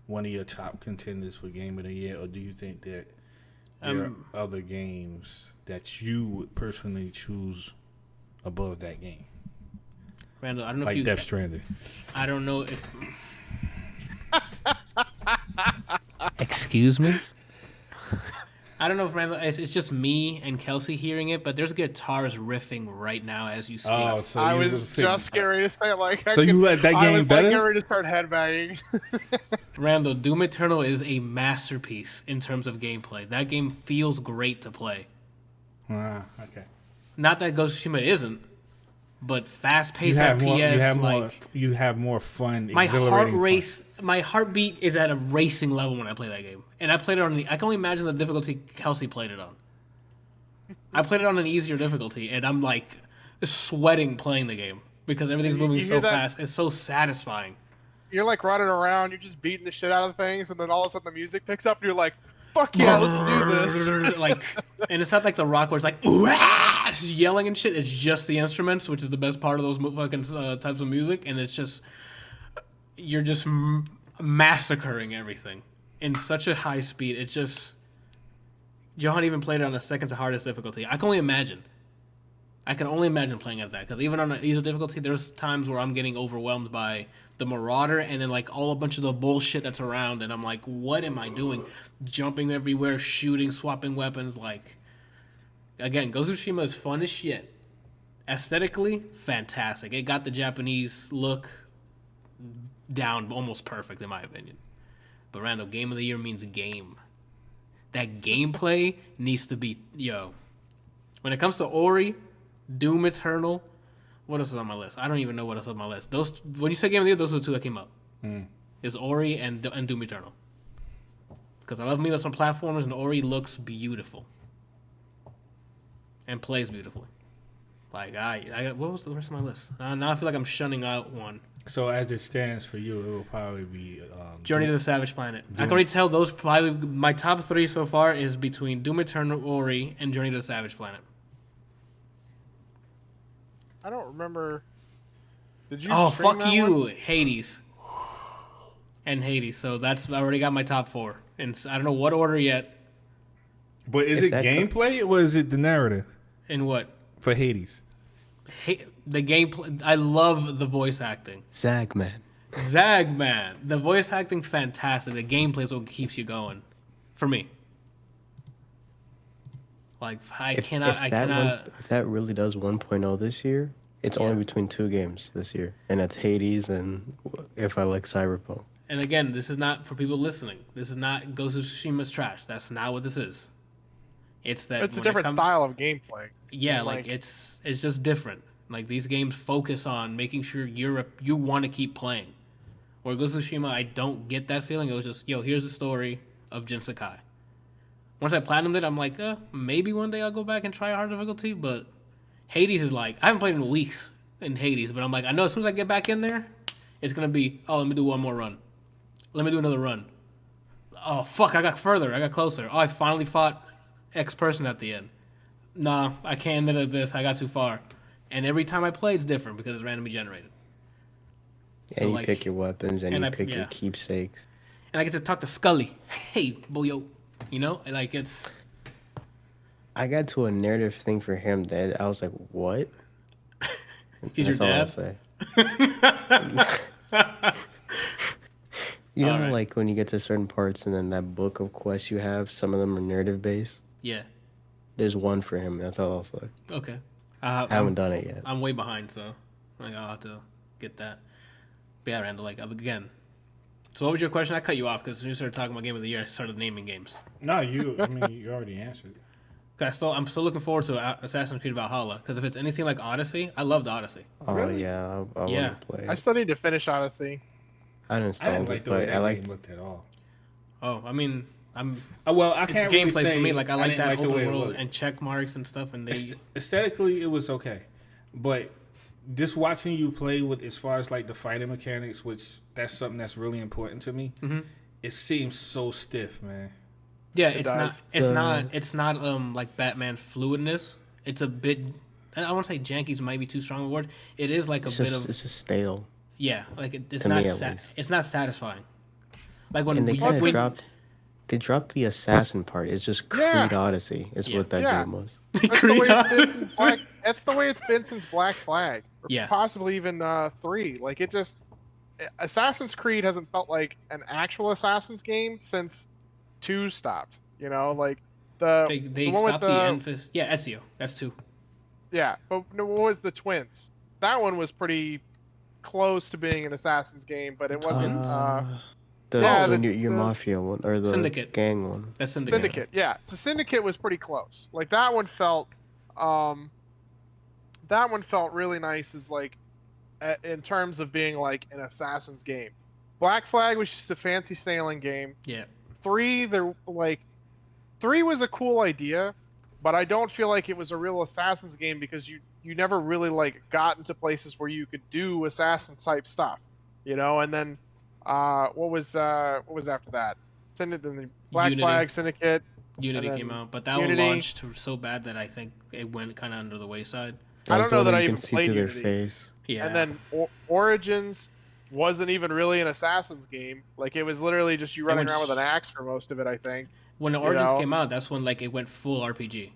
one of your top contenders for Game of the Year, or do you think that there are other games that you would personally choose above that game? Randall, I don't know Like if you. Death Stranding. I don't know if. Excuse me? I don't know if Randall. It's just me and Kelsey hearing it, but there's guitars riffing right now as you speak. Oh, so I you was would pick- just getting ready to say like. So you like that I game was better? like getting ready to start headbanging. Randall, Doom Eternal is a masterpiece in terms of gameplay. That game feels great to play. Okay. Not that Ghost of Tsushima isn't, but fast-paced FPS. You have more fun. My heart exhilarating race, my heartbeat is at a racing level when I play that game, and I played it on. I can only imagine the difficulty Kelsey played it on. I played it on an easier difficulty, and I'm like sweating playing the game because everything's moving you so hear that? fast. It's so satisfying. You're like running around, you're just beating the shit out of things, and then all of a sudden the music picks up, and you're like, "Fuck yeah, let's do this!" Like, and it's not like the rock where it's like ooh, ah, it's yelling and shit. It's just the instruments, which is the best part of those fucking types of music, and it's just you're just massacring everything in such a high speed. It's just Johan even played it on the second to hardest difficulty. I can only imagine. I can only imagine playing it at that because even on an easier difficulty, there's times where I'm getting overwhelmed by the Marauder and then like all a bunch of the bullshit that's around, and I'm like, what am I doing? Jumping everywhere, shooting, swapping weapons. Like, again, Ghost of Tsushima is fun as shit. Aesthetically, fantastic. It got the Japanese look down almost perfect in my opinion. But Randall, Game of the Year means game. That gameplay needs to be When it comes to Ori, Doom Eternal, what else is on my list? I don't even know what else is on my list. Those when you say Game of the Year, those are the two that came up. Is Ori and Doom Eternal. Because I love me with some platformers, and Ori looks beautiful and plays beautifully. Like what was the rest of my list? Now I feel like I'm shunning out one. So as it stands for you, it will probably be Journey to the Savage Planet. I can already tell those probably my top three so far is between Doom Eternal, Ori, and Journey to the Savage Planet. I don't remember. Did you? Oh, stream fuck that you, one? Hades. And Hades. So I already got my top four. And I don't know what order yet. But is If it that gameplay or is it the narrative In what? for Hades? The gameplay. I love the voice acting. Zagman. Zag, man. The voice acting, fantastic. The gameplay is what keeps you going. For me. Like, I cannot. If that really does 1.0 this year, it's only between 2 games this year. And that's Hades and if I like Cyberpunk. And again, this is not for people listening. This is not Ghost of Tsushima's trash. That's not what this is. It's that It's a different style of gameplay. Yeah, And, like it's just different. Like these games focus on making sure you want to keep playing. Where Ghost of Tsushima, I don't get that feeling. It was just, here's the story of Jin Sakai. Once I platinumed it, I'm like, maybe one day I'll go back and try hard difficulty. But Hades is like, I haven't played in weeks in Hades, but I'm like, I know as soon as I get back in there, it's gonna be, let me do one more run. Let me do another run. Oh fuck, I got further. I got closer. Oh, I finally fought X person at the end. Nah, I can't edit this. I got too far. And every time I play, it's different because it's randomly generated. And you pick your weapons and you pick your keepsakes. And I get to talk to Scully. Hey, boyo. Like it's... I got to a narrative thing for him that I was like, what? He's your dad? That's all I'll say. You know, like when you get to certain parts and then that book of quests you have, some of them are narrative based. Yeah. There's one for him. That's all I'll say. Okay. I haven't done it yet. I'm way behind, so I'll have to get that. But yeah, Randall, again. So what was your question? I cut you off because when you started talking about Game of the Year, I started naming games. No, you already answered. I'm still looking forward to Assassin's Creed Valhalla because if it's anything like Odyssey, I loved Odyssey. Oh, really? yeah. I want to play. I still need to finish Odyssey. I didn't like the way that game looked at all. Oh, I mean, I can't really gameplay say for me. Like I like that the open world and check marks and stuff. And aesthetically, it was okay, but just watching you play with as far as like the fighting mechanics, which that's something that's really important to me. Mm-hmm. It seems so stiff, man. Yeah, it's not like Batman fluidness. It's a bit. I want to say janky's might be too strong a word. It is like it's just stale. Yeah, like it's not. It's not satisfying. Like when they dropped the assassin part. It's just Creed Odyssey is what that game was. That's the way it's been since Black Flag. Or yeah. Possibly even 3. Like it just Assassin's Creed hasn't felt like an actual Assassin's game since 2 stopped. Like they stopped the emphasis. Yeah, Ezio. That's 2. Yeah, but what was the Twins? That one was pretty close to being an Assassin's game, but it wasn't. Your Mafia one or the Syndicate gang one. That's Syndicate. Yeah. So Syndicate was pretty close. Like that one felt really nice as like in terms of being like an Assassin's game. Black Flag was just a fancy sailing game. Yeah. 3 was a cool idea, but I don't feel like it was a real Assassin's game because you never really like got into places where you could do assassin type stuff, and then what was after that? Black Flag, Syndicate. Unity came out, but that one launched so bad that I think it went kind of under the wayside. I don't know that I even played Unity. Their face. Yeah. And then Origins wasn't even really an Assassin's game. Like it was literally just you running around with an axe for most of it, I think. When the Origins came out, that's when like it went full RPG.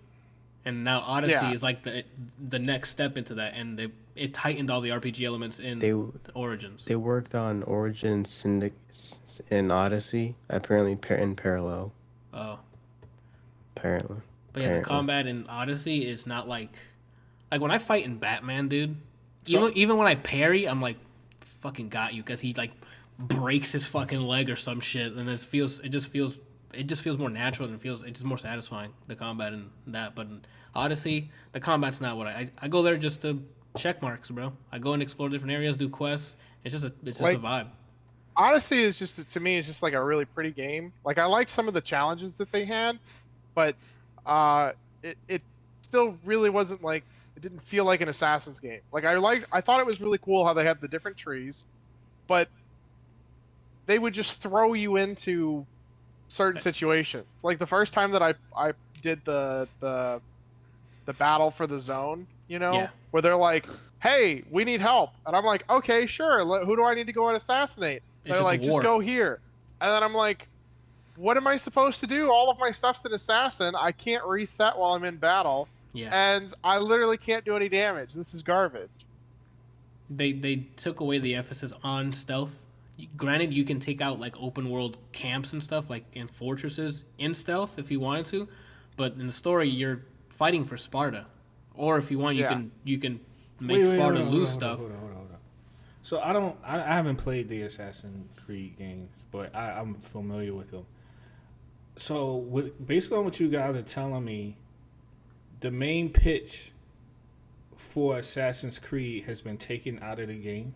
And now Odyssey is like the next step into that, and it tightened all the RPG elements in Origins. They worked on Origins, Syndicate, and Odyssey apparently in parallel. Oh. Apparently. But yeah, the combat in Odyssey is not like when I fight in Batman, dude. Even when I parry, I'm like, fucking got you, because he like breaks his fucking leg or some shit, and it just feels more natural and it's just more satisfying, the combat in that. But in Odyssey, the combat's not what I go there just to check marks, bro. I go and explore different areas, do quests. It's just a vibe. Odyssey is to me it's just like a really pretty game. Like I like some of the challenges that they had, but it still really wasn't like, it didn't feel like an Assassin's game. Like I thought it was really cool how they had the different trees, but they would just throw you into certain situations. Like the first time that I did the battle for the zone, where they're like, hey, we need help, and I'm like, okay, sure, who do I need to go and assassinate? They're like, just go here, and then I'm like, what am I supposed to do? All of my stuff's an assassin. I can't reset while I'm in battle. Yeah. And I literally can't do any damage. This is garbage. They took away the emphasis on stealth Granted, you can take out like open world camps and stuff, like in fortresses, in stealth if you wanted to, but in the story you're fighting for Sparta, or if you want, you can make Sparta lose stuff. Hold on. So I haven't played the Assassin's Creed games, but I'm familiar with them. So based on what you guys are telling me, the main pitch for Assassin's Creed has been taken out of the game.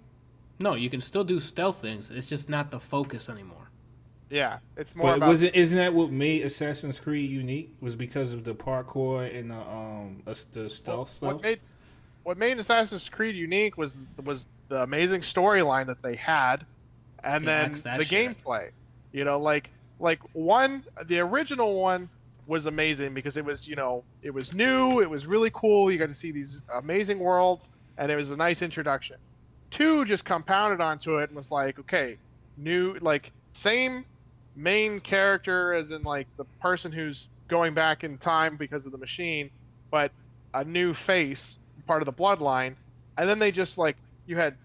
No, you can still do stealth things. It's just not the focus anymore. Yeah, it's more. But isn't that what made Assassin's Creed unique? Was because of the parkour and the stealth stuff. What made Assassin's Creed unique was the amazing storyline that they had, and then the gameplay. You know, like the original one was amazing because it was it was new, it was really cool. You got to see these amazing worlds, and it was a nice introduction. 2 just compounded onto it and was like, okay, new, like same main character as in like the person who's going back in time because of the machine, but a new face, part of the bloodline. And then they just like, you had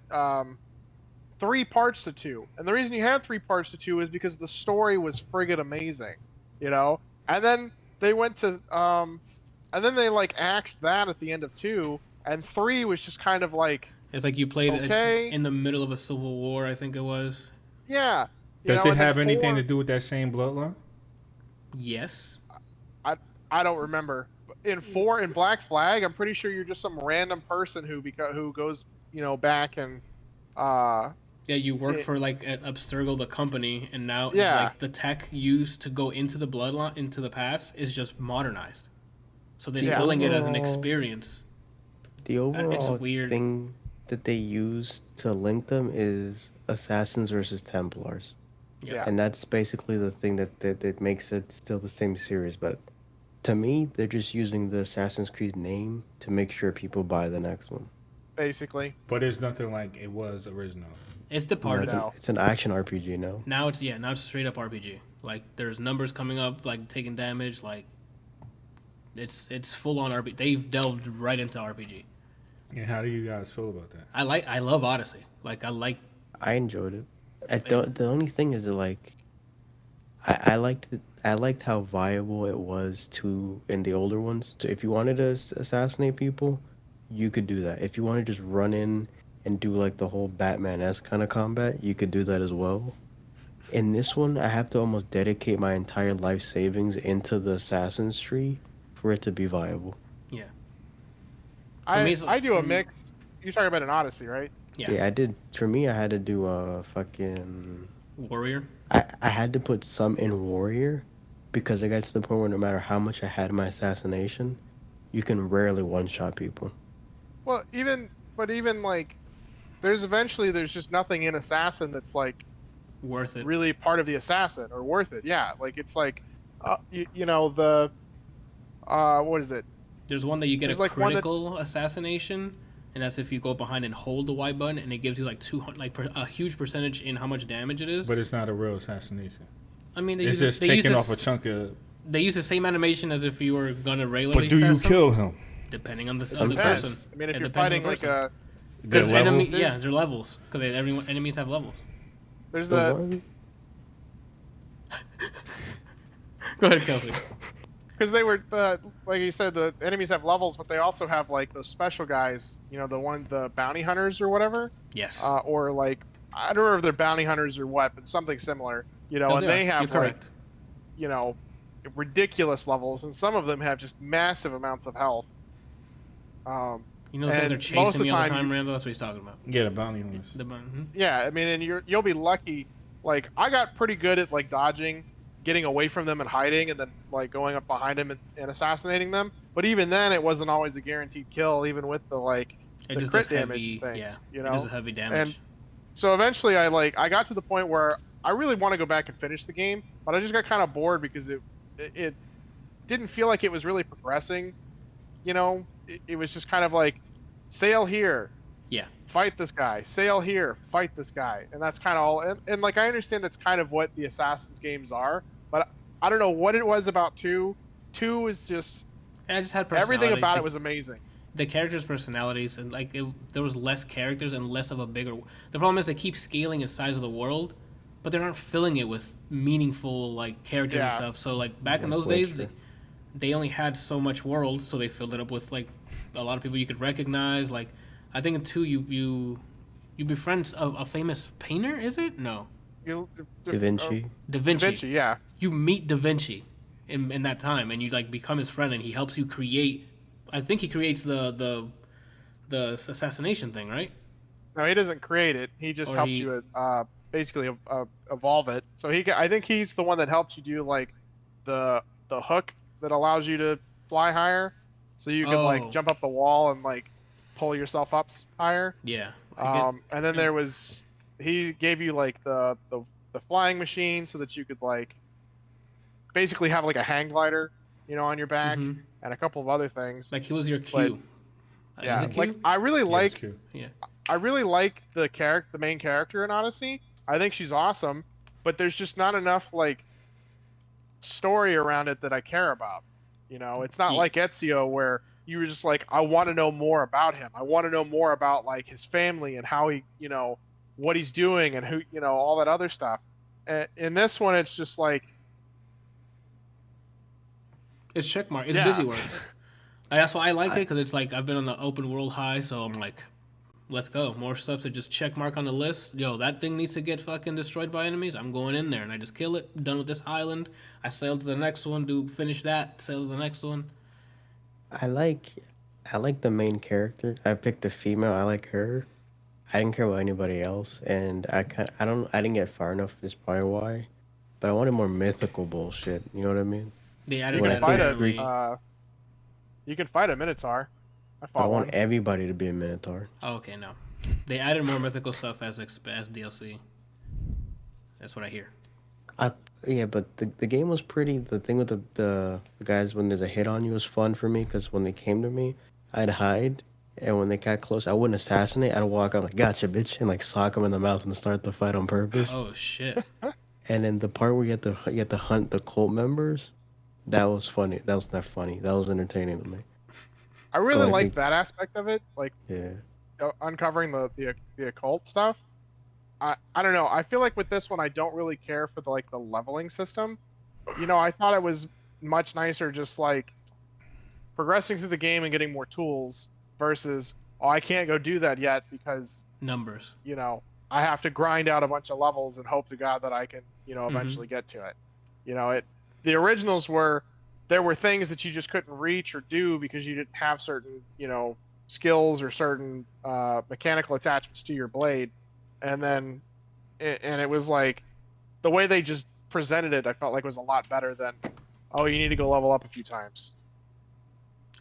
3 parts to 2. And the reason you had 3 parts to 2 is because the story was friggin' amazing, And then they went to, and then they like axed that at the end of 2, and 3 was just kind of like, it's like you played it in the middle of a civil war, I think it was. Yeah. Does it have anything to do with that same bloodline? Yes. I don't remember. In 4, in Black Flag, I'm pretty sure you're just some random person who goes, back and. Yeah, you work for like Abstergo, the company, and now like the tech used to go into the bloodline, into the past, is just modernized. So they're selling it as an experience. The overall it's weird thing that they use to link them is Assassins versus Templars. Yeah. And that's basically the thing that makes it still the same series. But to me, they're just using the Assassin's Creed name to make sure people buy the next one. Basically. But it's nothing like it was original. It's departed. It's an action RPG now. Now it's straight up RPG. Like there's numbers coming up, like taking damage, like it's full on RPG. They've delved right into RPG. And how do you guys feel about that? I love Odyssey. I enjoyed it. The only thing is that like I liked how viable it was in the older ones. So if you wanted to assassinate people, you could do that. If you want to just run in and do like the whole Batman-esque kind of combat, you could do that as well. In this one, I have to almost dedicate my entire life savings into the assassin's tree for it to be viable. Yeah. I do a mix. You're talking about an Odyssey, right? Yeah, I did. For me, I had to do a fucking Warrior. I had to put some in Warrior because I got to the point where no matter how much I had in my assassination, you can rarely one-shot people. Well, even like, there's just nothing in Assassin that's like worth it. Really part of the Assassin or worth it. Yeah, like it's like, what is it? There's one that you get a critical assassination, and that's if you go behind and hold the Y button, and it gives you like a huge percentage in how much damage it is. But it's not a real assassination. I mean, it's just taking off a chunk of. They use the same animation as if you were gonna regularly. But do you kill him? Depending on the person. I mean, if you're fighting like a. There's they're levels because enemies have levels. There's the. Go ahead, Kelsey. Because they were like you said, the enemies have levels, but they also have like those special guys. The bounty hunters or whatever. Yes. Or like I don't remember if they're bounty hunters or what, but something similar. And they have like, ridiculous levels, and some of them have just massive amounts of health. Things are chasing me all the time, Randall. That's what he's talking about. Yeah, the bounty hunters. Yeah, I mean, and you'll be lucky. Like I got pretty good at like dodging, getting away from them and hiding, and then like going up behind them and assassinating them. But even then, it wasn't always a guaranteed kill, even with the the crit damage things. It does heavy damage. And so eventually, I got to the point where I really want to go back and finish the game, but I just got kind of bored because it didn't feel like it was really progressing. It was just kind of like sail here, fight this guy, sail here, fight this guy, and that's kind of all. And like I understand that's kind of what the Assassin's games are, but I don't know what it was about 2. 2 is just and I just had everything about it was amazing. the characters' personalities, and like there was less characters and less of a bigger. The problem is they keep scaling the size of the world, but they're not filling it with meaningful like characters and Yeah. stuff. So like back in Like those days, Witcher. they only had so much world, so they filled it up with like a lot of people you could recognize. Like I think in 2 you befriend a famous painter. Is it no You, Da Vinci. Da Da Vinci? Vinci, yeah. You meet Da Vinci in that time, and you like become his friend, and he helps you create. I think he creates the assassination thing, right? No, he doesn't create it. He just Or helps he- you basically evolve it. So I think he's the one that helps you do like the hook that allows you to fly higher, so you can Oh. like jump up the wall and like pull yourself up higher. Yeah. I get- And then he gave you like the flying machine so that you could like basically have like a hang glider, on your back, Mhm. and a couple of other things. Like he was your But- Q. Yeah, Is it Q? like I really Yeah, like it's cute. the main character in Odyssey. I think she's awesome, but there's just not enough like story around it that I care about. It's not Yeah. like Ezio where you were just like, I want to know more about him. I want to know more about like his family and how he, what he's doing and who, all that other stuff. In this one, it's just like, It's checkmark. It's Yeah. busy work. That's why I like it, because it's like I've been on the open world high, so I'm like, let's go. More stuff to just check mark on the list. Yo, that thing needs to get fucking destroyed by enemies. I'm going in there and I just kill it. Done with this island. I sail to the next one. Finish that. Sail to the next one. I like the main character. I picked a female. I like her. I didn't care about anybody else, and I didn't get far enough. Is probably why, but I wanted more mythical bullshit. You know what I mean? They added When I that. think apparently- you can fight a Minotaur. I I fought want one. everybody to be a Minotaur. Oh, okay, no. They added more mythical stuff as DLC. That's what I hear. Yeah, but the game was pretty. The thing with the guys when there's a hit on you was fun for me because when they came to me, I'd hide, and when they got close, I wouldn't assassinate. I'd walk out like "Gotcha, bitch," and like sock them in the mouth and start the fight on purpose. Oh shit. And then the part where you have to hunt the cult members, that was funny. That was not funny. That was entertaining to me. I really I like think- that aspect of it, like Yeah. uncovering the occult stuff. I don't know. I feel like with this one, I don't really care for the leveling system. I thought it was much nicer just like progressing through the game and getting more tools versus I can't go do that yet because Numbers. I have to grind out a bunch of levels and hope to God that I can eventually get to it. The originals there were things that you just couldn't reach or do because you didn't have certain skills or certain mechanical attachments to your blade. And it was like the way they just presented it, I felt like was a lot better than, you need to go level up a few times.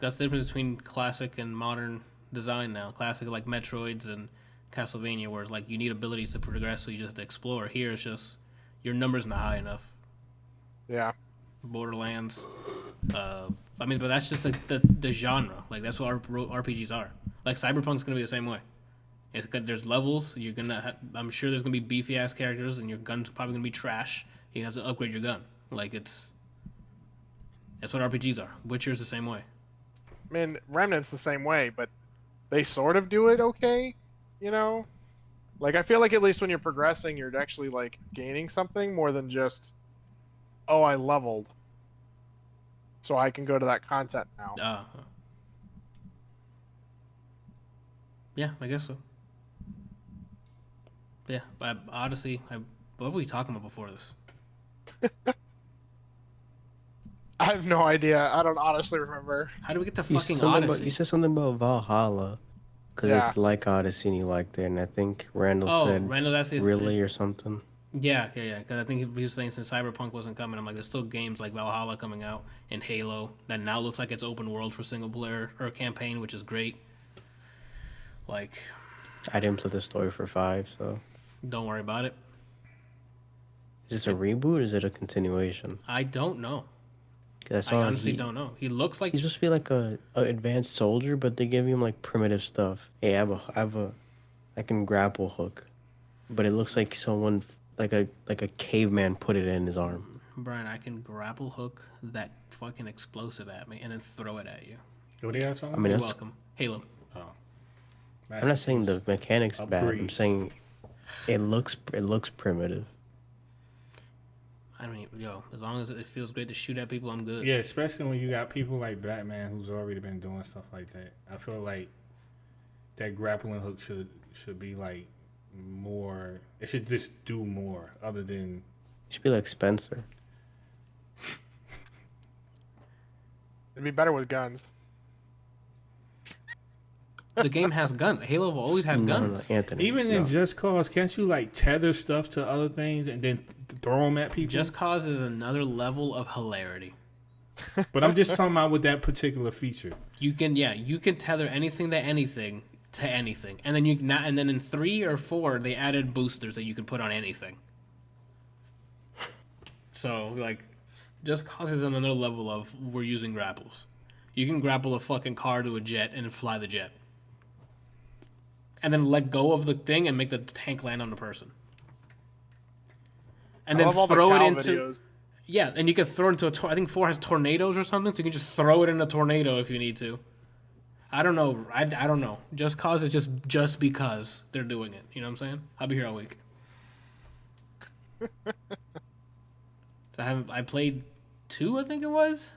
That's the difference between classic and modern design now. Classic like Metroids and Castlevania, where it's like you need abilities to progress, so you just have to explore. Here it's just your number's not high enough. Yeah. Borderlands. But that's just the genre. Like that's what RPGs are. Like Cyberpunk's gonna be the same way. It's good. There's levels. You're gonna. I'm sure there's gonna be beefy ass characters, and your gun's probably gonna be trash. You're gonna have to upgrade your gun. Like that's what RPGs are. Witcher's the same way. I mean, Remnant's the same way, but they sort of do it okay, Like I feel like at least when you're progressing, you're actually like gaining something more than just, I leveled, so I can go to that content now. Yeah, I guess so. Yeah, but Odyssey. What were we talking about before this? I have no idea. I don't honestly remember. How do we get to You fucking said something Odyssey? you said something about Valhalla, because Yeah. it's like Odyssey and you liked it, and I think Randall said Randall, that's it. really or something. Yeah. Because I think he was saying since Cyberpunk wasn't coming, I'm like, there's still games like Valhalla coming out and Halo that now looks like it's open world for single player or campaign, which is great. Like, I didn't play the story for 5, so don't worry about it. is this a reboot or is it a continuation? I don't know. 'Cause I honestly don't know. He looks like He's supposed to be like a advanced soldier, but they give him like primitive stuff. Hey, I can grapple hook, but it looks like someone like a caveman put it in his arm. Brian. I can grapple hook that fucking explosive at me and then throw it at you. What are you talking I mean, You're that's welcome. Halo. Oh. I'm not saying the mechanics bad. I'm Upgrades. saying it looks primitive. I mean, as long as it feels great to shoot at people, I'm good. Yeah, especially when you got people like Batman who's already been doing stuff like that. I feel like that grappling hook should be like more. It should just do more other than. It should be like Spencer. It'd be better with guns. The game has guns. Halo will always have guns. No, Anthony. Even in Just Cause, can't you like tether stuff to other things and then throw them at people? Just Cause is another level of hilarity. But I'm just talking about with that particular feature. You can tether anything to anything, and then in 3 or 4 they added boosters that you can put on anything. So like, Just Cause is on another level of we're using grapples. You can grapple a fucking car to a jet and fly the jet, and then let go of the thing and make the tank land on the person, and then throw it into videos. Yeah, and you can throw it into I think 4 has tornadoes or something, so you can just throw it in a tornado if you need to. I don't know. I don't know. Just Cause is just because they're doing it. You know what I'm saying? I'll be here all week. I played 2, I think it was.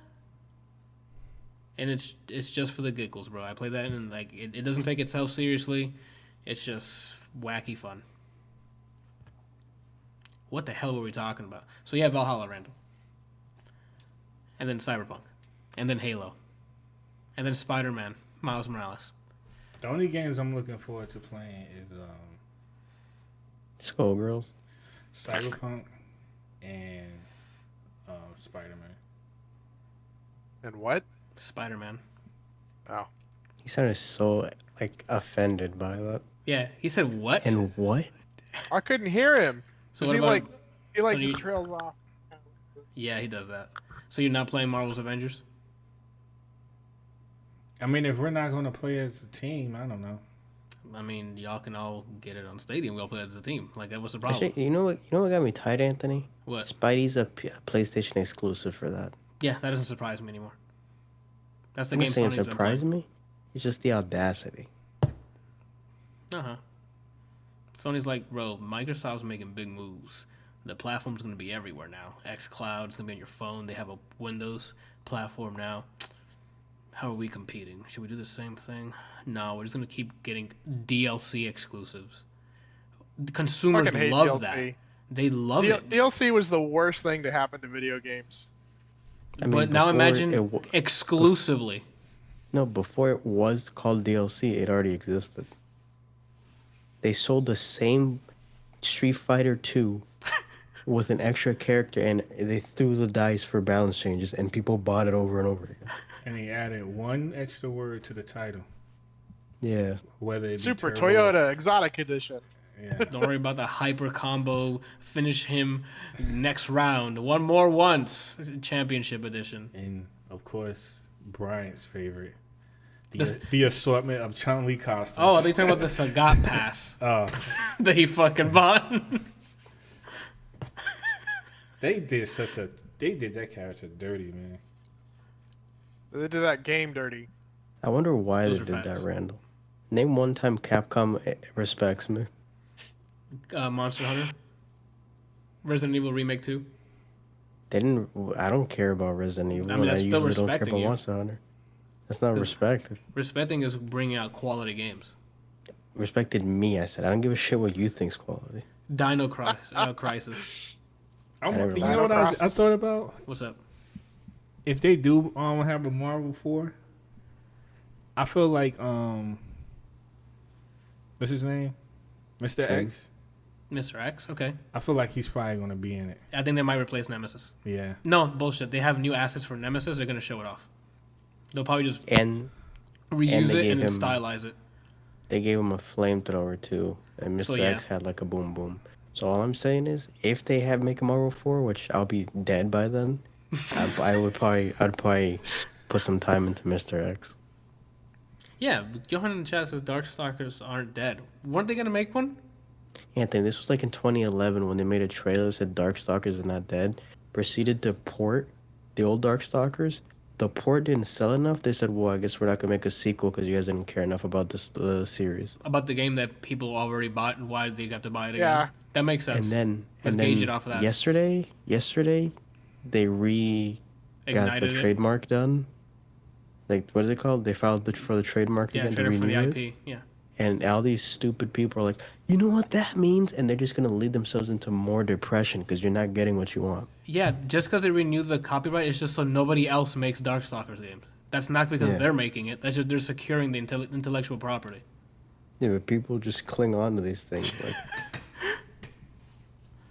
And it's just for the giggles, bro. I played that and like it doesn't take itself seriously. It's just wacky fun. What the hell were we talking about? So yeah, Valhalla random. And then Cyberpunk. And then Halo. And then Spider-Man, Miles Morales. The only games I'm looking forward to playing is Skullgirls. Cyberpunk and Spider-Man. And what? Spider-Man. Oh. He sounded so like offended by that. Yeah, he said what? And what? I couldn't hear him. So So what he about, like so just trails off. Yeah, he does that. So you're not playing Marvel's Avengers? I mean, if we're not going to play as a team, I don't know. I mean, y'all can all get it on Stadium. We'll play it as a team. Like, what's the problem? Actually, you know what got me tight, Anthony? What? Spidey's a PlayStation exclusive for that. Yeah, that doesn't surprise me anymore. That's the I'm game not saying it Sony's been surprised playing. me. It's just the audacity. Uh-huh. Sony's like, bro, Microsoft's making big moves. The platform's going to be everywhere now. xCloud is going to be on your phone. They have a Windows platform now. How are we competing? Should we do the same thing? No, we're just going to keep getting DLC exclusives. Consumers Fucking hate love DLC. that. They love it. DLC was the worst thing to happen to video games. I mean, But now before imagine exclusively. No, before it was called DLC, it already existed. They sold the same Street Fighter 2 with an extra character, and they threw the dice for balance changes, and people bought it over and over again. And he added one extra word to the title. Yeah. Whether it be Super Turbo or- Toyota Exotic Edition. Yeah. Don't worry about the hyper combo. Finish him next round. One more once. Championship edition. And, of course, Bryant's favorite. The assortment of Chun-Li costumes. Oh, they talking about the Sagat pass Oh, that he fucking bought. they did that character dirty, man. They did that game dirty. I wonder why Those they are did facts. that, Randall. Name one time Capcom respects me. Monster Hunter. Resident Evil Remake 2. They didn't. I don't care about Resident Evil. I mean, that's and still usually don't care respecting about you. Monster Hunter. That's not respected. Respecting is bringing out quality games. Respected me, I said. I don't give a shit what you think's quality. Dino Crisis. You never know what I thought about? What's up? If they do have a Marvel 4, I feel like what's his name? Mr. Tim. X. Mr. X? Okay. I feel like he's probably gonna be in it. I think they might replace Nemesis. Yeah. No, bullshit. They have new assets for Nemesis. They're going to show it off. They'll probably just And reuse they it and then gave him- stylize it. they gave him a flamethrower too, and Mr. So, yeah. X had like a boom boom. So all I'm saying is, if they make a Marvel 4, which I'll be dead by then, I'd probably put some time into Mr. X. Yeah, Johan in the chat says Darkstalkers aren't dead. Weren't they going to make one? Anthony, this was like in 2011 when they made a trailer that said Darkstalkers are not dead. Proceeded to port the old Darkstalkers, the port didn't sell enough. They said, "Well, I guess we're not gonna make a sequel because you guys didn't care enough about this series." About the game that people already bought, and why do they have to buy it again? Yeah. That makes sense. And Let's then gauge it off of that. yesterday, they got the Ignited it. trademark done. Like, what is it called? They filed for the trademark Yeah, again to trader for the renew it. IP. Yeah. And all these stupid people are like, you know what that means? And they're just going to lead themselves into more depression because you're not getting what you want. Yeah, just because they renew the copyright, it's just so nobody else makes Darkstalkers games. That's not because Yeah. they're making it. That's just they're securing the intellectual property. Yeah, but people just cling on to these things. Like,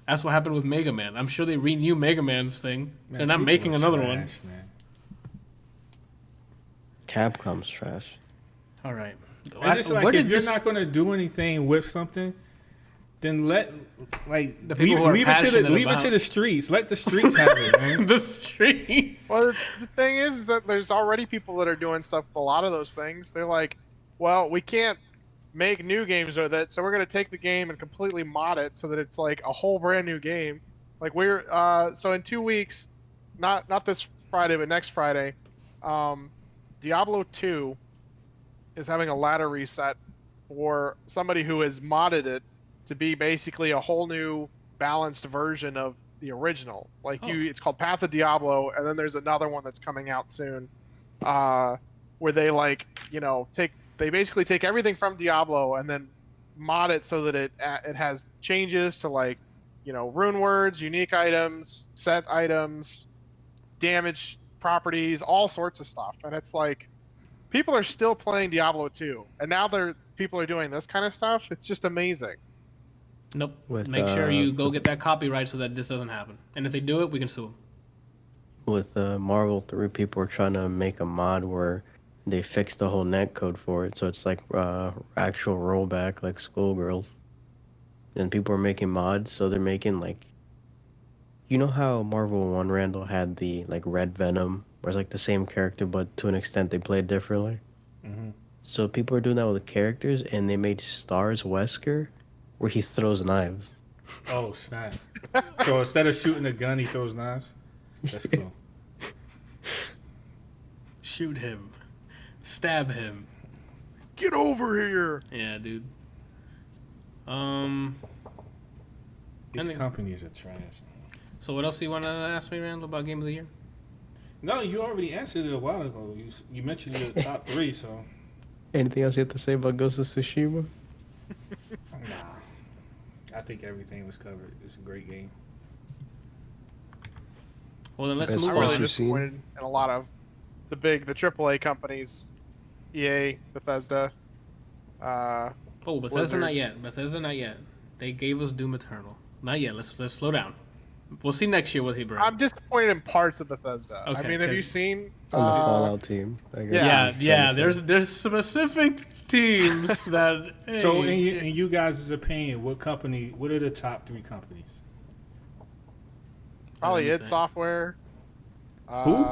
That's what happened with Mega Man. I'm sure they renew Mega Man's thing. Man, They're not people making are another one. trash, man. Capcom's trash. All right. It's just like, if you're not going to do anything with something, then let The people who are leave it passionate to the streets. Let the streets have it, man. the street. Well, the thing is that there's already people that are doing stuff with a lot of those things. They're like, well, we can't make new games with it, so we're going to take the game and completely mod it so that it's like a whole brand new game. Like so in 2 weeks, not this Friday, but next Friday, Diablo 2 is having a ladder reset for somebody who has modded it to be basically a whole new balanced version of the original. Like it's called Path of Diablo, and then there's another one that's coming out soon, where they they basically take everything from Diablo and then mod it so that it has changes to rune words, unique items, set items, damage properties, all sorts of stuff. And it's like, people are still playing Diablo 2, and now people are doing this kind of stuff. It's just amazing. Nope. With, Make sure you go get that copyright so that this doesn't happen. And if they do it, we can sue them. With Marvel 3, people are trying to make a mod where they fix the whole netcode for it, so it's like actual rollback, like Skullgirls. And people are making mods, so they're making you know how Marvel 1 Randall had the Red Venom, where it's the same character, but to an extent they played differently. Mm-hmm. So people are doing that with the characters, and they made Stars Wesker, where he throws knives. Oh, snap. So instead of shooting a gun, he throws knives? That's cool. Shoot him. Stab him. Get over here! Yeah, dude. These companies are trash. So what else do you want to ask me, Randall, about Game of the Year? No, you already answered it a while ago. You mentioned your top 3, so... Anything else you have to say about Ghost of Tsushima? Nah. I think everything was covered. It's a great game. Well, then let's Best move I'm What really on. you've seen? disappointed in a lot of the AAA companies, EA, Bethesda. Oh, Bethesda Blizzard. not yet. Bethesda not yet. They gave us Doom Eternal. Not yet. Let's slow down. We'll see next year what he brings. I'm disappointed in parts of Bethesda. I Okay, mean, have you 'cause- seen On the Fallout team, I guess. Yeah. Yeah. There's specific teams that. Hey, So, in you guys' opinion, what are the top 3 companies? Probably Let me id think. Software. Who?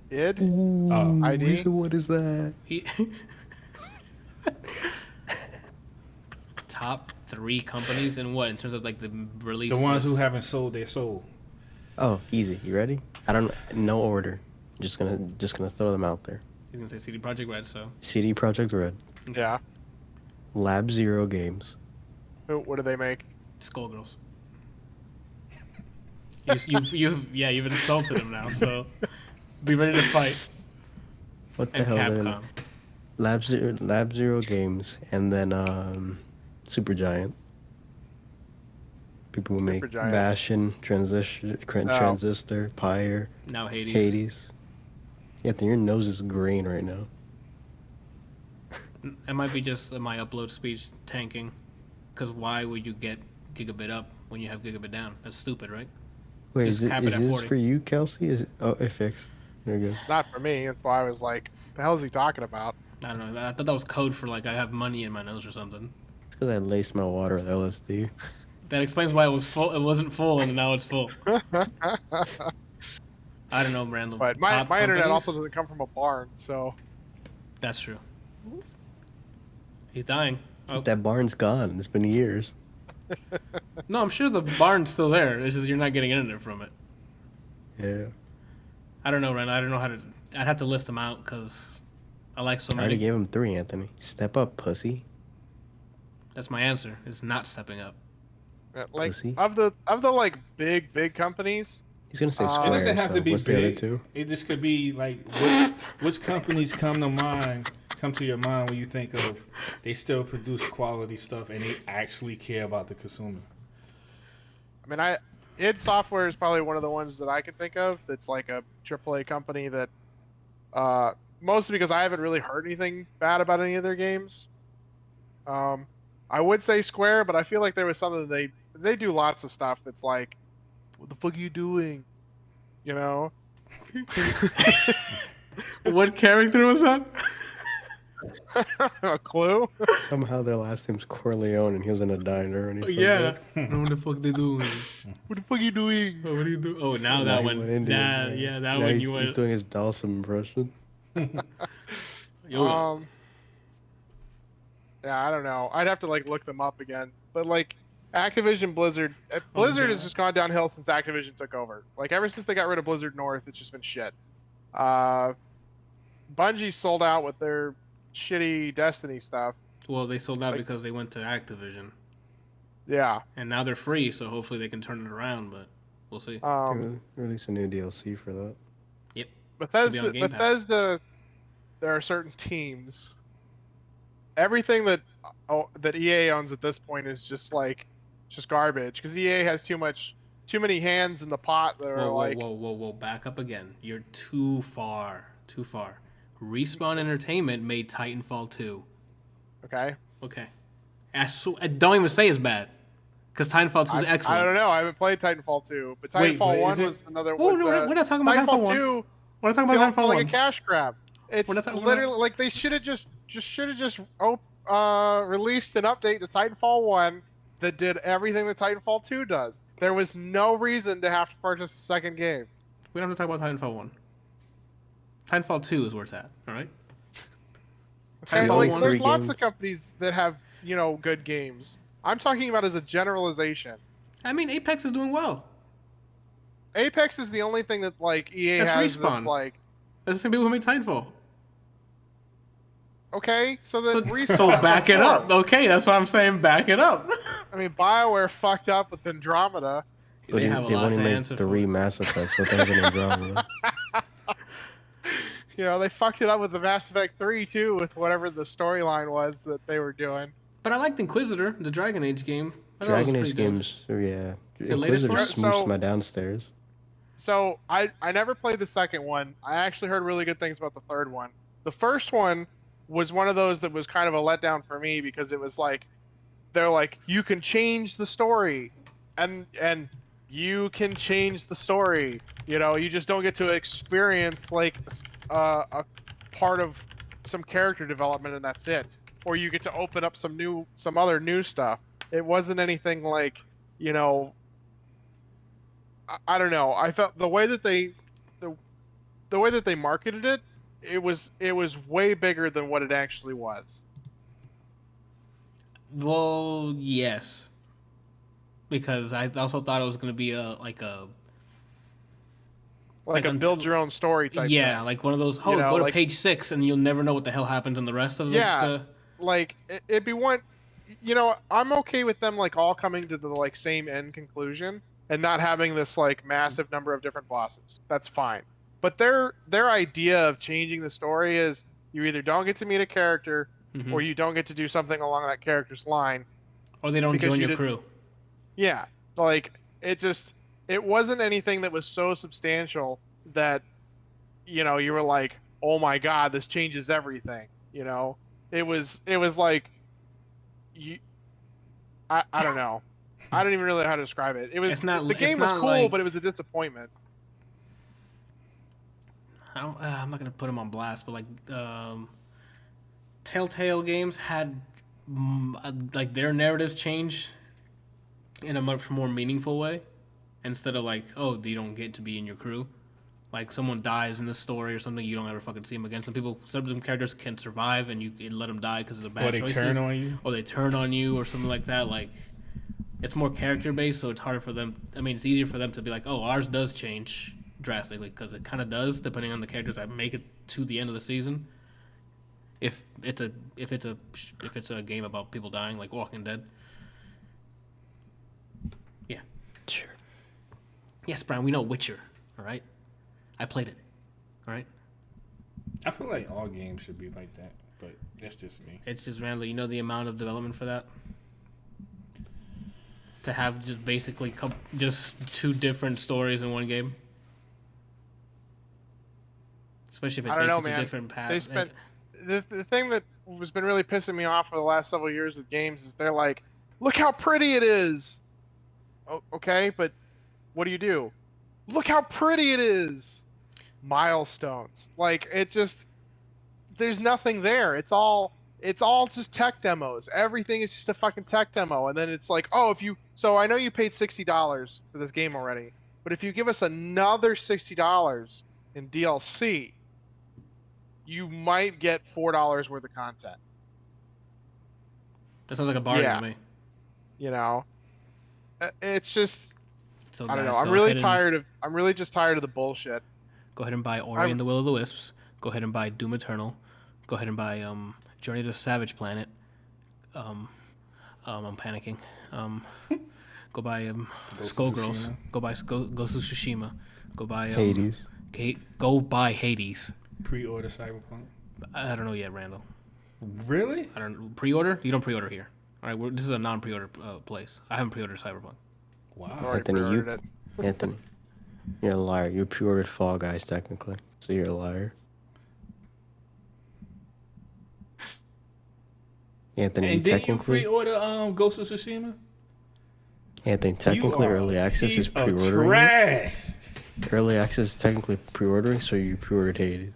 id. Ooh, ID? what is that? he- top 3 companies in what? In terms of the release. The ones who list? haven't sold their soul. Oh, easy. You ready? I don't. No order. Just gonna throw them out there. He's gonna say CD Projekt Red. So CD Projekt Red, Yeah. Lab Zero Games, What do they make? Skullgirls. You've insulted him now. So be ready to fight. what the And hell? Capcom. Lab Zero Games, and then Supergiant. People who make Supergiant. Bastion, Transistor, Pyre, Now Hades. Hades. Yeah, your nose is green right now. It might be just my upload speed tanking. Because why would you get gigabit up when you have gigabit down? That's stupid, right? Wait, Just is cap it at this 40. for you, Kelsey? It fixed? There you go. Not for me. That's why I was like, the hell is he talking about? I don't know. I thought that was code for I have money in my nose or something. It's because I laced my water with LSD. That explains why it was full. It wasn't full, and now it's full. I don't know, Randall. But my Top internet companies? also doesn't come from a barn, so That's true. He's dying. Oh. That barn's gone. It's been years. No, I'm sure the barn's still there. It's just you're not getting internet from it. Yeah. I don't know, Ren. I don't know how to. I'd have to list them out because I like so I already many. gave him 3, Anthony. Step up, pussy. That's my answer. It's not stepping up. Like Pussy. of the like big companies. He's gonna say It Square. It doesn't have so to be what's the other big. 2? It just could be like which companies come to your mind when you think of they still produce quality stuff and they actually care about the consumer. I mean, id Software is probably one of the ones that I can think of that's like a AAA company that, mostly because I haven't really heard anything bad about any of their games. I would say Square, but I feel like there was something they do lots of stuff that's like, what the fuck are you doing? You know? What character was that? A clue? Somehow their last name's Corleone, and he was in a diner, and he's Yeah. What the fuck they doing? What the fuck are you doing? What do you do? Oh, now Now that he one. went Indian, Nah, yeah. yeah, that Now one he's, you he's went. doing his Dawson impression. Yo, Yeah, I don't know. I'd have to like look them up again. But like Activision Blizzard has God. just gone downhill since Activision took over. Like ever since they got rid of Blizzard North, it's just been shit. Bungie sold out with their shitty Destiny stuff. well, they sold out like- because they went to Activision, Yeah. and now they're free. So hopefully they can turn it around. But we'll see. Release a new DLC for that. Yep. Bethesda, on Game Pass. Bethesda, there are certain teams. Everything that EA owns at this point is just garbage because EA has too many hands in the pot that are Whoa! Back up again. You're too far. Respawn Entertainment made Titanfall 2. okay. Okay. Don't even say it's bad, because Titanfall 2 is excellent. I don't know. I haven't played Titanfall 2, but Wait, Titanfall but 1 is it- was another. Oh, was, no, we're not talking about Titanfall 1. 2 We're not talking about felt Titanfall like 1. a cash grab. It's We're not- literally like they should have just released an update to Titanfall 1 that did everything that Titanfall 2 does. There was no reason to have to purchase a second game. We don't have to talk about Titanfall 1. Titanfall 2 is where it's at, alright? Okay, Titanfall like, 1 there's Three lots games. of companies that have, good games. I'm talking about as a generalization. I mean, Apex is doing well. Apex is the only thing that like EA That's has Respawn. that's like, That's the same people who made Titanfall. okay, so then So back it up. Okay, that's why I'm saying back it up. I mean, BioWare fucked up with Andromeda. But They he- have a they've lot only to made answer 3 for. Mass Effects. What the hell's an Andromeda? They fucked it up with the Mass Effect 3 too, with whatever the storyline was that they were doing. But I liked Inquisitor, the Dragon Age game. I thought it was Dragon pretty Age dope. games, yeah. The latest Inquisitor one? smooshed So- my downstairs. So I never played the second one. I actually heard really good things about the third one. The first one was one of those that was kind of a letdown for me because it was like they're like, you can change the story, and you can change the story. You just don't get to experience like a part of some character development, and that's it. Or you get to open up some other new stuff. It wasn't anything like I don't know. I felt the way that they marketed it, it was way bigger than what it actually was. Well, yes. Because I also thought it was going to be like Like Like a until- build your own story type yeah, thing. like one of those, You know, go to like- page 6 and you'll never know what the hell happens in the rest of Yeah. Like it'd be one, I'm okay with them like all coming to the like same end conclusion and not having this like massive number of different bosses. That's fine. But their idea of changing the story is you either don't get to meet a character Mhm. or you don't get to do something along that character's line. Or they don't because join you your didn't- crew. Yeah, like it wasn't anything that was so substantial that you were like, oh my god, this changes everything. It was like I don't know. I don't even really know how to describe it. It was It's not- the game it's was not cool, like- but it was a disappointment. I'm not gonna put them on blast, but like Telltale games had like their narratives change in a much more meaningful way, instead of like, oh, you don't get to be in your crew. Like someone dies in the story or something, you don't ever fucking see them again. Some characters can survive and you can let them die because of the bad Or they choices. turn on you. Or they turn on you or something like that. Like it's more character based, so it's harder for them. I mean, it's easier for them to be like, oh, ours does change, drastically because it kind of does, depending on the characters that make it to the end of the season. If it's a game about people dying, like Walking Dead. Yeah. Sure. Yes, Brian, we know Witcher. All right. I played it. All right. I feel like all games should be like that, but that's just me. It's just Randall. You know the amount of development for that. To have just basically just two different stories in one game. Especially if it I don't know, takes you to man. different paths. They spent the thing that has been really pissing me off for the last several years with games is they're like, look how pretty it is. Okay, but what do? Look how pretty it is. Milestones. Like, it just, there's nothing there. It's all just tech demos. Everything is just a fucking tech demo. And then it's like, so I know you paid $60 for this game already, but if you give us another $60 in DLC, you might get $4 worth of content. That sounds like a bargain Yeah. to me. You know, it's just, So I don't know. guys, I'm really just tired of the bullshit. Go ahead and buy Ori and the Will of the Wisps. Go ahead and buy Doom Eternal. Go ahead and buy Journey to the Savage Planet. I'm panicking. Go buy Skullgirls. Tsushima. Go buy Ghost of Tsushima. Go buy Hades. Go buy Hades. Pre-order Cyberpunk. I don't know yet, Randall. Really? I don't pre-order. You don't pre-order here. All right, this is a non-pre-order place. I haven't pre-ordered Cyberpunk. Wow. Already Anthony, pre-ordered it. Anthony, you're a liar. You pre-ordered Fall Guys technically, so you're a liar. Anthony, And didn't you technically, pre-order Ghost of Tsushima? Anthony, technically, You are early a access is piece of pre-ordering. trash. Early access is technically pre-ordering, so you pre-ordered Hades.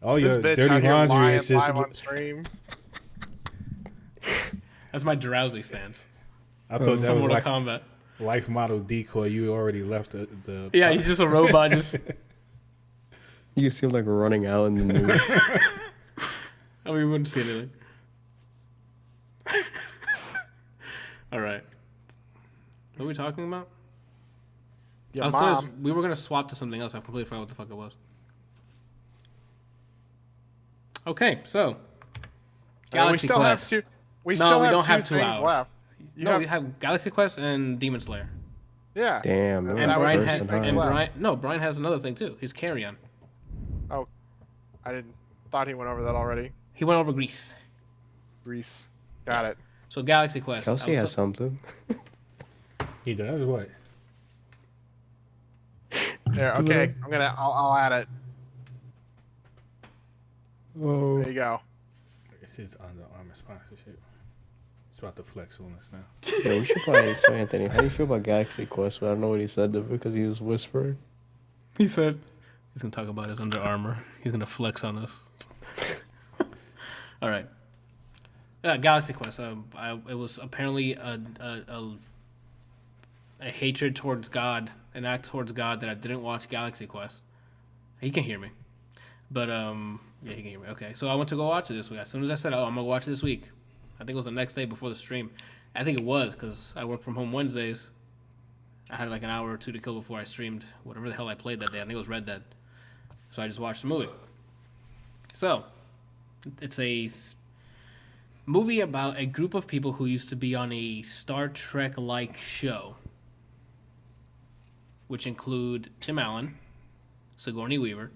Oh, This your bitch dirty out here laundry lying is just. live on stream. That's my drowsy stance I thought that from was Mortal like Kombat. life model decoy. You already left the Yeah, he's just a robot. Just You see him like running out in the news. I mean, we wouldn't see anything. All right. What are we talking about? Your mom. We were gonna swap to something else. I completely forgot what the fuck it was. Okay, so Galaxy we still Quest. have two. We No, still we have don't two have 2 things hours. left. We have Galaxy Quest and Demon Slayer. Yeah. Damn, And man, that was Brian the has, first person thing high. left. Brian has another thing too. He's Carrion. Oh, I didn't. Thought he went over that already. He went over Greece. Grease. Got it. So Galaxy Quest. Kelsey has something. He does what? There. Okay. I'll add it. Oh. There you go. This is Under Armour sponsorship. It's about to flex on us now. Yeah, we should probably. So Anthony, how do you feel about Galaxy Quest? But I don't know what he said though because he was whispering. He said he's gonna talk about his Under Armour. He's gonna flex on us. All right. Galaxy Quest. It was apparently a hatred towards God, an act towards God that I didn't watch Galaxy Quest. He can hear me, but yeah, he can hear me. Okay, so I went to go watch it this week. As soon as I said, "Oh, I'm gonna watch it this week," I think it was the next day before the stream. I think it was because I work from home Wednesdays. I had like an hour or two to kill before I streamed whatever the hell I played that day. I think it was Red Dead. So I just watched the movie. So, it's a movie about a group of people who used to be on a Star Trek-like show, which include Tim Allen, Sigourney Weaver,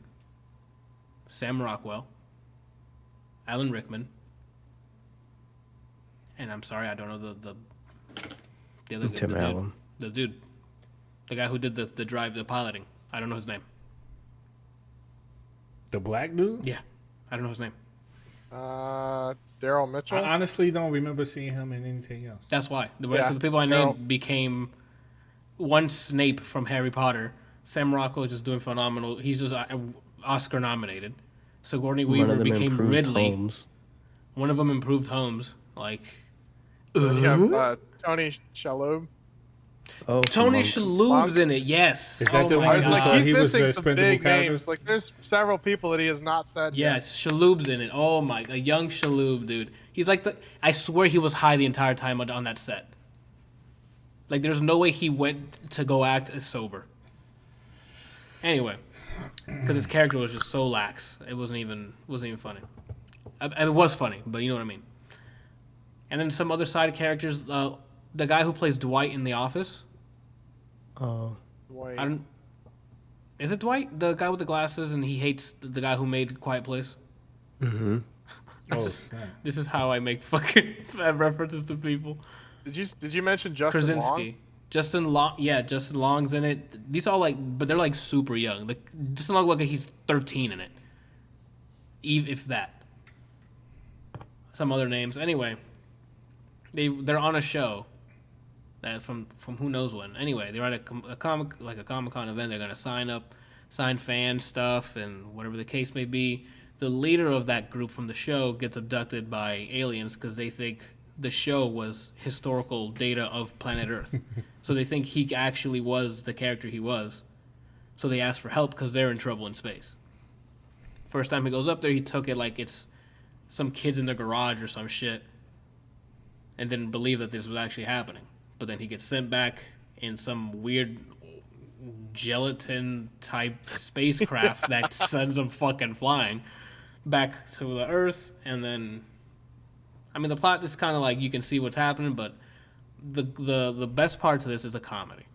Sam Rockwell, Alan Rickman, and I'm sorry, I don't know the other Tim the Allen. dude, the guy who did the piloting. I don't know his name. The black dude? Yeah, I don't know his name. Daryl Mitchell. I honestly don't remember seeing him in anything else. That's why the rest Yeah, of the people I no. named became one Snape from Harry Potter. Sam Rockwell is just doing phenomenal. He's just Oscar nominated. Sigourney One Weaver of them became improved Ridley. Holmes. One of them improved Holmes. Like You have Tony Shalhoub. Oh, Tony Monk. Shalhoub's in it. Yes. Is that the my one I was who like, thought he's he was missing the some expendable big character? names. Like, there's several people that he has not said. yet. Yes, Shalhoub's in it. Oh my, a young Shalhoub, dude. He's like I swear he was high the entire time on that set. Like, there's no way he went to go act as sober. Anyway, because his character was just so lax, it wasn't even funny. It was funny, but you know what I mean. And then some other side characters. The guy who plays Dwight in The Office. Oh. Wait. Is it Dwight, the guy with the glasses, and he hates the guy who made Quiet Place? Mm-hmm. Snap. This is how I make fucking references to people. Did you mention Justin Krasinski. Long? Justin Long's in it. These all but they're like super young. Justin Long look like he's 13 in it. If that. Some other names. Anyway, they're on a show. That from who knows when. Anyway, they're at a Comic-Con event. They're gonna sign fan stuff, and whatever the case may be. The leader of that group from the show gets abducted by aliens because they think the show was historical data of planet Earth. So they think he actually was the character he was. So they ask for help because they're in trouble in space. First time he goes up there, he took it like it's some kids in their garage or some shit, and didn't believe that this was actually happening. But then he gets sent back in some weird gelatin type spacecraft that sends him fucking flying back to the Earth. And then, I mean, the plot is kind of like you can see what's happening, but the best part to this is the comedy.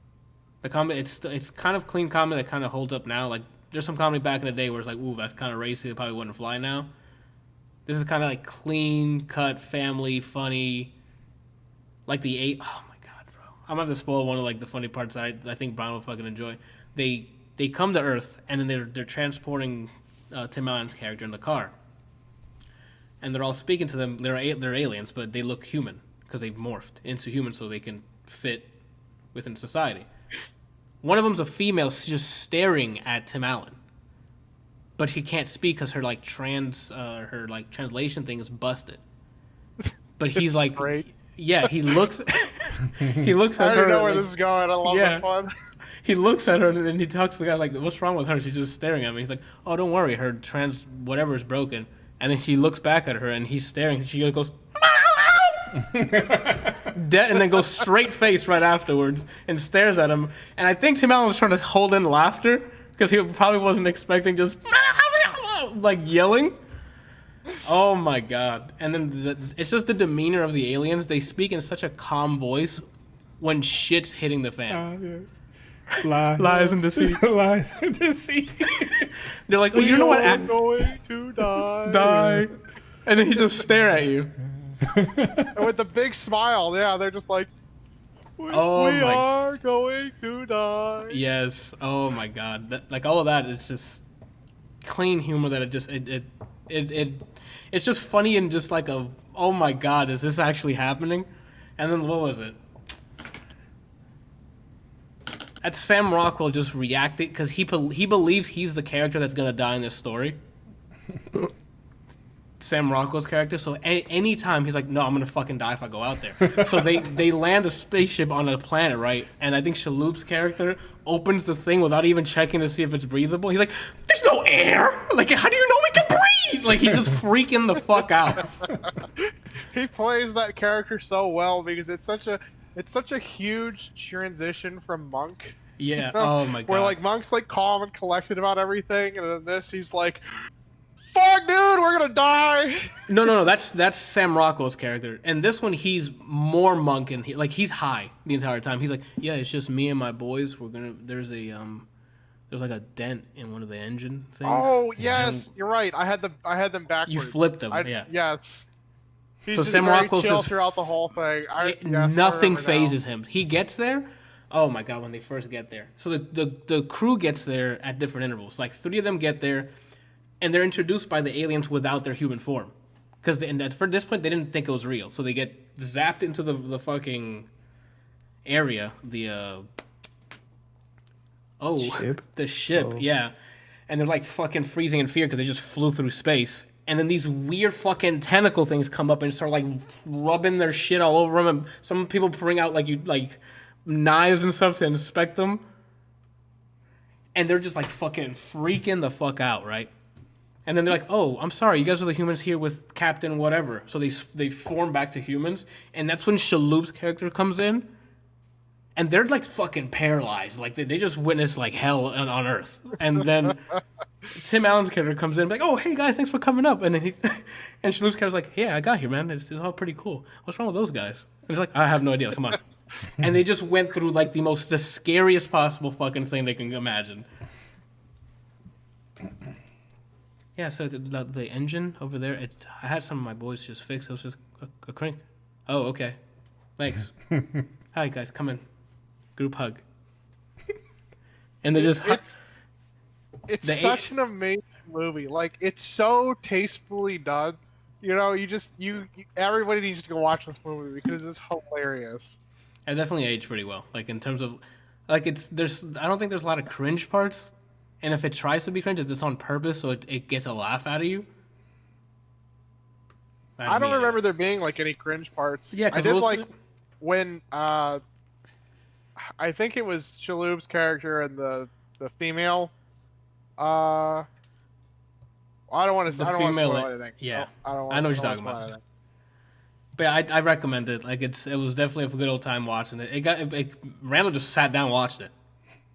The comedy, it's kind of clean comedy that kind of holds up now. Like there's some comedy back in the day where it's like, ooh, that's kind of racy. It probably wouldn't fly now. This is kind of like clean cut, family, funny. Like oh my god, bro! I'm about to spoil one of like the funny parts that I think Brian will fucking enjoy. They come to Earth and then they're transporting Tim Allen's character in the car, and they're all speaking to them. They're aliens, but they look human because they've morphed into humans so they can fit within society. One of them's a female just staring at Tim Allen, but she can't speak because her translation thing is busted. But he's like, great. Yeah, he looks. He looks at her. I don't know where this is going. I love this one. He looks at her and then he talks to the guy like, "What's wrong with her?" She's just staring at me. He's like, "Oh, don't worry, her whatever is broken." And then she looks back at her and he's staring. And she goes, dead, and then goes straight face right afterwards and stares at him. And I think Tim Allen was trying to hold in laughter because he probably wasn't expecting just like yelling. Oh my god. And then it's just the demeanor of the aliens. They speak in such a calm voice when shit's hitting the fan. Yes. Lies in the sea. Lies in the sea. They're like, oh, you know what? I'm going to die. Die. And then he just stare at you. And with the big smile, yeah, they're just like, we are going to die. Yes. Oh my god. Like all of that is just clean humor that it's just funny and just like oh my god, is this actually happening? And then what was it? At Sam Rockwell just reacted because he believes he's the character that's gonna die in this story. Sam Rockwell's character. So anytime he's like, no, I'm gonna fucking die if I go out there. So they land a spaceship on a planet, right? And I think Shaloup's character opens the thing without even checking to see if it's breathable. He's like, there's no air. Like, how do you know we can breathe? Like, he's just freaking the fuck out. He plays that character so well because it's such a huge transition from Monk. Yeah. You know? Oh my god. Where like Monk's like calm and collected about everything, and then this he's like, fuck, dude, we're gonna die. No, that's Sam Rockwell's character, and this one he's more Monk, and he's high the entire time. He's like, yeah, it's just me and my boys. There's like a dent in one of the engine things. Oh yes, you're right. I had them backwards. You flipped them, yeah. Yes. He's So just Sam very Rockwell chill says throughout the whole thing. Nothing phases him. He gets there. Oh my god, when they first get there. So the crew gets there at different intervals. Like 3 of them get there, and they're introduced by the aliens without their human form. Because for this point, they didn't think it was real. So they get zapped into the fucking area. The ship, Oh. yeah. And they're like fucking freezing in fear because they just flew through space. And then these weird fucking tentacle things come up and start like rubbing their shit all over them. And some people bring out like knives and stuff to inspect them. And they're just like fucking freaking the fuck out, right? And then they're like, oh, I'm sorry, you guys are the humans here with Captain whatever. So they form back to humans. And that's when Shaloup's character comes in. and they're like fucking paralyzed. Like they just witnessed like hell on Earth. And then Tim Allen's character comes in like, "Oh, hey guys, thanks for coming up." And then and Shaloub's character's like, "Yeah, I got here, man. It's all pretty cool. What's wrong with those guys?" And he's like, "I have no idea. Like, come on." And they just went through like the scariest possible fucking thing they can imagine. Yeah, so the engine over there, I had some of my boys just fix. It was just a crank. Oh, okay. Thanks. Hi, guys. Come in. Group hug. And they just... It's such an amazing movie. Like, it's so tastefully done. You know, everybody needs to go watch this movie because it's hilarious. It definitely aged pretty well. Like, in terms of... Like, I don't think there's a lot of cringe parts. And if it tries to be cringe, it's just on purpose, so it gets a laugh out of you. I don't remember there being like any cringe parts. Yeah, I did like when I think it was Shaloub's character and the female. I don't want to spoil anything. Yeah, I know what you're talking about. Anything. But I recommend it. Like it was definitely a good old time watching it. Randall just sat down and watched it.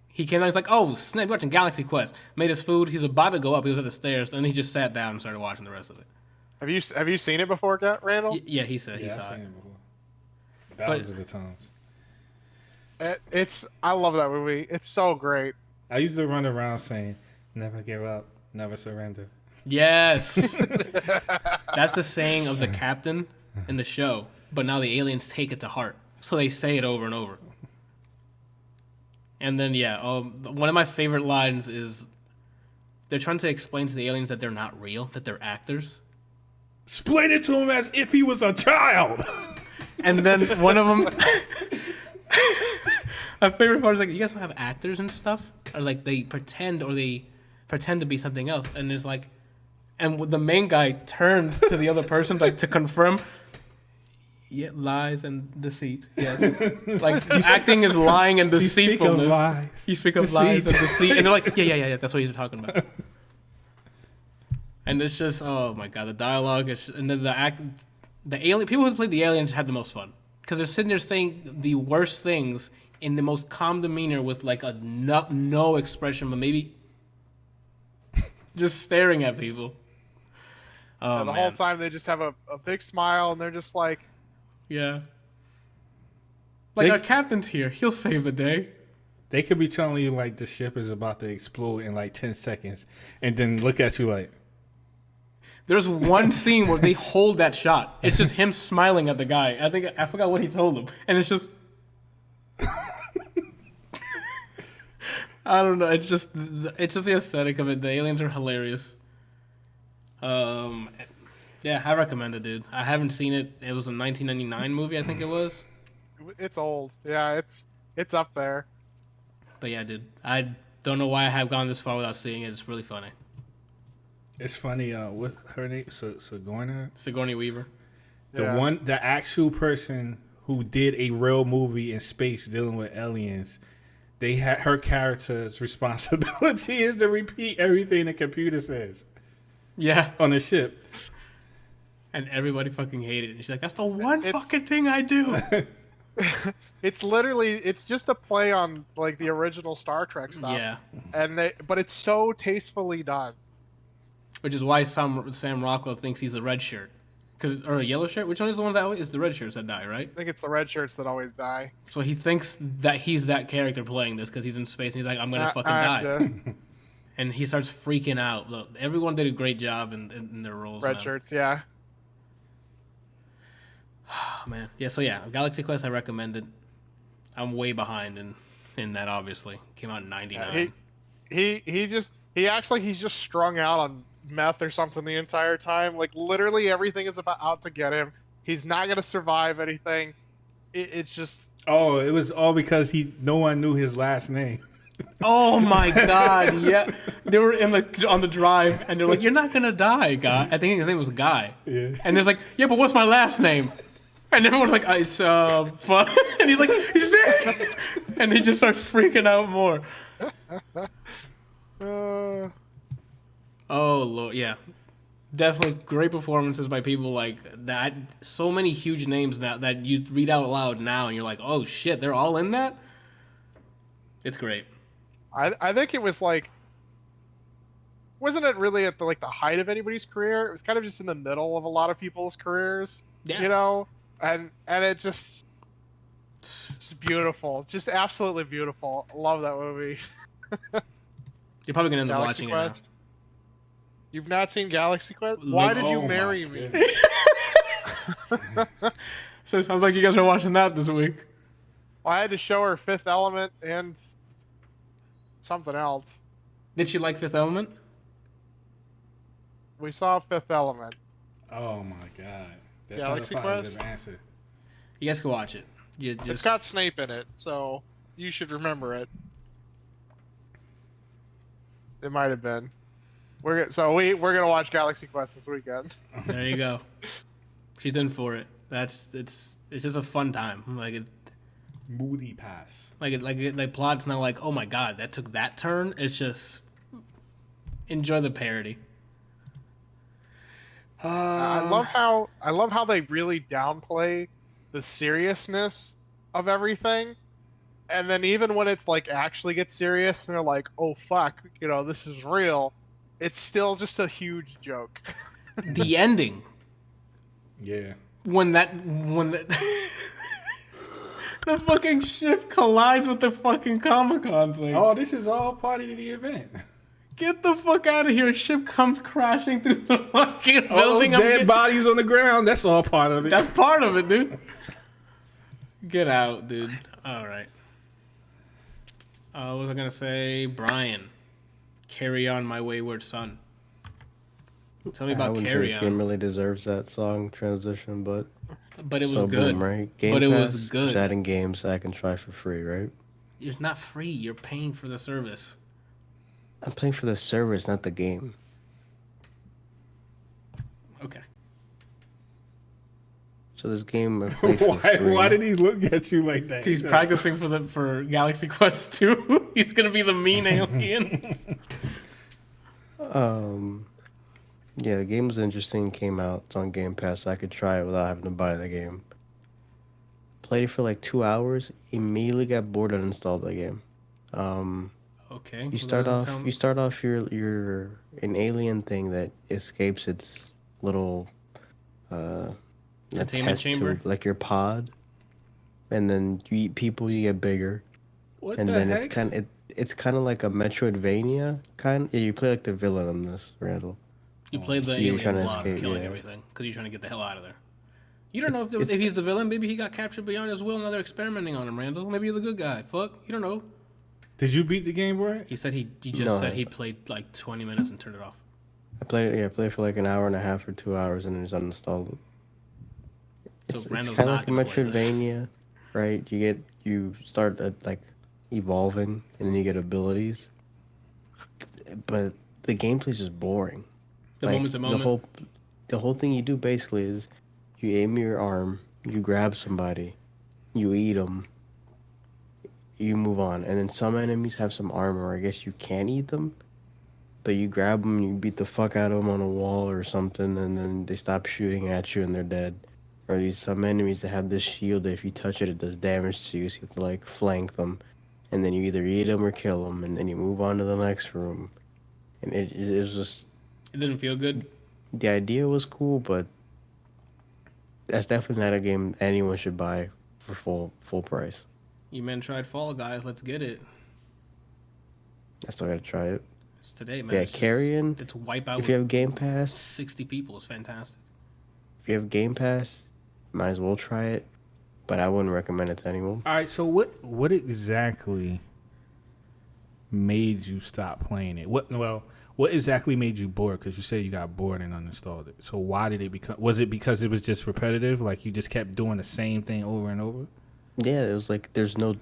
He came out, he's like, "Oh, snap, watching Galaxy Quest." Made his food. He's about to go up. He was at the stairs, and he just sat down and started watching the rest of it. Have you seen it before, Randall? Yeah, he said he saw I've seen it. it before. Thousands of the times. I love that movie. It's so great. I used to run around saying, "Never give up, never surrender." Yes, that's the saying of the captain in the show. But now the aliens take it to heart, so they say it over and over. And then, one of my favorite lines is they're trying to explain to the aliens that they're not real, that they're actors. Explain it to him as if he was a child. And then one of them, my favorite part is like, "You guys don't have actors and stuff?" Or like they pretend to be something else. And there's like, and the main guy turns to the other person like to confirm. Yeah, lies and deceit. Yes, like acting is lying and deceitfulness. You speak of lies and deceit, and they're like, yeah. That's what he's talking about. And it's just, oh my god, the dialogue is, and then the alien people who played the aliens had the most fun because they're sitting there saying the worst things in the most calm demeanor with like a no expression, but maybe just staring at people. Oh, the whole time they just have a big smile and they're just like. Yeah. Like, our captain's here. He'll save the day. They could be telling you, like, the ship is about to explode in, like, 10 seconds. And then look at you like... There's one scene where they hold that shot. It's just him smiling at the guy. I forgot what he told him. And it's just... I don't know. It's just the aesthetic of it. The aliens are hilarious. Yeah, I recommend it, dude. I haven't seen it. It was a 1999 movie, I think it was. It's old. Yeah, it's up there. But yeah, dude. I don't know why I have gone this far without seeing it. It's really funny. It's funny. What her name? Sigourney Weaver. The actual person who did a real movie in space dealing with aliens. They had her character's responsibility is to repeat everything the computer says. Yeah, on the ship. And everybody fucking hated it. And she's like, "That's the one fucking thing I do." It's just a play on like the original Star Trek stuff. Yeah. But it's so tastefully done. Which is why Sam Rockwell thinks he's a red shirt. Or a yellow shirt? Which one is the one that is the red shirts that die, right? I think it's the red shirts that always die. So he thinks that he's that character playing this because he's in space and he's like, "I'm going to fucking die." And he starts freaking out. Look, everyone did a great job in their roles. Red shirts, yeah. Oh, man. Yeah, so yeah, Galaxy Quest, I recommend it. I'm way behind in that, obviously. Came out in 99. He's just strung out on meth or something the entire time. Like, literally everything is out to get him. He's not going to survive anything. It's just... Oh, it was all because no one knew his last name. Oh my god, yeah. They were on the drive and they're like, "You're not gonna die, guy." I think his name was Guy. Yeah. And there's like, "Yeah, but what's my last name?" And everyone's like, "It's fun." And he's like, "He's dead." And he just starts freaking out more. Oh Lord, yeah. Definitely great performances by people like that. So many huge names that you read out loud now and you're like, "Oh shit, they're all in that?" It's great. I think it was like, wasn't it really at the height of anybody's career? It was kind of just in the middle of a lot of people's careers, Yeah. you know, and it just beautiful, just absolutely beautiful. Love that movie. You're probably gonna end up Galaxy watching Quest. You've not seen Galaxy Quest? Why Looks- did you Oh my marry me? goodness. it now. So it sounds like you guys are watching that this week. Well, I had to show her Fifth Element and something else. Did she like Fifth Element? We saw Fifth Element. Oh my god. That's Galaxy not a positive Quest? answer. You guys can watch it. You just It's got Snape in it, so you should remember it. It might have been. We're gonna watch Galaxy Quest this weekend. there you go. She's in for it. It's just a fun time. Moody pass. Like plot's not like, oh my god, that took that turn. It's just enjoy the parody. I love how they really downplay the seriousness of everything, and then even when it's like actually gets serious, and they're like, "Oh fuck, this is real," it's still just a huge joke. The ending Yeah. when the the fucking ship collides with the fucking Comic-Con thing. Oh, this is all part of the event. Get the fuck out of here! Ship comes crashing through the fucking All those building. dead bodies on the ground. That's all part of it. That's part of it, dude. Get out, dude. All right. What was I gonna say? Brian, Carry On, My Wayward Son. Tell me I about wouldn't say Carry this game On. really deserves that song transition, but But it was so good. boom, right? Game But it Pass, was good. Chatting games I can try for free, right? It's not free. You're paying for the service. I'm paying for the service, not the game. Okay. So this game I played for free. Why did he look at you like that? He's practicing for Galaxy Quest 2. He's gonna be the mean alien. Yeah, the game was interesting. Came out. It's on Game Pass. So I could try it without having to buy the game. Played it for like 2 hours. Immediately got bored and installed the game. Okay. You start off. You're an alien thing that escapes its little Containment test chamber? tube, like your pod, and then you eat people. You get bigger, What and the then heck? it's kind of like a Metroidvania kind. Yeah, you play like the villain on this, Randall. You played the You're alien trying to blob, escape, killing yeah. everything because you're trying to get the hell out of there. You don't know if he's the villain. Maybe he got captured beyond his will and now they're experimenting on him, Randall. Maybe you're the good guy. Fuck. You don't know. Did you beat the game, bro? He said he just No. said he played like 20 minutes and turned it off. I played it. Yeah, I played for like an hour and a half or 2 hours, and then just uninstalled it. So It's Randall's kind of not like a gonna play this. Metroidvania, right? You start at, like evolving, and then you get abilities. But the gameplay's just boring. The moment to moment. The whole thing you do basically is you aim your arm, you grab somebody, you eat them, you move on, and then some enemies have some armor. I guess you can eat them, but you grab them, you beat the fuck out of them on a wall or something, and then they stop shooting at you and they're dead. Or these some enemies that have this shield that if you touch it, it does damage to you, so you have to like flank them, and then you either eat them or kill them, and then you move on to the next room. And it was just, It didn't feel good. the idea was cool, but that's definitely not a game anyone should buy for full price. You men tried Fall Guys. Let's get it. I still gotta try it. It's today, man. Yeah, It's just- Carrion. It's wipe out If you with have Game Pass, 60 people. It's fantastic. if you have Game Pass, might as well try it. But I wouldn't recommend it to anyone. All right, so what exactly made you stop playing it? What exactly made you bored? Because you said you got bored and uninstalled it. So why did it become? Was it because it was just repetitive? Like you just kept doing the same thing over and over? Yeah, it was like there was no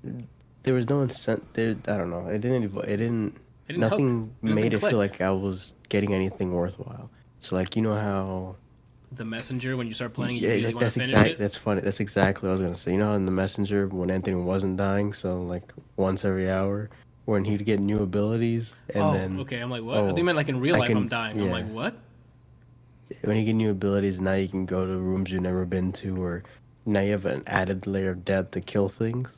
incentive. I don't know. It didn't. It Nothing hook. made it clicked. feel like I was getting anything worthwhile. So like, you know how? The Messenger, when you start playing, you Yeah, just want to that's finish exactly. it. That's funny. That's exactly what I was gonna say. You know, how in the Messenger when Anthony wasn't dying, so like once every hour, when he'd get new abilities, and then okay. I'm like, what? oh, I think meant like in real I life, can- I'm dying. I'm yeah. like, what? when you get new abilities, now you can go to rooms you've never been to, or now you have an added layer of depth to kill things.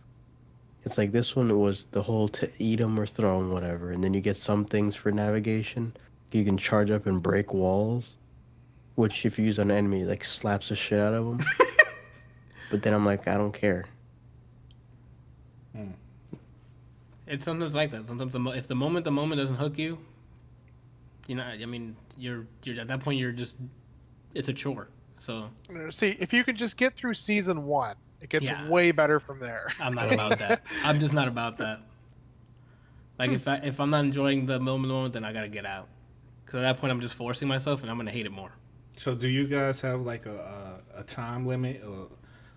It's like this one, it was the whole to eat 'em or throw 'em, whatever. And then you get some things for navigation. You can charge up and break walls, which if you use on an enemy, like slaps the shit out of them. But then I'm like, I don't care. It's sometimes like that. Sometimes if the moment doesn't hook you, you know, I mean, you're at that point, you're just, it's a chore. So See, if you can just get through season 1, it gets Yeah. way better from there. I'm not about that. I'm just not about that. Like if I'm not enjoying the moment, then I gotta get out. Because at that point, I'm just forcing myself, and I'm gonna hate it more. So do you guys have like a time limit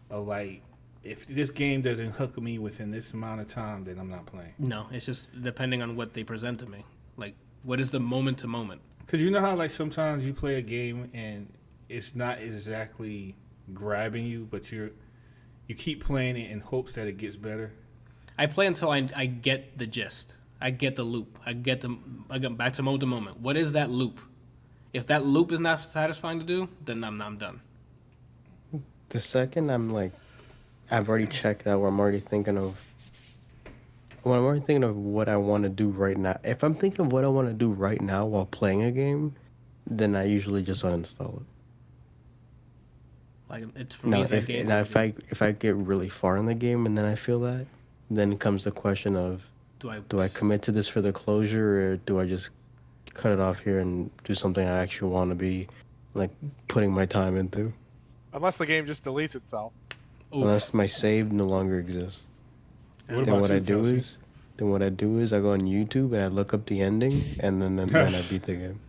or like if this game doesn't hook me within this amount of time, then I'm not playing? No, it's just depending on what they present to me. Like, what is the moment to moment? Because you know how like sometimes you play a game and it's not exactly grabbing you, but you keep playing it in hopes that it gets better. I play until I get the gist. I get the loop. I get back to moment to moment. What is that loop? If that loop is not satisfying to do, then I'm done. The second I'm like, I've already checked out where I'm already thinking of. When I'm already thinking of what I want to do right now. If I'm thinking of what I want to do right now while playing a game, then I usually just uninstall it. Like it's for me, it's that game. Now if I get really far in the game and then I feel that, then comes the question of, do I commit to this for the closure, or do I just cut it off here and do something I actually want to be like putting my time into? Unless the game just deletes itself. Oof. Unless my save no longer exists. What Then about what you, I do Kelsey? is I go on YouTube and I look up the ending, and then I beat the game.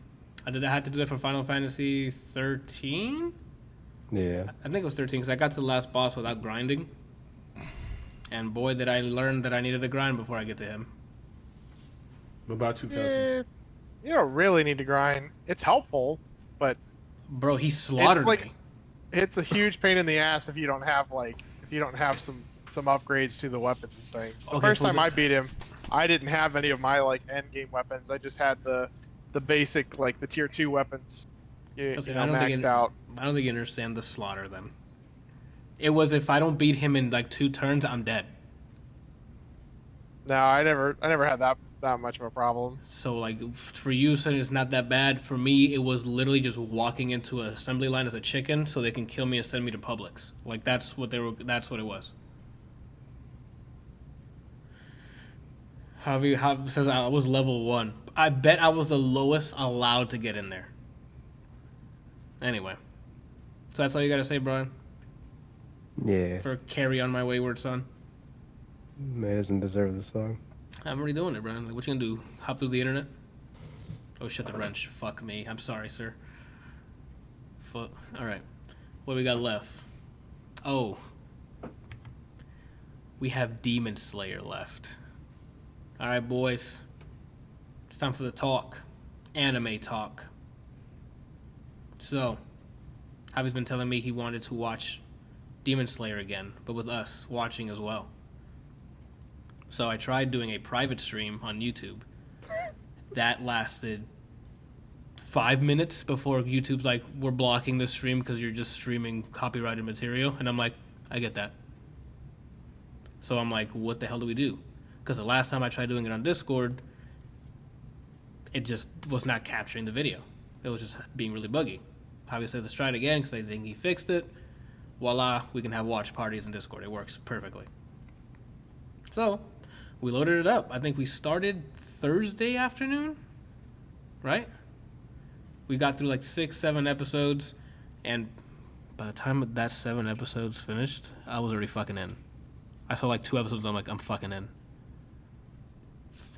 I had to do that for Final Fantasy 13. Yeah. I think it was 13 because I got to the last boss without grinding. And boy, did I learn that I needed to grind before I get to him. What about you, Kelsey? You don't really need to grind. It's helpful, but Bro, he slaughtered like- me. it's a huge pain in the ass if you don't have some upgrades to the weapons and things. The Okay, first so time I beat him, I didn't have any of my like end game weapons. I just had the basic like the tier 2 weapons, Listen, maxed out. I don't think you understand the slaughter then. It was if I don't beat him in like 2 turns, I'm dead. No, I never had that much of a problem. So like for you, saying it's not that bad. For me, it was literally just walking into an assembly line as a chicken so they can kill me and send me to Publix. Like that's what it was. How says I was level 1. I bet I was the lowest allowed to get in there. Anyway, so that's all you gotta say, Brian. Yeah. For Carry On My Wayward Son. Man doesn't deserve the song. I'm already doing it, Brian. Like, what you gonna do? Hop through the internet? Oh shit, the wrench. Fuck me. I'm sorry, sir. All right. What we got left? Oh, we have Demon Slayer left. All right, boys. It's time for the talk. Anime talk. So, Javi's been telling me he wanted to watch Demon Slayer again, but with us watching as well. So I tried doing a private stream on YouTube. That lasted 5 minutes before YouTube's like, we're blocking the stream because you're just streaming copyrighted material. And I'm like, I get that. So I'm like, what the hell do we do? Because the last time I tried doing it on Discord, it just was not capturing the video. It was just being really buggy. Javi said, let's try it again because I think he fixed it. Voila, we can have watch parties in Discord. It works perfectly. So we loaded it up. I think we started Thursday afternoon, right? We got through like 6-7 episodes, and by the time that 7 episodes finished, I was already fucking in. I saw like 2 episodes, and I'm like, I'm fucking in.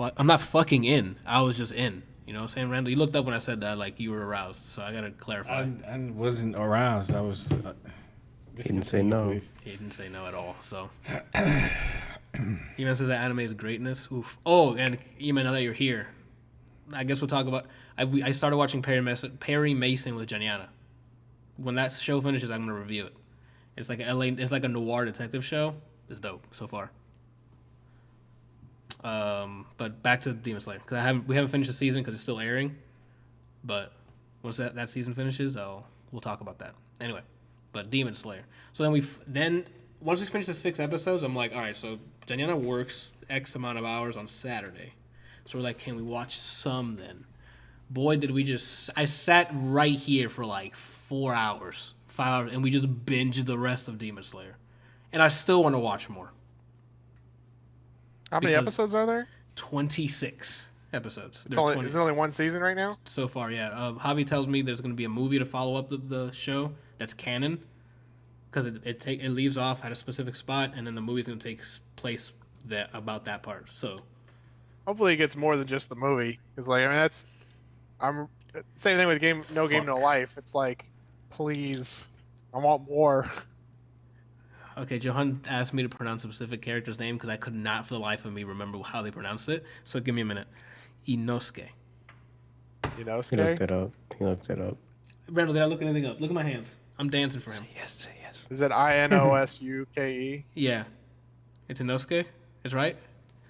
I'm not fucking in. I was just in. You know what I'm saying, Randall? You looked up when I said that, like you were aroused, so I gotta clarify. I wasn't aroused. I was. He didn't say no. Please. He didn't say no at all, so. Eman says that anime is greatness. Oof. Oh, and Eman, now that you're here, I guess we'll talk about. I started watching Perry Mason with Janiana. When that show finishes, I'm gonna review it. It's like it's like a noir detective show. It's dope so far. But back to Demon Slayer because we haven't finished the season because it's still airing. But once that season finishes, we'll talk about that anyway. But Demon Slayer. So then once we finish the 6 episodes, I'm like, all right. So Janiana works X amount of hours on Saturday. So we're like, can we watch some then? Boy, did we just... I sat right here for like 4 hours, 5 hours, and we just binged the rest of Demon Slayer. And I still want to watch more. How many episodes are there? 26 episodes. Is it only one season right now? So far, yeah. Javi tells me there's going to be a movie to follow up the show that's canon. Because it leaves off at a specific spot, and then the movie's going to take place about that part. So... Hopefully it gets more than just the movie. Because, like, I mean, I'm same thing with Game No Life. It's like, please, I want more. Okay, Johan asked me to pronounce a specific character's name because I could not for the life of me remember how they pronounced it. So give me a minute. Inosuke. Inosuke? He looked it up. Randall, did I look anything up? Look at my hands. I'm dancing for him. Say yes. Is it Inosuke? Yeah. It's Inosuke? It's right?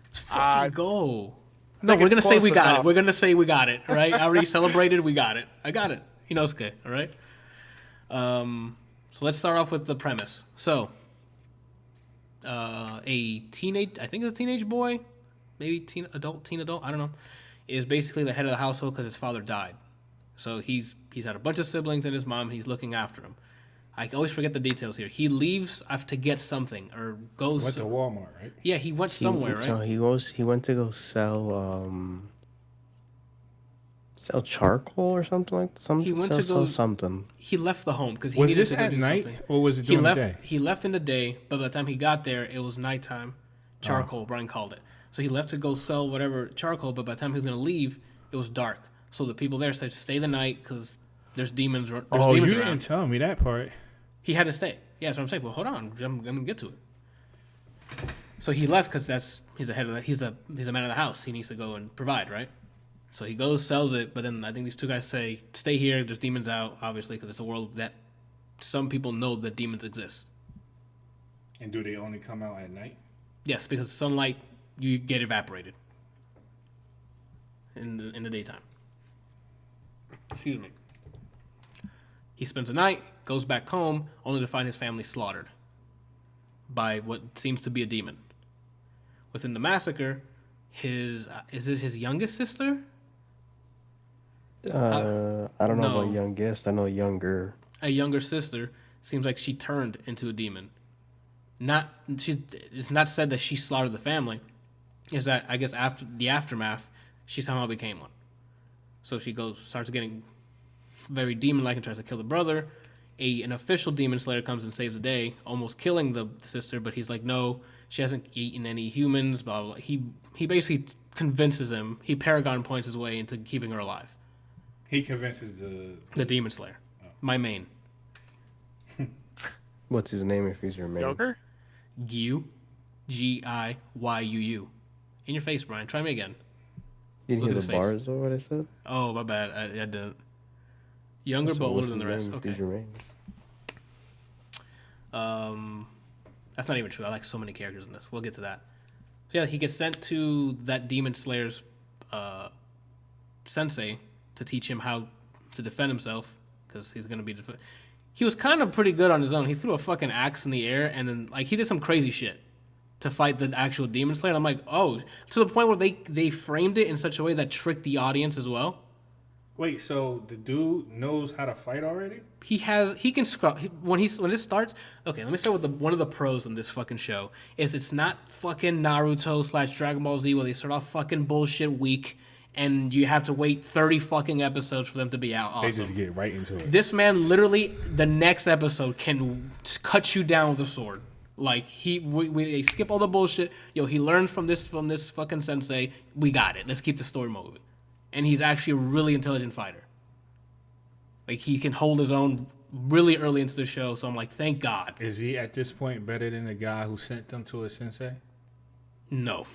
Let's fucking go. No, think we're it's going to say we close got enough. it. We're going to say we got it, all right? I already celebrated. We got it. I got it. Inosuke, all right? So let's start off with the premise. So, I think it's a teenage boy, maybe teen adult, I don't know, is basically the head of the household because his father died. So he's had a bunch of siblings and his mom. He's looking after him. I always forget the details here. He leaves to get something or goes. Went to Walmart, right? Yeah, he went somewhere, right? No, he went to go sell charcoal or something like He went to sell go something. He left the home because he Was needed this to go at do night something. or was it during the day? He left in the day, but by the time he got there, it was nighttime. Charcoal, Brian called it. So he left to go sell whatever charcoal, but by the time he was going to leave, it was dark. So the people there said, stay the night because there's demons. There's demons you around. didn't tell me that part. He had to stay. Yeah, that's what I'm saying. Well, hold on. I'm going to get to it. So he left because he's the head of he's a man of the house. He needs to go and provide, right? So he goes, sells it, but then I think these two guys say, stay here. There's demons out, obviously, because it's a world that some people know that demons exist. And do they only come out at night? Yes, because sunlight, you get evaporated in the daytime. Excuse me. He spends the night, goes back home, only to find his family slaughtered by what seems to be a demon. Within the massacre, is it his youngest sister? I don't know No. about youngest. I know younger. A younger sister seems like she turned into a demon. It's not said that she slaughtered the family. Is that I guess after the aftermath, she somehow became one. So she starts getting very demon-like and tries to kill the brother. An official demon slayer comes and saves the day, almost killing the sister. But he's like, no, she hasn't eaten any humans. Blah blah. Blah. He basically convinces him. He Paragon points his way into keeping her alive. He convinces The demon slayer, my main. What's his name if he's your man? Joker? Giyu, Giyyuu. In your face, Brian. Try me again. Didn't Look hear at the his face. bars or what I said? Oh, my bad. I didn't. Younger, So but older what's than the his rest. name if Okay. he's your man? That's not even true. I like so many characters in this. We'll get to that. So yeah, he gets sent to that demon slayer's sensei to teach him how to defend himself because he's gonna be. He was kind of pretty good on his own. He threw a fucking axe in the air and then he did some crazy shit to fight the actual demon slayer. And I'm like, oh, to the point where they framed it in such a way that tricked the audience as well. Wait, so the dude knows how to fight already? He can scrub when this starts. Okay, let me start with one of the pros in this fucking show is it's not fucking Naruto / Dragon Ball Z where they start off fucking bullshit weak and you have to wait 30 fucking episodes for them to be out. Awesome. They just get right into it. This man literally the next episode can cut you down with a sword. Like they skip all the bullshit. Yo, he learned from this fucking sensei. We got it. Let's keep the story moving. And he's actually a really intelligent fighter. Like, he can hold his own really early into the show, so I'm like, thank God. Is he at this point better than the guy who sent them to his sensei? No.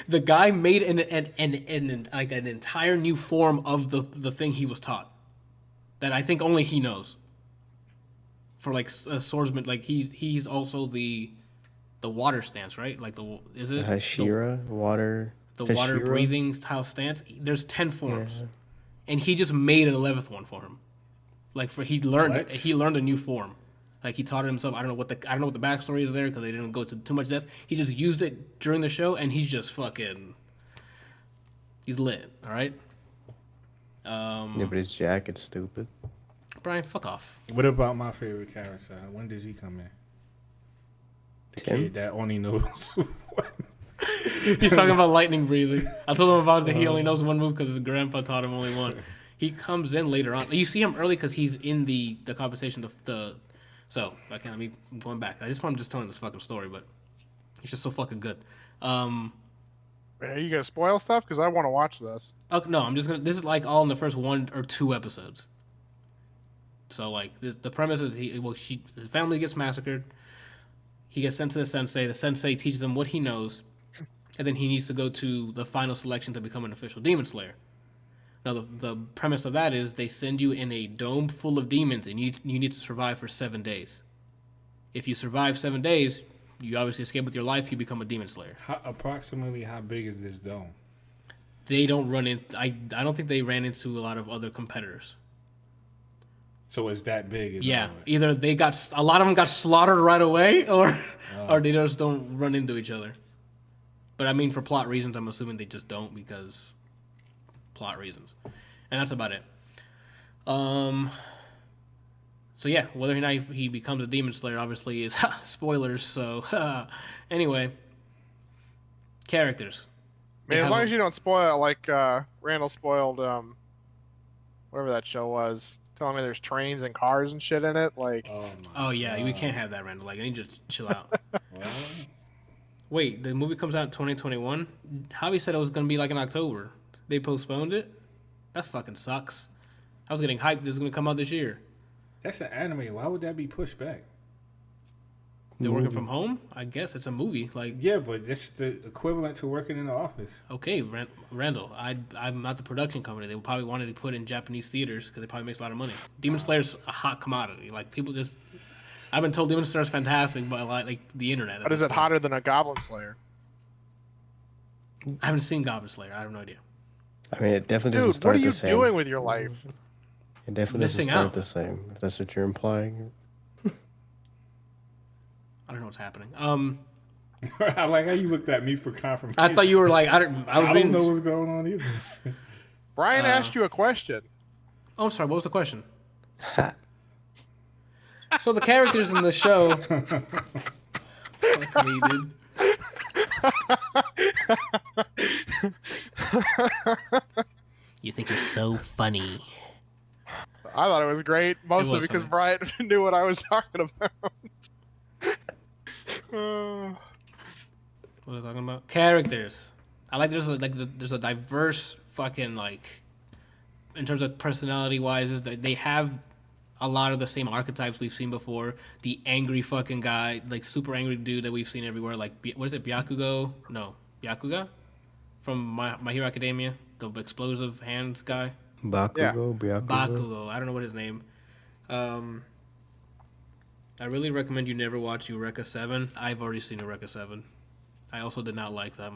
The guy made an entire new form of the thing he was taught that I think only he knows. For, like, a swordsman, like, he's also the water stance, right? Like, is it? Hashira, water. The Hashira? water breathing style stance. There's 10 forms. Yeah. And he just made an 11th one for him. Like he learned What? a new form Like he taught it himself. I don't know what the backstory is there because they didn't go to too much depth. He just used it during the show, and he's just fucking. He's lit. All right. Yeah, but his jacket's stupid. Brian, fuck off. What about my favorite character? When does he come in? The Tim? kid that only knows. He's talking about lightning breathing. I told him about that he only knows one move because his grandpa taught him only one. He comes in later on. You see him early because he's in the competition. So okay, let me going back. I'm just telling this fucking story, but he's just so fucking good. Are you gonna spoil stuff? Because I want to watch this. Okay, no, I'm just gonna. This is like all in the first 1 or 2 episodes. So like the premise is his family gets massacred. He gets sent to the sensei. The sensei teaches him what he knows, and then he needs to go to the final selection to become an official demon slayer. Now the premise of that is they send you in a dome full of demons, and you need to survive for 7 days. If you survive 7 days, you obviously escape with your life. You become a demon slayer. Approximately how big is this dome? They don't run in. I don't think they ran into a lot of other competitors. So it's that big? Yeah, either a lot of them got slaughtered right away, or they just don't run into each other. But I mean, for plot reasons, I'm assuming they just don't because plot reasons, and that's about it. So yeah, whether or not he becomes a demon slayer obviously is spoilers. So anyway, characters. I mean, as long as you don't spoil, like Randall spoiled, whatever that show was, telling me there's trains and cars and shit in it. Like, Oh yeah, we can't have that, Randall. Like, I need you to chill out. Wait, the movie comes out in 2021. Javi said it was gonna be like in October. They postponed it. That fucking sucks. I was getting hyped. It was gonna come out this year. That's an anime. Why would that be pushed back? They're working from home. I guess it's a movie. Like, Yeah, but it's the equivalent to working in the office. okay, Randall. I'm not the production company. They probably wanted to put in Japanese theaters because it probably makes a lot of money. Demon Slayer's a hot commodity. Like, people just. I've been told Demon Slayer's fantastic by like the internet. but is it hotter than a Goblin Slayer? I haven't seen Goblin Slayer. I have no idea. I mean, it definitely Dude, doesn't start what are you the same. doing with your life? It definitely Missing doesn't start out. the same. If that's what you're implying. I don't know what's happening. I like how you looked at me for confirmation. I thought you were like I I don't know what's going on either. Brian asked you a question. Oh, I'm sorry. What was the question? So the characters in the show. Fuck me, dude. You think you're so funny. I thought it was great, mostly was because funny. Bryant knew what I was talking about. What was I talking about? Characters. I like there's a diverse fucking like in terms of personality wise is that they have a lot of the same archetypes we've seen before. The angry fucking guy, like super angry dude that we've seen everywhere. Like what is it, Byakugo? No, Byakuga from My Hero Academia, the explosive hands guy. Bakugo, Byakugo. Bakugo. I don't know what his name. I really recommend you never watch Eureka 7. I've already seen Eureka 7. I also did not like that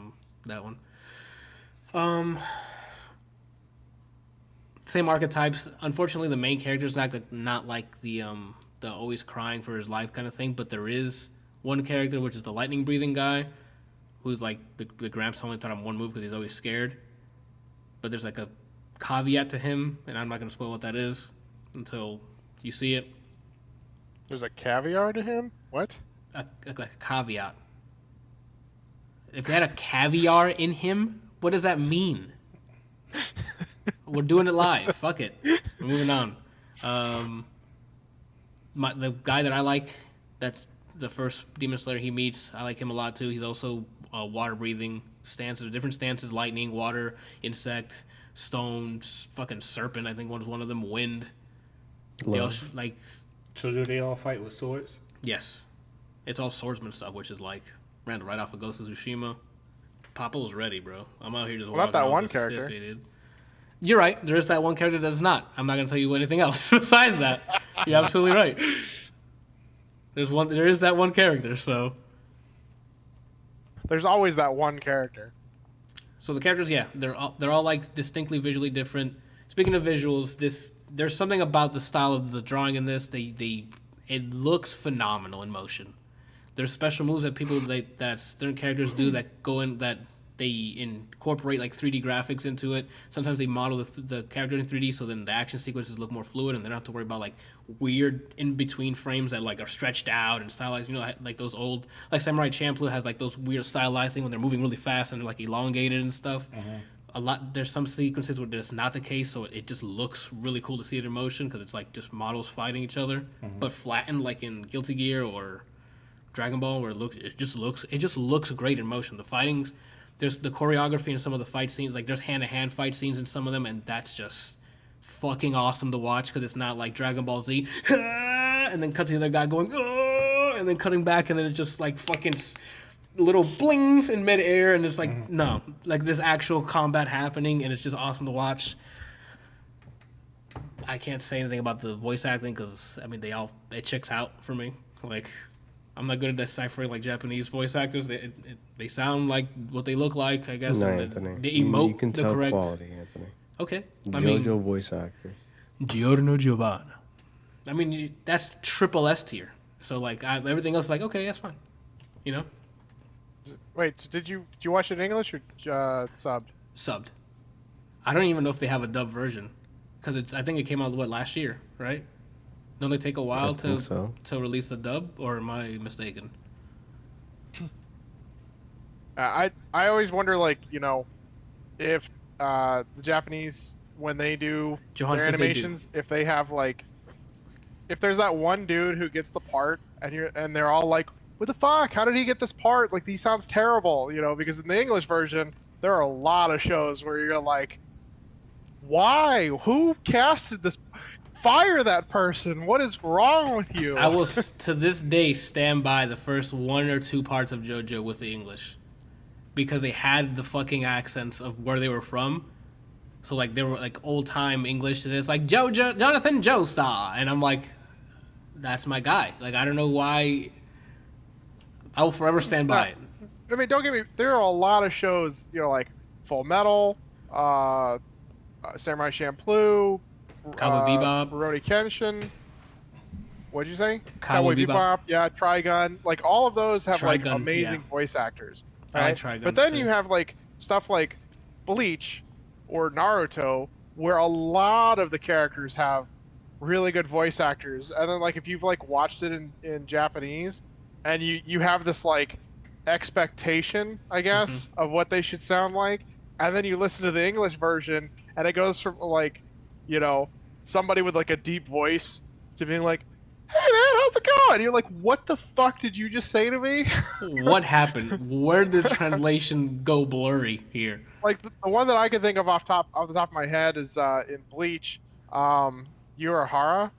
one. Same archetypes. Unfortunately, the main character is not like the always crying for his life kind of thing. But there is one character, which is the lightning breathing guy, who's like the Gramps only taught him one move because he's always scared. But there's like a caveat to him, and I'm not going to spoil what that is until you see it. There's a caviar to him? What? Like a caveat. If they had a caviar in him, what does that mean? We're doing it live. Fuck it. We're moving on. The guy that I like, that's the first Demon Slayer he meets. I like him a lot too. He's also water breathing stances, different stances: lightning, water, insect, stone, fucking serpent. I think was one of them. Wind. They all, like. So do they all fight with swords? Yes. It's all swordsman stuff, which is like Randall right off of Ghost of Tsushima. Papa was ready, bro. I'm out here just What walking about that around one with a character? stiffy, dude. You're right. There is that one character that's not. I'm not gonna tell you anything else besides that. You're absolutely right. There is that one character. So There's always that one character. the characters, yeah, they're all like distinctly visually different. Speaking of visuals, there's something about the style of the drawing in this. They it looks phenomenal in motion. There's special moves that certain characters do that go in that they incorporate like 3D graphics into it. Sometimes they model the character in 3D, so then the action sequences look more fluid, and they don't have to worry about like weird in between frames that like are stretched out and stylized. You know, like those old like Samurai Champloo has like those weird stylized things when they're moving really fast and they're like elongated and stuff. There's some sequences where that's not the case, so it just looks really cool to see it in motion because it's like just models fighting each other, but flattened like in Guilty Gear or Dragon Ball, where it just looks great in motion. The fightings, there's the choreography in some of the fight scenes, like there's hand-to-hand fight scenes in some of them, and that's just fucking awesome to watch because it's not like Dragon Ball Z, and then cut to the other guy going, and then cutting back, and then it's just like fucking little blings in midair, and it's like no, like there's actual combat happening, and it's just awesome to watch. I can't say anything about the voice acting because I mean it checks out for me. Like I'm not good at deciphering like Japanese voice actors. They sound like what they look like, I guess. No, and Anthony. they emote you can the tell correct quality, Anthony. Okay, JoJo voice actor. Giorno Giovanna. I mean that's triple S tier. So like everything else, like okay, that's fine. You know. Wait, so did you watch it in English or subbed? Subbed. I don't even know if they have a dub version because I think it came out last year, right? Don't they take a while to release the dub, or am I mistaken? I always wonder, like, you know, if the Japanese, when they do their animations, if they have like, if there's that one dude who gets the part and they're all like, what the fuck? How did he get this part? Like, he sounds terrible, you know, because in the English version, there are a lot of shows where you're like, why? Who casted this? Fire that person. What is wrong with you? I will, to this day, stand by the first 1 or 2 parts of JoJo with the English. Because they had the fucking accents of where they were from. So, like, they were, like, old-time English. And it's like, Jonathan Joestar. And I'm like, that's my guy. Like, I don't know why. I will forever stand by it. I mean, don't get me... There are a lot of shows, you know, like Full Metal, Samurai Champloo, Cowboy Bebop, Rurouni Kenshin. What'd you say? Cowboy Bebop. Yeah, Trigun. Like, all of those have like Trigun, amazing yeah. voice actors. I Right? like Trigun But then too. you have like stuff like Bleach or Naruto, where a lot of the characters have really good voice actors. And then like if you've like watched it in Japanese, and you have this like expectation, I guess, of what they should sound like, and then you listen to the English version, and it goes from like, you know, somebody with like a deep voice to being like, hey man, how's it going? And you're like, what the fuck did you just say to me? What happened? Where did the translation go blurry here? Like the one that I can think of off the top of my head is in Bleach, Urahara.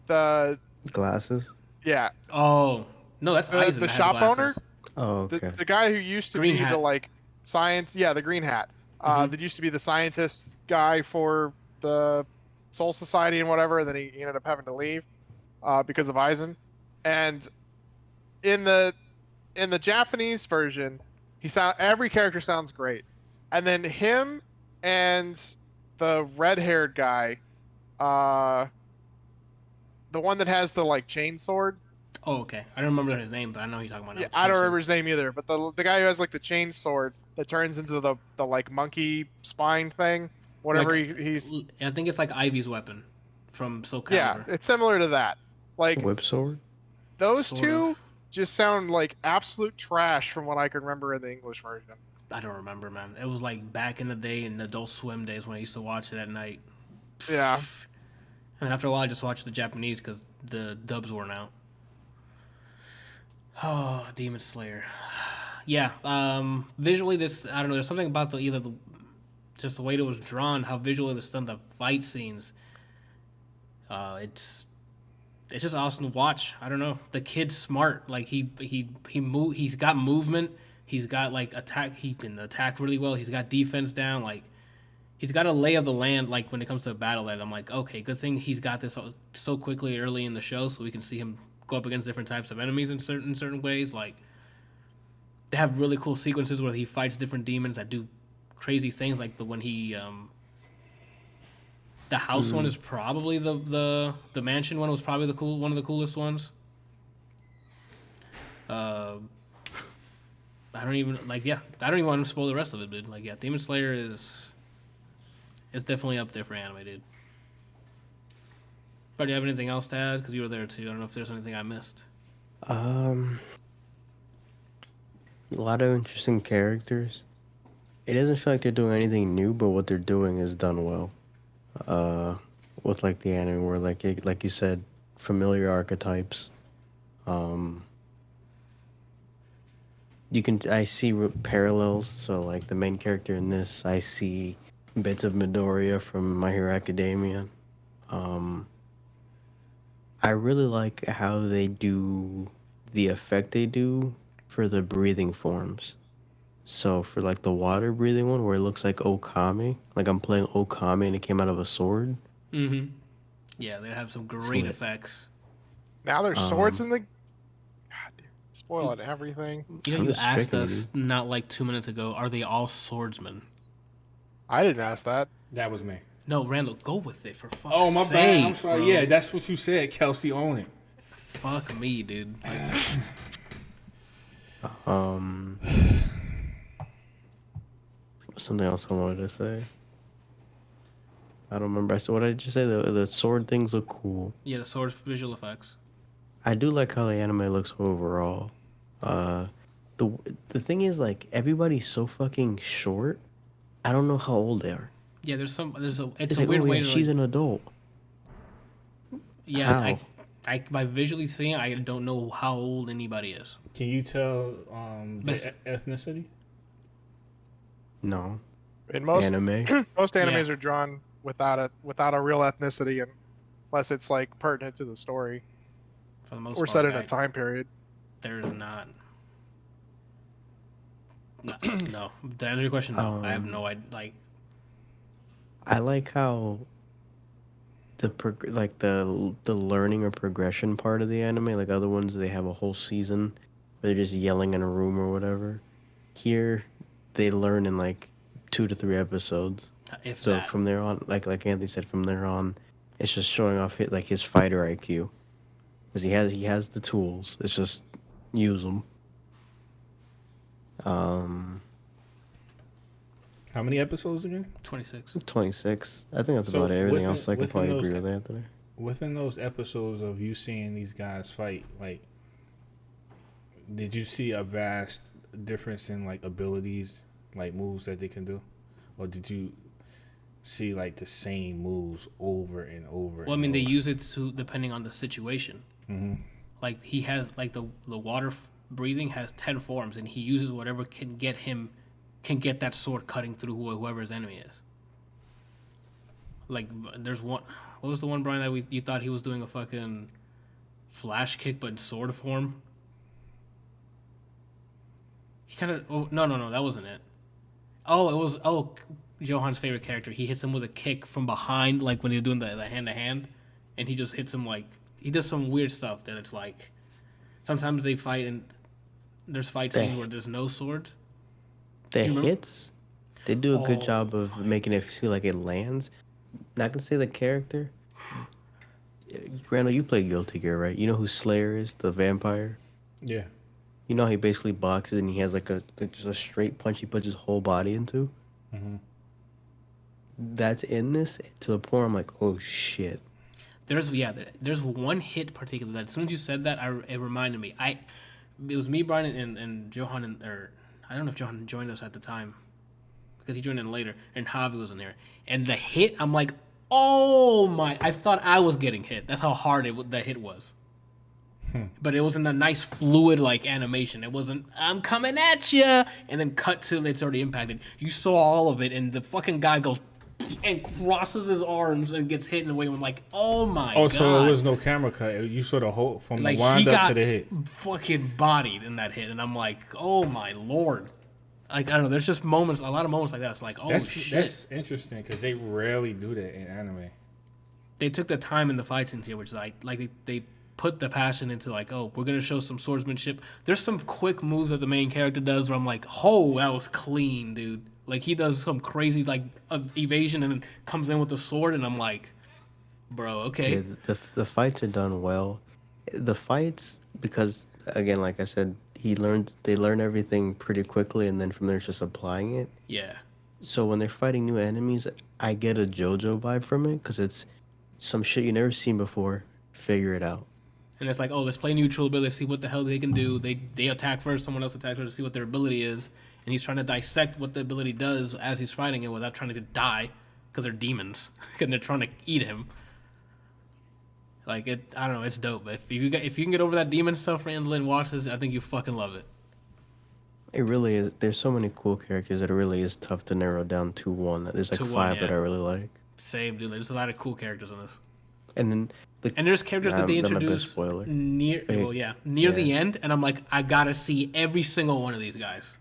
The Glasses? yeah. Oh, no, that's Aizen The that has shop owner? glasses. Oh, okay. The guy who used to Green be hat. the like science, yeah, the green hat. That used to be the scientist guy for the Soul Society and whatever, and then he ended up having to leave because of Aizen. And in the Japanese version, every character sounds great. And then him and the red-haired guy, the one that has the like chain sword. Oh, okay. I don't remember his name, but I know who you're talking about now. Yeah, I don't remember his name either, but the guy who has like the chain sword that turns into the like monkey spine thing, whatever Like, he's. I think it's like Ivy's weapon from Soul Calibur. Yeah, it's similar to that. Like Whip sword? those Sort two of. just sound like absolute trash from what I can remember in the English version. I don't remember, man. It was like back in the day, in the Adult Swim days when I used to watch it at night. Yeah. And after a while, I just watched the Japanese because the dubs weren't out. Oh, Demon Slayer. Yeah, visually this, I don't know, there's something about just the way it was drawn, how visually it's done, the fight scenes. It's just awesome to watch. I don't know. The kid's smart. Like he's got movement. He's got like attack. He can attack really well. He's got defense down. Like he's got a lay of the land. Like when it comes to a battle, that I'm like, okay, good thing he's got this so quickly early in the show, so we can see him go up against different types of enemies in certain ways. Like they have really cool sequences where he fights different demons that do crazy things, like when he The house one is probably the mansion one was probably one of the coolest ones. I don't even I don't even want to spoil the rest of it, but like Demon Slayer is definitely up there for anime, dude. But do you have anything else to add? Because you were there too. I don't know if there's anything I missed. A lot of interesting characters. It doesn't feel like they're doing anything new, but what they're doing is done well. With like the anime, where like you said, familiar archetypes. I see parallels. So like the main character in this, I see bits of Midoriya from My Hero Academia. I really like how they do the effect they do for the breathing forms. So for like the water breathing one, where it looks like Okami, like I'm playing Okami and it came out of a sword. Mm-hmm. Yeah, they have some great effects. Now there's swords in the. God damn, spoiling everything. You know, I'm you just asked checking, us not like 2 minutes ago, are they all swordsmen? I didn't ask that. That was me. No, Randall, go with it for fuck's Oh, my sake, bad. I'm sorry. bro. Yeah, that's what you said. Kelsey, own it. Fuck me, dude. Something else I wanted to say. I don't remember. What did you say? The sword things look cool. Yeah, the sword visual effects. I do like how the anime looks overall. The thing is, like, everybody's so fucking short. I don't know how old they are. Yeah, it's It's a like, weird oh, way yeah, to she's like, an adult. yeah, How? I by visually seeing, I don't know how old anybody is. Can you tell But- the ethnicity? No. In most Anime. most animes Yeah. are drawn without a real ethnicity, unless it's like pertinent to the story For the most or part, set in a time period. There's not. No. To answer your question, no. I have no idea. Like, I like how the learning or progression part of the anime, like other ones, they have a whole season where they're just yelling in a room or whatever. Here, they learn in like 2 to 3 episodes. if So that. from there on, like Anthony said, from there on, it's just showing off his fighter IQ, because he has the tools. It's just use them. How many episodes again? 26. 26. I think that's So about it. Everything within- else I can within probably those- agree with Anthony. Within those episodes of you seeing these guys fight, like, did you see a vast difference in like abilities, like moves that they can do, or did you see like the same moves over and over? Well, I mean, they use it to depending on the situation. Mm-hmm. Like he has like the water breathing has 10 forms, and he uses whatever can get that sword cutting through whoever his enemy is. Like there's one. What was the one, Brian, that you thought he was doing a fucking flash kick but in sword form? He kind of. Oh, no, that wasn't it. Oh, it was. Oh, Johan's favorite character. He hits him with a kick from behind, like when you're doing the hand to hand, and he just hits him like he does some weird stuff that it's like. Sometimes they fight and there's fight scenes where there's no sword. The You remember? hits, they do a good job of making it feel like it lands. Not gonna say the character. Randall, you play Guilty Gear, right? You know who Slayer is, the vampire. Yeah. You know how he basically boxes and he has like just a straight punch he puts his whole body into. Mm-hmm. That's in this to the point I'm like, oh shit. There's one hit particular that as soon as you said that, it reminded me. It was me, Brian, and Johan, or I don't know if Johan joined us at the time because he joined in later, and Javi was in there. And the hit, I'm like, oh my! I thought I was getting hit. That's how hard the hit was. But it was in a nice fluid like animation. It wasn't I'm coming at you and then cut to it's already impacted. You saw all of it, and the fucking guy goes and crosses his arms and gets hit in a way. I'm like, oh my god! Oh, so it was no camera cut. You saw the whole from Like the wind he up got to the hit. fucking bodied in that hit, and I'm like, oh my lord! Like I don't know. There's just moments, a lot of moments like that. It's like, oh shit! That's interesting because they rarely do that in anime. They took the time in the fight scenes here, which is like put the passion into like, oh, we're gonna show some swordsmanship. There's some quick moves that the main character does where I'm like, oh, that was clean, dude. Like he does some crazy like evasion and then comes in with the sword, and I'm like, bro, okay. Yeah, the fights are done well. The fights, because again, like I said, they learn everything pretty quickly, and then from there it's just applying it. Yeah. So when they're fighting new enemies, I get a JoJo vibe from it because it's some shit you never seen before. Figure it out. And it's like, oh, let's play neutral ability, see what the hell they can do. They attack first, someone else attacks first to see what their ability is. And he's trying to dissect what the ability does as he's fighting it without trying to die because they're demons and they're trying to eat him. Like I don't know, it's dope. If you can get over that demon stuff, Randall watches, I think you fucking love it. It really is. There's so many cool characters that it really is tough to narrow down to one. There's like five that I really like. Same, dude. There's a lot of cool characters in this. And then there's characters that they introduce near the end, and I'm like, I gotta see every single one of these guys.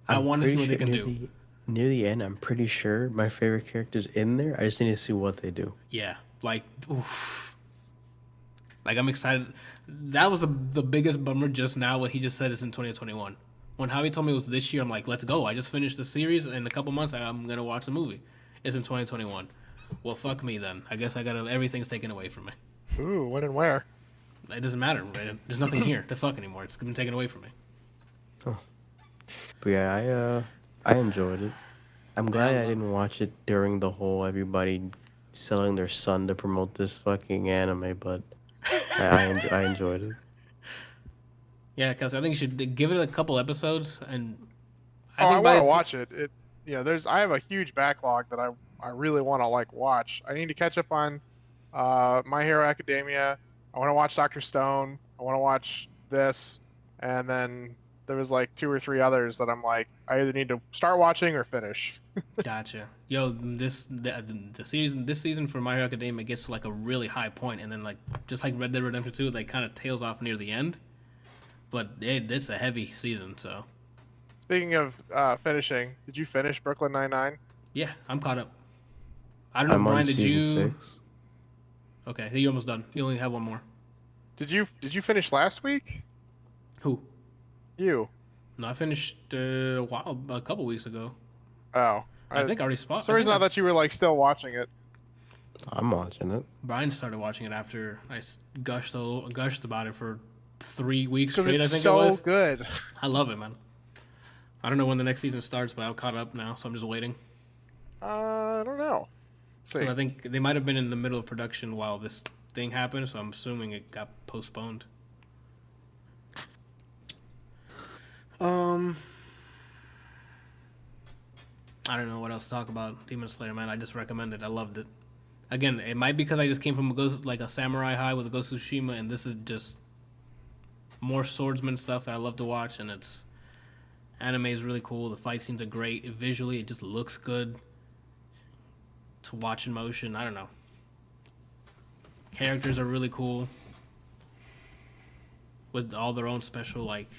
I want to see what they can do. Near the end, I'm pretty sure my favorite character's in there. I just need to see what they do. Yeah, like, oof. Like I'm excited. That was the biggest bummer just now. What he just said is in 2021. When Javi told me it was this year, I'm like, let's go. I just finished the series. In a couple months, I'm gonna watch the movie. It's in 2021. Well, fuck me then. I guess everything's taken away from me. Ooh, when and where? It doesn't matter. Right? There's nothing here to fuck anymore. It's been taken away from me. Oh. But yeah, I enjoyed it. I'm glad I didn't watch it during the whole everybody selling their son to promote this fucking anime, but I enjoyed it. Yeah, because I think you should give it a couple episodes, and I want to watch it. I have a huge backlog that I really want to like watch. I need to catch up on My Hero Academia. I want to watch Dr. Stone. I want to watch this, and then there was like 2 or 3 others that I'm like, I either need to start watching or finish. Gotcha. Yo, this season for My Hero Academia gets to like a really high point, and then like just like Red Dead Redemption 2, like kind of tails off near the end. But it's a heavy season, so. Speaking of finishing, did you finish Brooklyn Nine-Nine? Yeah, I'm caught up. I don't know, Brian, did you? 6. Okay, you're almost done. You only have one more. Did you finish last week? Who? You. No, I finished a couple weeks ago. Oh. I think I already spotted. For some reason I thought you were like still watching it. I'm watching it. Brian started watching it after I gushed about it for 3 weeks straight. It's I think so it was. Good. I love it, man. I don't know when the next season starts, but I'm caught up now, so I'm just waiting. I don't know. Let's see. I think they might have been in the middle of production while this thing happened, so I'm assuming it got postponed. I don't know what else to talk about. Demon Slayer, man. I just recommend it. I loved it. Again, it might be because I just came from a samurai high with a Ghost of Tsushima, and this is just more swordsman stuff that I love to watch, and anime is really cool. The fight scenes are great. Visually, it just looks good to watch in motion. I don't know. Characters are really cool with all their own special like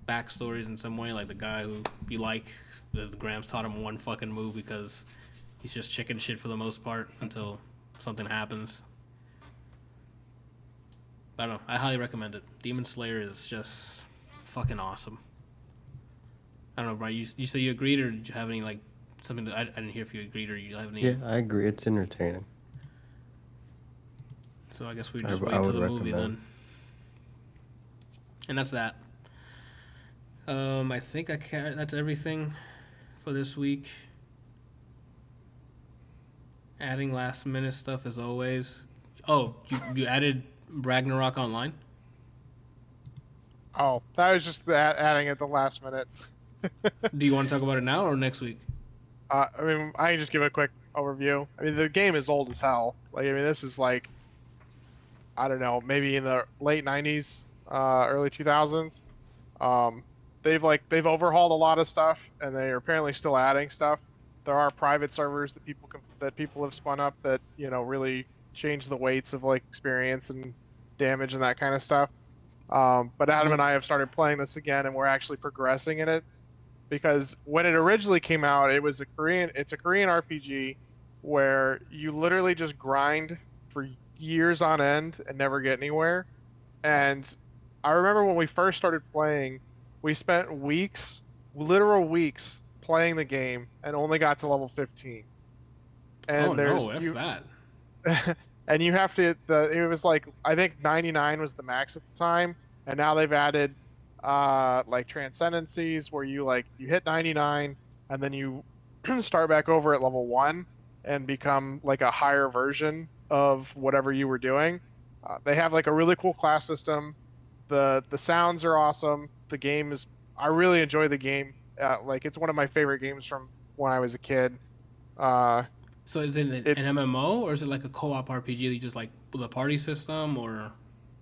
backstories in some way. Like the guy who you like, the Grams taught him one fucking move because he's just chicken shit for the most part until something happens. I don't know. I highly recommend it. Demon Slayer is just fucking awesome. I don't know, Brian. You say you agreed, or did you have any like something? I didn't hear if you agreed or you have any. Yeah, I agree. It's entertaining. So I guess we just wait till the movie then. And that's that. I think that's everything for this week. Adding last minute stuff as always. Oh, you added Ragnarok Online? Oh, that was just adding at the last minute. Do you want to talk about it now or next week? I can just give a quick overview. I mean, the game is old as hell. Like, I mean, this is like, I don't know, maybe in the late 90s, early 2000s. They've overhauled a lot of stuff, and they are apparently still adding stuff. There are private servers that people have spun up that really change the weights of like experience and damage and that kind of stuff. But Adam and I have started playing this again, and we're actually progressing in it. Because when it originally came out, it's a Korean RPG where you literally just grind for years on end and never get anywhere. And I remember when we first started playing, we spent weeks, literal weeks, playing the game and only got to level 15. Oh And no, there's F you, that. and you have to. It was like I think 99 was the max at the time, and now they've added like transcendencies where you hit 99 and then you start back over at level 1 and become like a higher version of whatever you were doing. They have like a really cool class system. The sounds are awesome. The game is I really enjoy the game. Like it's one of my favorite games from when I was a kid. Uh, So is it an it's MMO or is it like a co-op RPG that you just like with a party system or?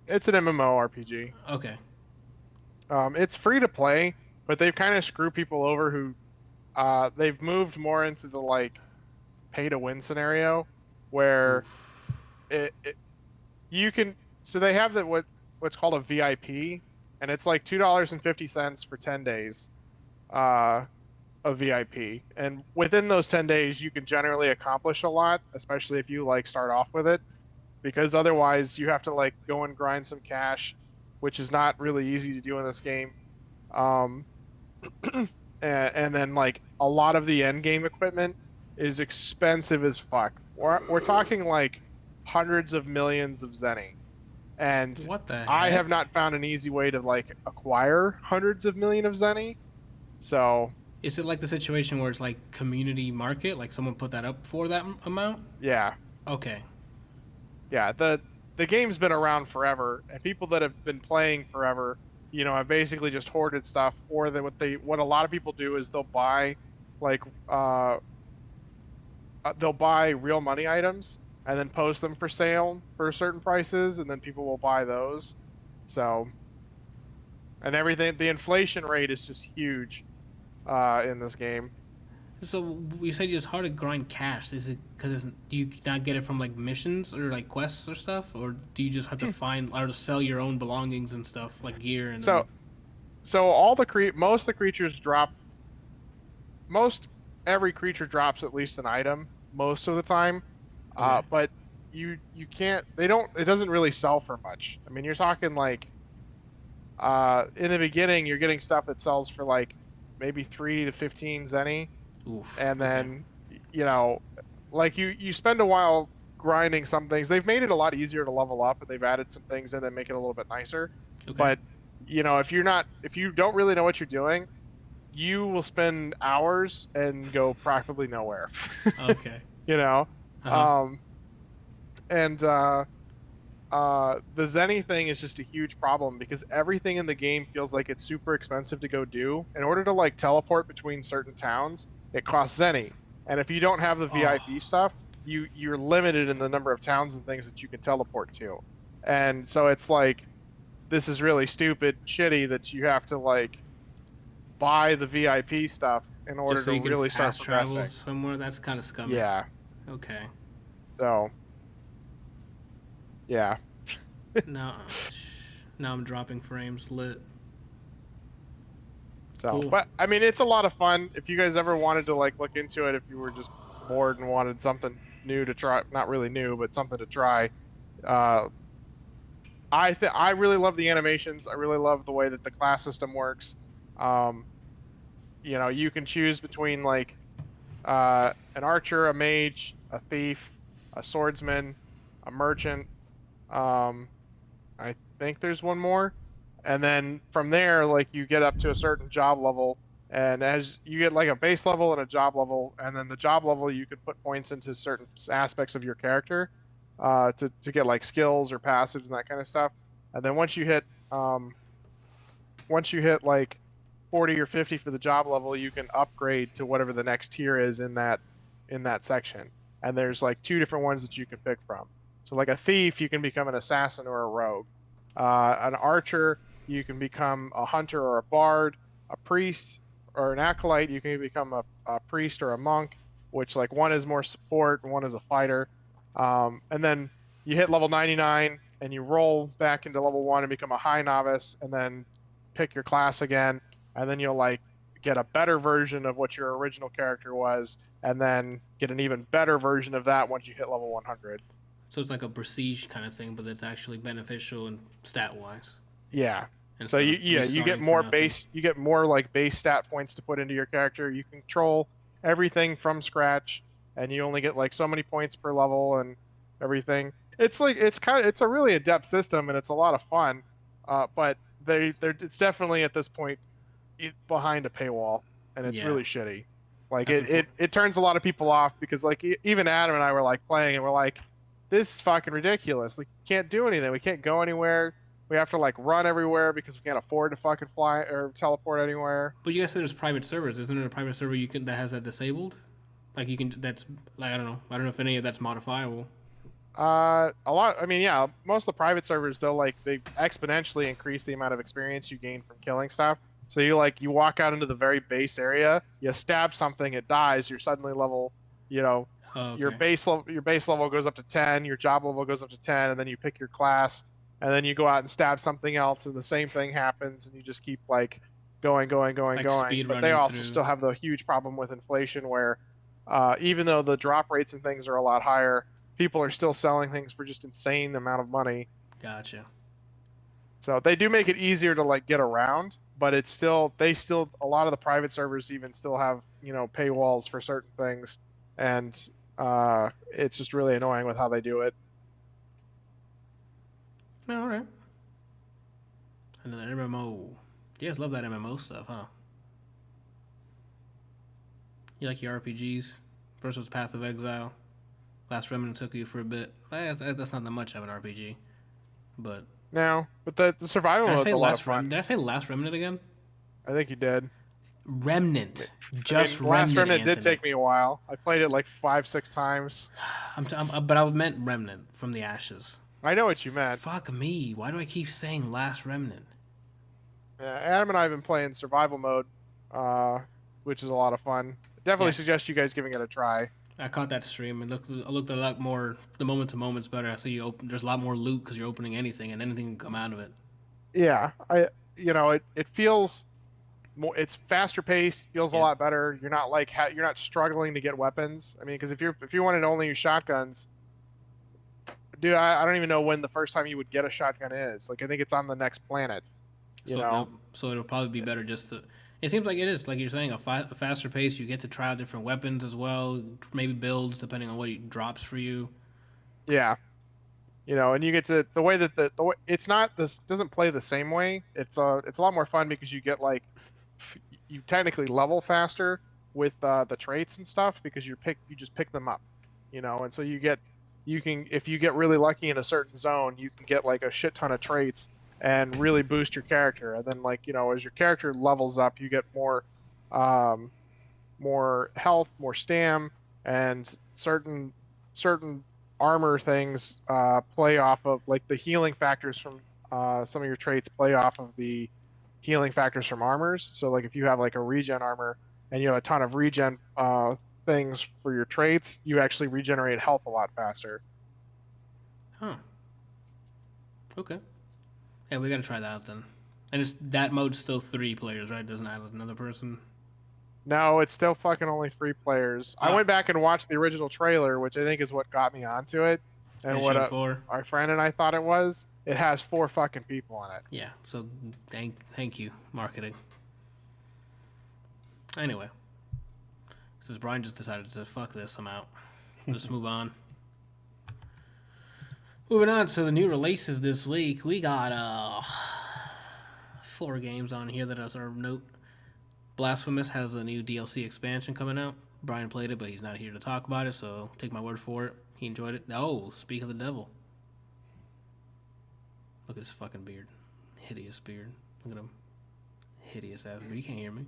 it's an MMORPG. Okay. It's free to play, but they've kind of screwed people over who they've moved more into the like pay to win scenario where Oof. it you can so they have what's called a VIP, and it's like $2.50 for 10 days of VIP. And within those 10 days you can generally accomplish a lot, especially if you like start off with it, because otherwise you have to like go and grind some cash, which is not really easy to do in this game. Um, and then like a lot of the end game equipment is expensive as fuck. We're talking like hundreds of millions of zenny, and What the I heck? have not found an easy way to like acquire hundreds of million of zenny. So Is it like the situation where it's like community market, like someone put that up for that amount? yeah, Okay. yeah. The game's been around forever, and people that have been playing forever, have basically just hoarded stuff. Or what a lot of people do is like they'll buy real money items and then post them for sale for certain prices, and then people will buy those. So, and everything, the inflation rate is just huge in this game. So you said it's hard to grind cash. Is it because do you not get it from like missions or like quests or stuff, or do you just have to find or to sell your own belongings and stuff like gear and? So, most of the creatures drop. Most every creature drops at least an item most of the time, Okay. but you can't. They don't. It doesn't really sell for much. I mean, you're talking like in the beginning, you're getting stuff that sells for like maybe 3 to 15 zenny, Oof. and Okay. then like you spend a while grinding some things. They've made it a lot easier to level up, and they've added some things in that make it a little bit nicer. Okay. But if you don't really know what you're doing, you will spend hours and go practically nowhere. Okay. you know Uh-huh. and the zenny thing is just a huge problem because everything in the game feels like it's super expensive to go do. In order to like teleport between certain towns, it costs zenny, and if you don't have the VIP Oh. stuff, you're limited in the number of towns and things that you can teleport to. And so it's like, this is really stupid, shitty that you have to like buy the VIP stuff in order Just so to you can really start fast travel progressing. somewhere. That's kind of scummy. Yeah. Okay. So, yeah. Now, now I'm dropping frames. Lit. So, Cool. but I mean, it's a lot of fun. If you guys ever wanted to like look into it, if you were just bored and wanted something new to try, not really new, but something to try, I really love the animations. I really love the way that the class system works. You can choose between like an archer, a mage, a thief, a swordsman, a merchant. I think there's one more. And then from there, like you get up to a certain job level, and as you get like a base level and a job level, and then the job level you can put points into certain aspects of your character to get like skills or passives and that kind of stuff. And then once you hit like 40 or 50 for the job level, you can upgrade to whatever the next tier is in that section. And there's like 2 different ones that you can pick from. So like a thief, you can become an assassin or a rogue. An archer, you can become a hunter or a bard. A priest or an acolyte, you can become a priest or a monk, which like one is more support and one is a fighter. And then you hit level 99 and you roll back into level 1 and become a high novice, and then pick your class again, and then you'll like get a better version of what your original character was, and then get an even better version of that once you hit level 100. So it's like a prestige kind of thing, but it's actually beneficial and stat wise. Yeah. And So you get more like base stat points to put into your character. You control everything from scratch, and you only get like so many points per level and everything. It's a really adept system, and it's a lot of fun. But it's definitely at this point behind a paywall, and it's really shitty. Like it turns a lot of people off because like even Adam and I were like playing, and we're like, this is fucking ridiculous. Like, we can't do anything. We can't go anywhere. We have to like run everywhere because we can't afford to fucking fly or teleport anywhere. But you guys said there's private servers. Isn't there a private server that has that disabled? Like you can. That's like I don't know. I don't know if any of that's modifiable. A lot. I mean, yeah. Most of the private servers, they exponentially increase the amount of experience you gain from killing stuff. So you walk out into the very base area, you stab something, it dies. You're suddenly level. Okay. Your base level goes up to 10. Your job level goes up to 10, and then you pick your class. And then you go out and stab something else, and the same thing happens, and you just keep like going. But they also still have the huge problem with inflation, where even though the drop rates and things are a lot higher, people are still selling things for just insane amount of money. Gotcha. So they do make it easier to like get around, but it's still a lot of the private servers even still have paywalls for certain things, and it's just really annoying with how they do it. All right. Another MMO. You guys love that MMO stuff, huh? You like your RPGs? First was Path of Exile. Last Remnant took you for a bit. That's not that much of an RPG. But... No, but the survival mode's a lot of fun. Did I say Last Remnant again? I think you did. Remnant. Last Remnant did take me a while. I played it like 5-6 times. But I meant Remnant from the Ashes. I know what you meant. Fuck me. Why do I keep saying Last Remnant? Yeah, Adam and I have been playing survival mode, which is a lot of fun. Definitely suggest you guys giving it a try. I caught that stream and looked a lot more. The moment to moment's better. I see there's a lot more loot because you're opening anything and anything can come out of it. Yeah, it feels more. It's faster paced. Feels a lot better. You're not like you're not struggling to get weapons. I mean, because if you wanted to only use shotguns. Dude, I don't even know when the first time you would get a shotgun is. Like, I think it's on the next planet. So it'll probably be better just to... It seems like it is, like you're saying, a faster pace. You get to try out different weapons as well. Maybe builds, depending on what drops for you. Yeah. And you get to... The way that it's not... This doesn't play the same way. It's a lot more fun because you get, like... You technically level faster with the traits and stuff because you just pick them up. And so you can, if you get really lucky in a certain zone, you can get like a shit ton of traits and really boost your character. And then as your character levels up, you get more health, more stam, and certain armor things play off of like the healing factors from some of your traits play off of the healing factors from armors. So like if you have like a regen armor and you have a ton of regen things for your traits, you actually regenerate health a lot faster. Huh. Okay. Yeah, we gotta try that out then. And that mode's still 3 players, right? Doesn't add another person? No, it's still fucking only 3 players. I went back and watched the original trailer, which I think is what got me onto it. And what our friend and I thought it was. It has 4 fucking people on it. Yeah, so thank you, marketing. Anyway. Since Brian just decided to fuck this, I'm out. Let's move on. Moving on to the new releases this week. We got 4 games on here that are of note. Blasphemous has a new DLC expansion coming out. Brian played it, but he's not here to talk about it, so take my word for it. He enjoyed it. Oh, speak of the devil. Look at his fucking beard. Hideous beard. Look at him. Hideous ass beard. You can't hear me.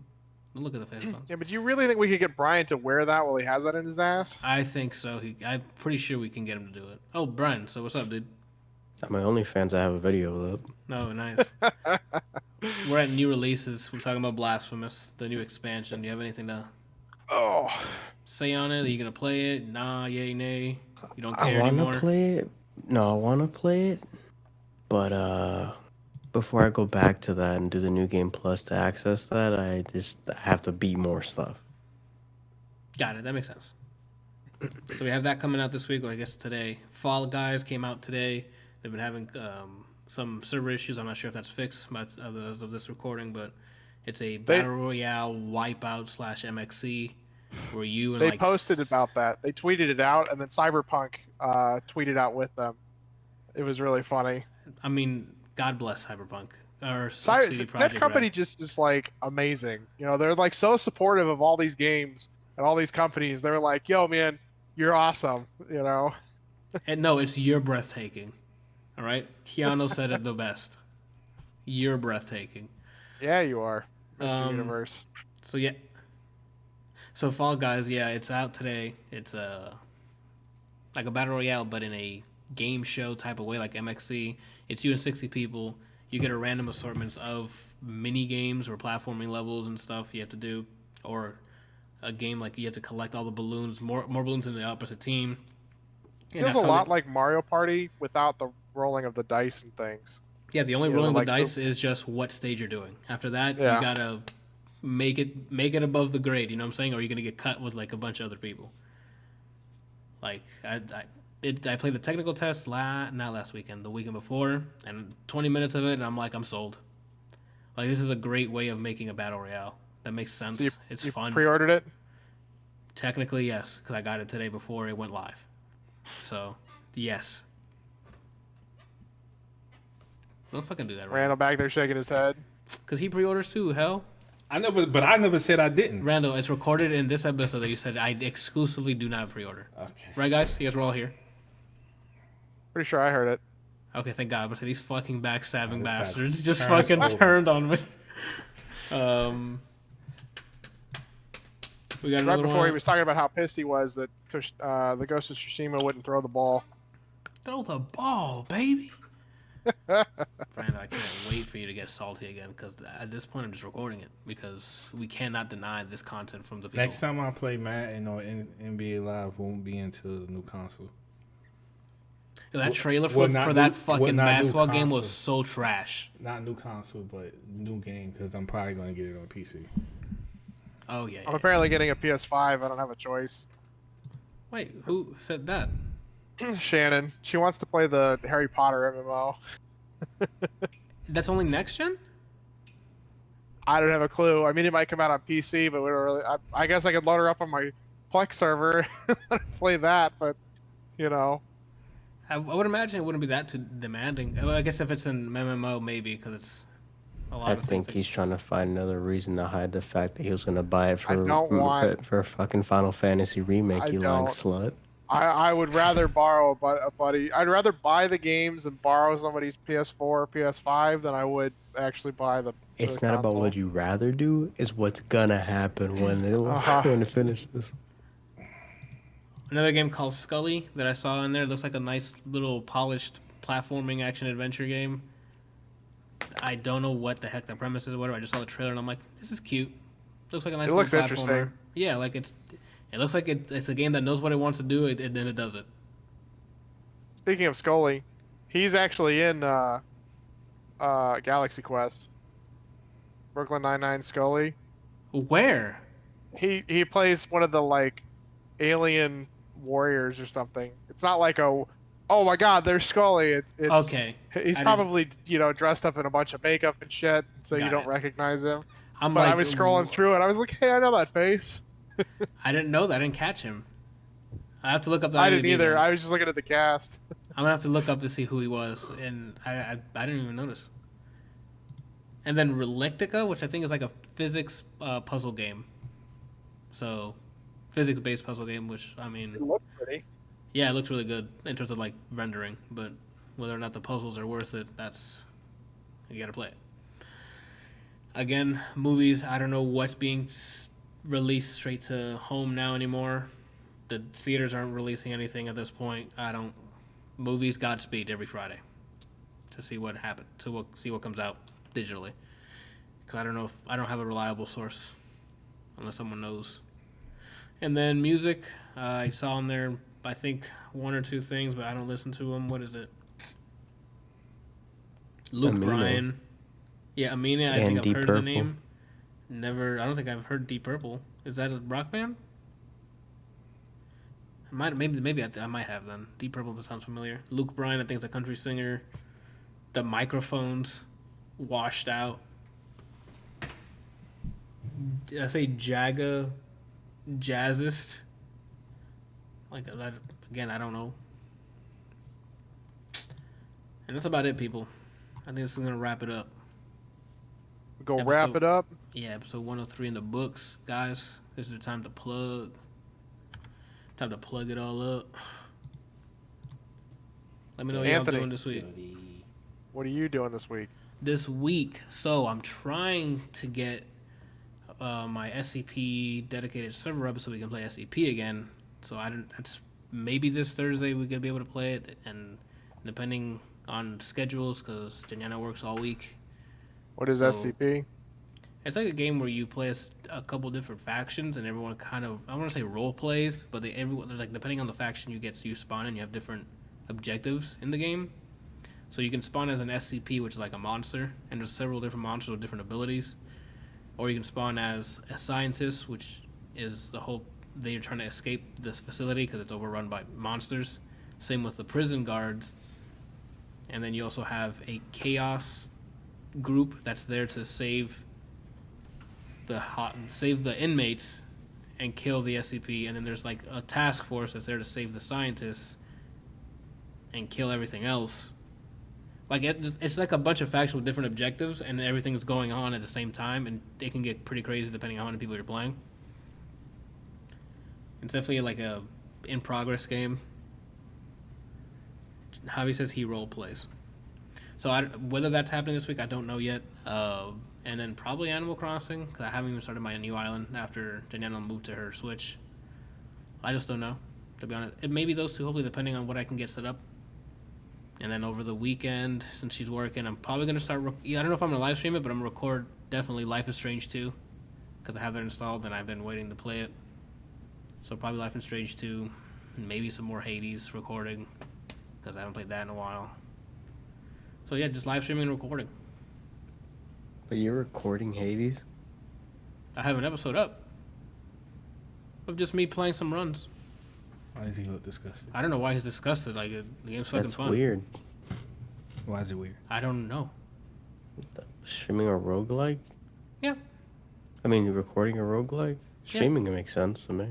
Look at the face. Yeah, but do you really think we could get Brian to wear that while he has that in his ass? I think so. I'm pretty sure we can get him to do it. Oh, Brian, so what's up, dude? On my OnlyFans, I have a video up. Oh, nice. We're at new releases. We're talking about Blasphemous, the new expansion. Do you have anything to say on it? Are you going to play it? Nah, yay, nay? You don't care anymore? I want to play it. No, I want to play it. But before I go back to that and do the New Game Plus to access that, I have to beat more stuff. Got it. That makes sense. So we have that coming out this week, or I guess today. Fall Guys came out today. They've been having some server issues. I'm not sure if that's fixed as of this recording, but it's a battle royale wipeout / MXC where you and They posted about that. They tweeted it out, and then Cyberpunk tweeted out with them. It was really funny. I mean, God bless Cyberpunk. Or CD Projekt That company Red. just is like amazing. You know, they're like so supportive of all these games and all these companies. They're like, yo, man, you're awesome. You know? And no, it's you're breathtaking. All right? Keanu said it the best. You're breathtaking. Yeah, you are, Mr. Universe. So, yeah. So, Fall Guys, yeah, it's out today. It's like a battle royale, but in a game show type of way, like MXC. It's you and 60 people. You get a random assortments of mini games or platforming levels and stuff you have to do, or a game like you have to collect all the balloons, more balloons in the opposite team. It feels a lot like Mario Party without the rolling of the dice and things. Yeah, the only rolling the dice is just what stage you're doing. After that, you gotta make it above the grade. You know what I'm saying? Or you're gonna get cut with like a bunch of other people. Like I played the technical test not last weekend, the weekend before, and 20 minutes of it, and I'm like, I'm sold. Like, this is a great way of making a battle royale. That makes sense. So it's you fun. Pre-ordered it? Technically, yes, because I got it today before it went live. So, yes. Don't fucking do that, right? Randall back there shaking his head. Because he pre-orders too, hell. I never said I didn't. Randall, it's recorded in this episode that you said I exclusively do not pre-order. Okay. Right, guys? You guys were all here. Pretty sure I heard it. Okay, thank God. But these fucking backstabbing This guy bastards just turns fucking over. turned on me. We got Right another before one. he was talking about how pissed he was that the Ghost of Tsushima wouldn't throw the ball. Throw the ball, baby. Brandon, I can't wait for you to get salty again because at this point I'm just recording it because we cannot deny this content from the people. Next time I play Madden or NBA Live won't be until the new console. Yo, that trailer Well, for not that new- fucking well, not new basketball game was console. so trash. Not new console, but new game because I'm probably gonna get it on PC. Oh yeah. I'm yeah. apparently getting a PS5. I don't have a choice. Wait, who said that? Shannon, she wants to play the Harry Potter MMO. That's only next gen? I don't have a clue. I mean, it might come out on PC, but we don't really. I guess I could load her up on my Plex server and play that, but you know. I would imagine it wouldn't be that too demanding. I guess if it's an MMO, maybe because it's a lot I of things. think he's trying to find another reason to hide the fact that he was going to buy it for don't want- for fucking Final Fantasy remake. I You lying don't. slut. I would rather borrow a buddy. I'd rather buy the games and borrow somebody's PS4 or PS5 than I would actually buy the. It's not about what you rather do; it's what's gonna happen when it finishes. Another game called Scully that I saw in there looks like a nice little polished platforming action adventure game. I don't know what the heck the premise is or whatever. I just saw the trailer and I'm like, this is cute. Looks like a nice. It little looks platformer. interesting. Yeah, like it looks like it's a game that knows what it wants to do, and then it does it. Speaking of Scully, he's actually in Galaxy Quest. Brooklyn Nine-Nine Scully. Where? He plays one of the like alien warriors or something. It's not like oh my god, there's Scully. It's, Okay. He's probably dressed up in a bunch of makeup and shit, so you Got don't it. recognize him. I'm But like, I was scrolling through it. I was like, hey, I know that face. I didn't know that. I didn't catch him. I have to look up the I didn't IMDb either. then. I was just looking at the cast. I'm gonna have to look up to see who he was, and I didn't even notice. And then Relictica, which I think is like a physics puzzle game. So, physics-based puzzle game, which I mean, It looked pretty. yeah, it looks really good in terms of like rendering, but whether or not the puzzles are worth it, that's you gotta play it. Again, movies. I don't know what's being released straight to home now anymore. The theaters aren't releasing anything at this point. Movies Godspeed every Friday to see what happens, see what comes out digitally. Because I don't have a reliable source unless someone knows. And then music, I saw in there, I think, one or two things, but I don't listen to them. What is it? Luke Amina. Bryan. Yeah, Amina, I And think I've Deep heard Purple. the name. I don't think I've heard Deep Purple. Is that a rock band? I might have then. Deep Purple sounds familiar. Luke Bryan, I think, is a country singer. The Microphones, Washed Out. Did I say Jazzist? Like that again, I don't know. And that's about it, people. I think this is gonna wrap it up. Wrap it up. Yeah, episode 103 in the books, guys. This is the time to plug. Time to plug it all up. Let me know what y'all Anthony. doing this week. What are you doing this week? So I'm trying to get my SCP dedicated server up so we can play SCP again. So that's maybe this Thursday we're gonna be able to play it, and depending on schedules, because Janiana works all week. What is SCP? It's like a game where you play a couple different factions, and everyone kind of, I want to say role plays, but everyone, like, depending on the faction you spawn in, you have different objectives in the game. So you can spawn as an SCP, which is like a monster, and there's several different monsters with different abilities. Or you can spawn as a scientist, which is the whole, they're trying to escape this facility because it's overrun by monsters. Same with the prison guards. And then you also have a chaos group that's there to save the inmates and kill the SCP. And then there's like a task force that's there to save the scientists and kill everything else. Like it's like a bunch of factions with different objectives, and everything's going on at the same time, and it can get pretty crazy depending on how many people you're playing. It's definitely like a in progress game. Javi says he role plays, so whether that's happening this week, I don't know yet. And then probably Animal Crossing, because I haven't even started my new island after Daniela moved to her Switch. I just don't know, to be honest. It may be those two, hopefully, depending on what I can get set up. And then over the weekend, since she's working, I'm probably going to start... I don't know if I'm going to live stream it, but I'm going to record definitely Life is Strange 2. Because I have that installed, and I've been waiting to play it. So probably Life is Strange 2. Maybe some more Hades recording. Because I haven't played that in a while. So yeah, just live streaming and recording. But you're recording Hades? I have an episode up. Of just me playing some runs. Why does he look disgusted? I don't know why he's disgusted. Like, the game's fucking That's fun. weird. Why is it weird? I don't know. Streaming a roguelike? Yeah. I mean, recording a roguelike? Streaming, it makes sense to me.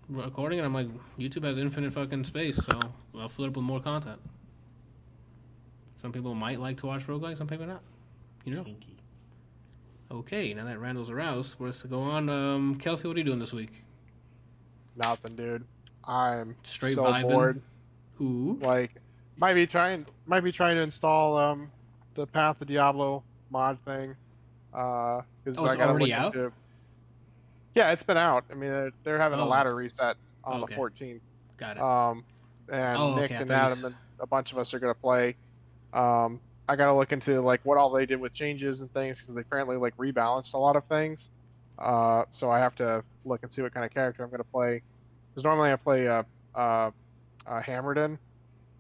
Recording, and I'm like, YouTube has infinite fucking space, so I'll fill it up with more content. Some people might like to watch roguelike, some people not. You know. Kinky. Okay, now that Randall's aroused, what's to go on? Kelsey, what are you doing this week? Nothing, dude. I'm Straight so vibing? bored. Ooh. Like, might be trying to install the Path of Diablo mod thing. Because Oh, it's already out? Yeah, it's been out. I mean, they're having a Oh. ladder reset on Okay. the 14th. Got it. And Nick okay, I and thought you Adam and a bunch of us are gonna play. I gotta look into like what all they did with changes and things because they apparently like rebalanced a lot of things. So I have to look and see what kind of character I'm gonna play. Because normally I play Hammerden,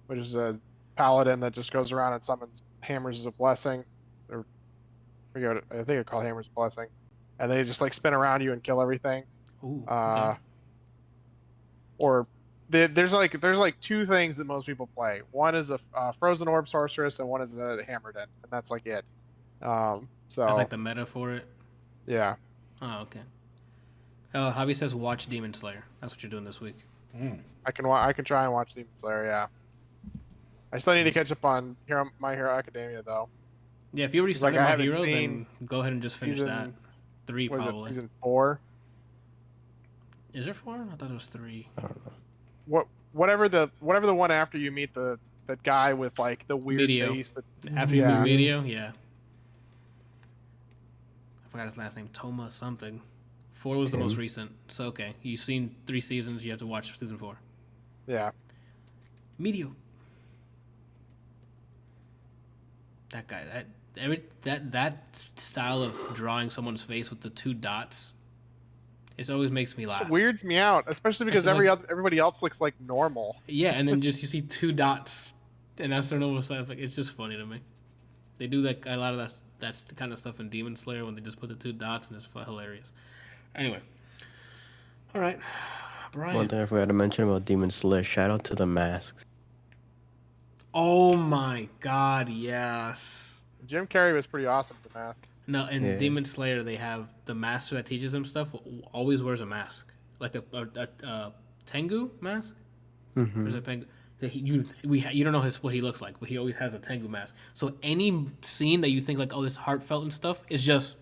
which is a paladin that just goes around and summons hammers as a blessing. Or I think I call hammers a blessing, and they just like spin around you and kill everything. Ooh. Okay. Or there's like two things that most people play. One is a frozen orb sorceress, and one is a Hammerden, and that's like it. So That's like the meta for it. yeah. Oh, okay. Oh, Javi says watch Demon Slayer. That's what you're doing this week. I can try and watch Demon Slayer. Yeah. I still need to catch up on My Hero Academia though. Yeah, if you already It's like started I My haven't Hero, then seen go ahead and just finish that. 3 What is it? probably. Season 4? Is there 4? I thought it was 3. I don't know. Whatever the one after you meet that guy with like the weird Video. face. After you Yeah. meet Video, yeah. I forgot his last name. Toma something. 4 was the Tim? most recent. So, okay. You've seen 3 seasons. You have to watch season 4. Yeah. Medio. That guy. That style of drawing someone's face with the 2 dots. It always makes me laugh. It weirds me out, especially because It's like- everybody else looks like normal. Yeah, and then just you see 2 dots, and that's their normal stuff. Like, it's just funny to me. They do like a lot of that's the kind of stuff in Demon Slayer when they just put the 2 dots, and it's hilarious. Anyway, all right. Brian. One thing I forgot to mention about Demon Slayer. Shout out to the masks. Oh my God, yes. Jim Carrey was pretty awesome with the mask. No, in Yeah. Demon Slayer, they have the master that teaches him stuff always wears a mask, like a Tengu mask. Mm-hmm. Or is it Pengu? You don't know what he looks like, but he always has a Tengu mask. So any scene that you think like, oh, this heartfelt and stuff, is just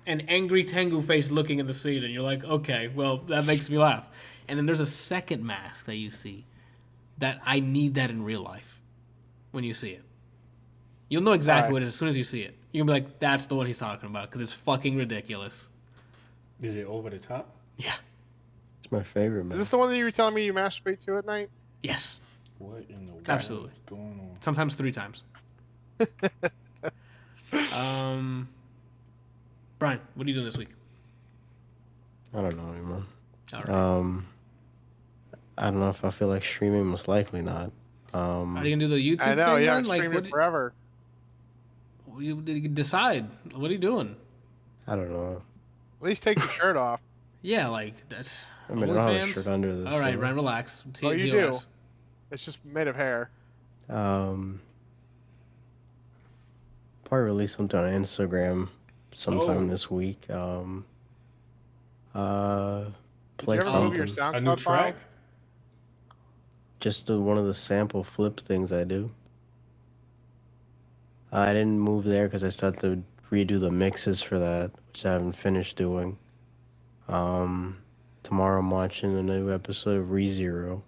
an angry Tengu face looking at the scene, and you're like, okay, well, that makes me laugh. And then there's a second mask that you see that I need that in real life when you see it. You'll know exactly what it is as soon as you see it. You can be like, that's the one he's talking about, because it's fucking ridiculous. Is it over the top? Yeah. It's my favorite Is mask. this the one that you were telling me you masturbate to at night? Yes. What in the world Absolutely. is going on? Sometimes 3 times. Brian, what are you doing this week? I don't know anymore. All right. I don't know if I feel like streaming. Most likely not. Are you gonna do the YouTube I know, thing you then? haven't Like, streamed it forever. you decide. What are you doing? I don't know. At least take your shirt off. Yeah, like that's. I mean, I don't have a OnlyFans? shirt under this. All right, so, Ryan, relax. Oh, you do. TOS. It's just made of hair. Probably release something on Instagram sometime this week. Did Play you ever move your something. A new SoundCloud track? files? Just one of the sample flip things I do. I didn't move there because I started to redo the mixes for that, which I haven't finished doing. Tomorrow I'm watching a new episode of ReZero.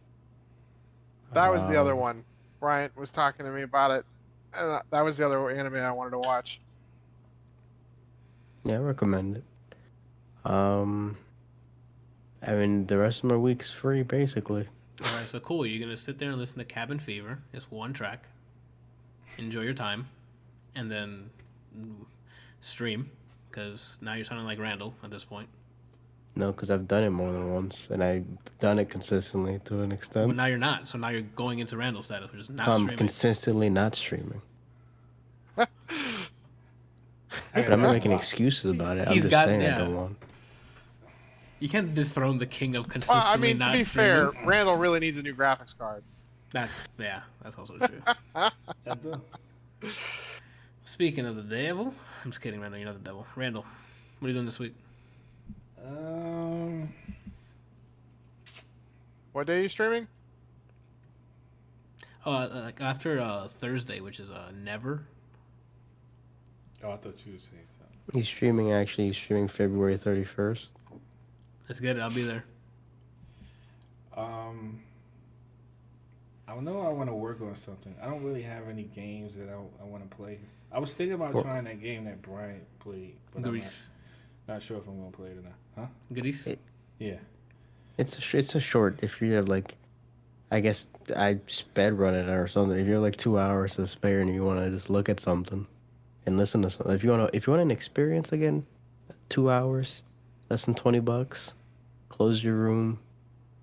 That was the other one. Bryant was talking to me about it. That was the other anime I wanted to watch. Yeah, I recommend it. I mean, the rest of my week's free, basically. All right, so cool. You're gonna sit there and listen to Cabin Fever. It's one track. Enjoy your time, and then stream, because now you're sounding like Randall at this point. No, because I've done it more than once, and I've done it consistently to an extent. Well, now you're not. So now you're going into Randall status, which is not I'm streaming. consistently not streaming. But I'm not making excuses about it. I'm He's just got- saying I yeah. don't want. You can't dethrone the king of Well, consistently I mean, to not be streaming. fair, Randall really needs a new graphics card. That's also true. Speaking of the devil, I'm just kidding, Randall. You're not the devil. Randall, what are you doing this week? What day are you streaming? Like after Thursday, which is never. Oh, I thought you were saying something. He's streaming, actually. He's streaming February 31st. Let's get it. I'll be there. I know I want to work on something. I don't really have any games that I want to play. I was thinking about trying that game that Bryant played, but Grease. I'm not sure if I'm going to play it or not. Huh? Goodies. Yeah. It's a short. If you have like, I guess I sped run it or something. If you have like 2 hours to spare and you want to just look at something and listen to something, if you want an experience again, 2 hours, less than $20. Close your room,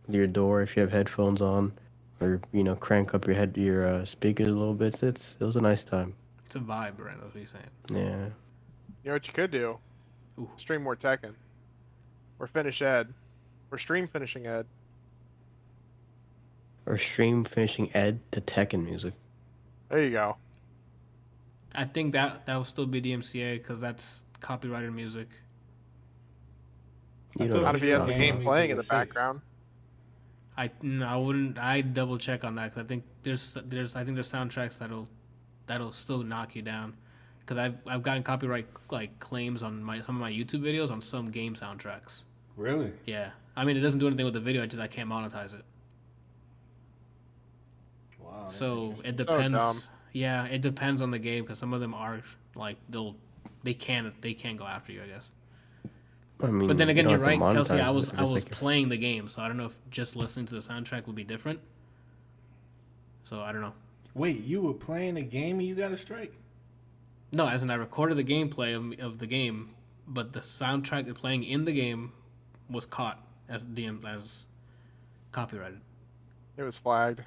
your door if you have headphones on, or crank up your speakers a little bit. It was a nice time. It's a vibe, Randall. What are you saying? Yeah. You know what you could do? Ooh. Stream more Tekken. Or finish Ed. Or stream finishing Ed. Or stream finishing Ed to Tekken music. There you go. I think that will still be DMCA because that's copyrighted music. You I don't thought Not if he has the Yeah. game Yeah. playing in the Safe. background. I wouldn't. I double check on that because I think there's soundtracks that'll still knock you down. Because I've gotten copyright like claims on some of my YouTube videos on some game soundtracks. Really? Yeah, I mean it doesn't do anything with the video. I can't monetize it. Wow. that's So interesting. it So depends. dumb. Yeah, it depends on the game because some of them are like they can go after you, I guess. I mean, But then you again, don't you're have to right, Kelsey. monetize I was it. It's like if- playing the game, so I don't know if just listening to the soundtrack would be different. So I don't know. Wait, you were playing a game and you got a strike? No, as in I recorded the gameplay of the game, but the soundtrack they're playing in the game was caught as copyrighted. It was flagged.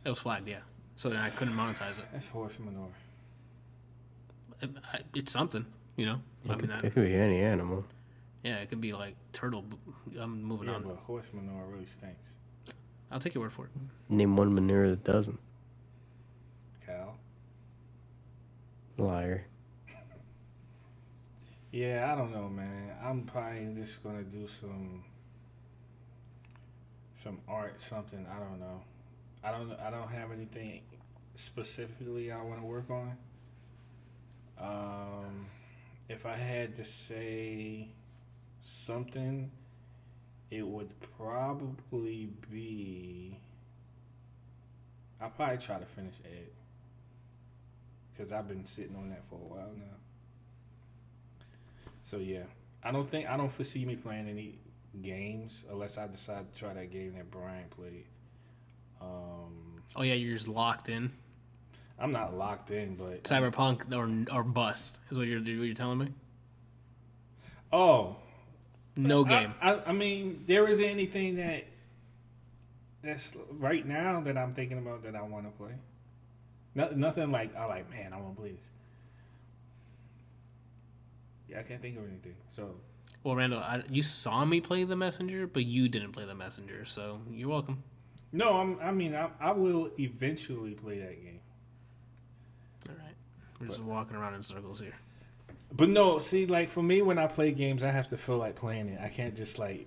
It was flagged, yeah. So then I couldn't monetize it. That's horse manure. It's something, you know. I mean, It could be any animal. Yeah, it could be like turtle. I'm moving Yeah, on. but horse manure really stinks. I'll take your word for it. Name one manure that doesn't. Cow. Liar. Yeah, I don't know, man. I'm probably just gonna do some art, something. I don't know. I don't have anything specifically I want to work on. If I had to say something, it would probably be. I'll probably try to finish Ed, because I've been sitting on that for a while now. So yeah, I don't foresee me playing any games unless I decide to try that game that Bryant played. Oh yeah, you're just locked in. I'm not locked in, but Cyberpunk or bust is what you're telling me. oh, No game. I mean, there isn't anything that's right now that I'm thinking about that I want to play. Nothing like I like. Man, I want to play this. Yeah, I can't think of anything. So, Well, Randall, you saw me play The Messenger, but you didn't play The Messenger, so you're welcome. no, I will eventually play that game. All right. We're just walking around in circles here. But no, see, like for me, when I play games, I have to feel like playing it. I can't just like.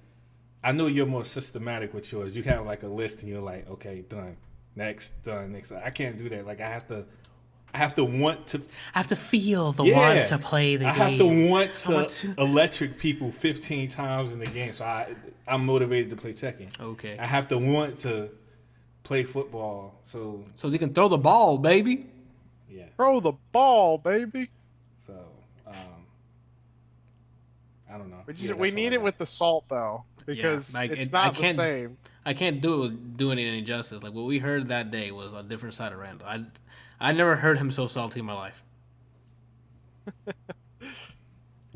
I know you're more systematic with yours. You have like a list, and you're like, okay, done, next, done, next. I can't do that. Like I have to want to. I have to feel the Yeah. want to play the I game. have to want to, want to- electric people 15 times in the game, so I'm motivated to play Tekken. Okay. I have to want to play football, so So you can throw the ball, baby. yeah. Throw the ball, baby. So I don't know. We Yeah, we that's need all I it got. with the salt though, because like, it's I not the can't- same. I can't do it any justice. Like what we heard that day was a different side of Randall. I never heard him so salty in my life.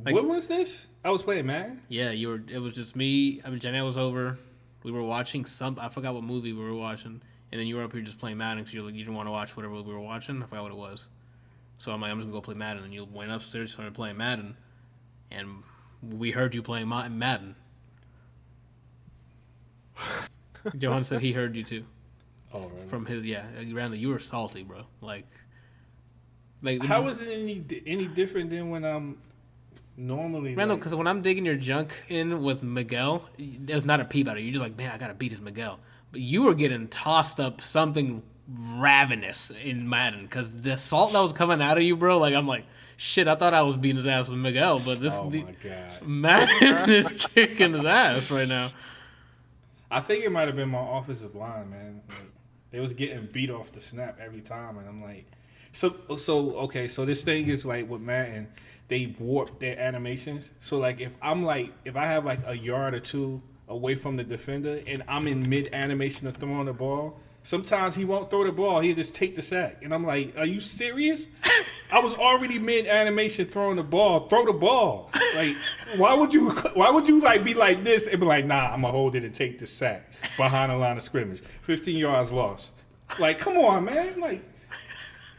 What was this? I was playing Madden. Yeah, you were. It was just me. I mean, Jenny was over. We were watching I forgot what movie we were watching, and then you were up here just playing Madden because you didn't want to watch whatever we were watching. I forgot what it was. So I'm like, I'm just gonna go play Madden, and you went upstairs, started playing Madden, and we heard you playing Madden. Johan said he heard you too. Oh, really? From his Randall, you were salty, bro. Like How is it any different than when I'm normally? Randall, like, because when I'm digging your junk in with Miguel, there's not a peep out of you. You're just like, man, I gotta beat his Miguel. But you were getting tossed up something ravenous in Madden because the salt that was coming out of you, bro. Like I'm like, shit, I thought I was beating his ass with Miguel, but this oh my god! Madden is kicking his ass right now. I think it might have been my offensive line, man. Like, they was getting beat off the snap every time, and I'm like, so okay. So this thing is like with Madden, they warp their animations. So like if I have like a yard or two away from the defender and I'm in mid animation of throwing the ball, sometimes he won't throw the ball. He'll just take the sack, and I'm like, are you serious? I was already mid animation throwing the ball. Throw the ball. Like, why would you like be like this and be like, nah, I'm gonna hold it and take the sack behind the line of scrimmage. 15 yards lost. Like, come on, man. Like,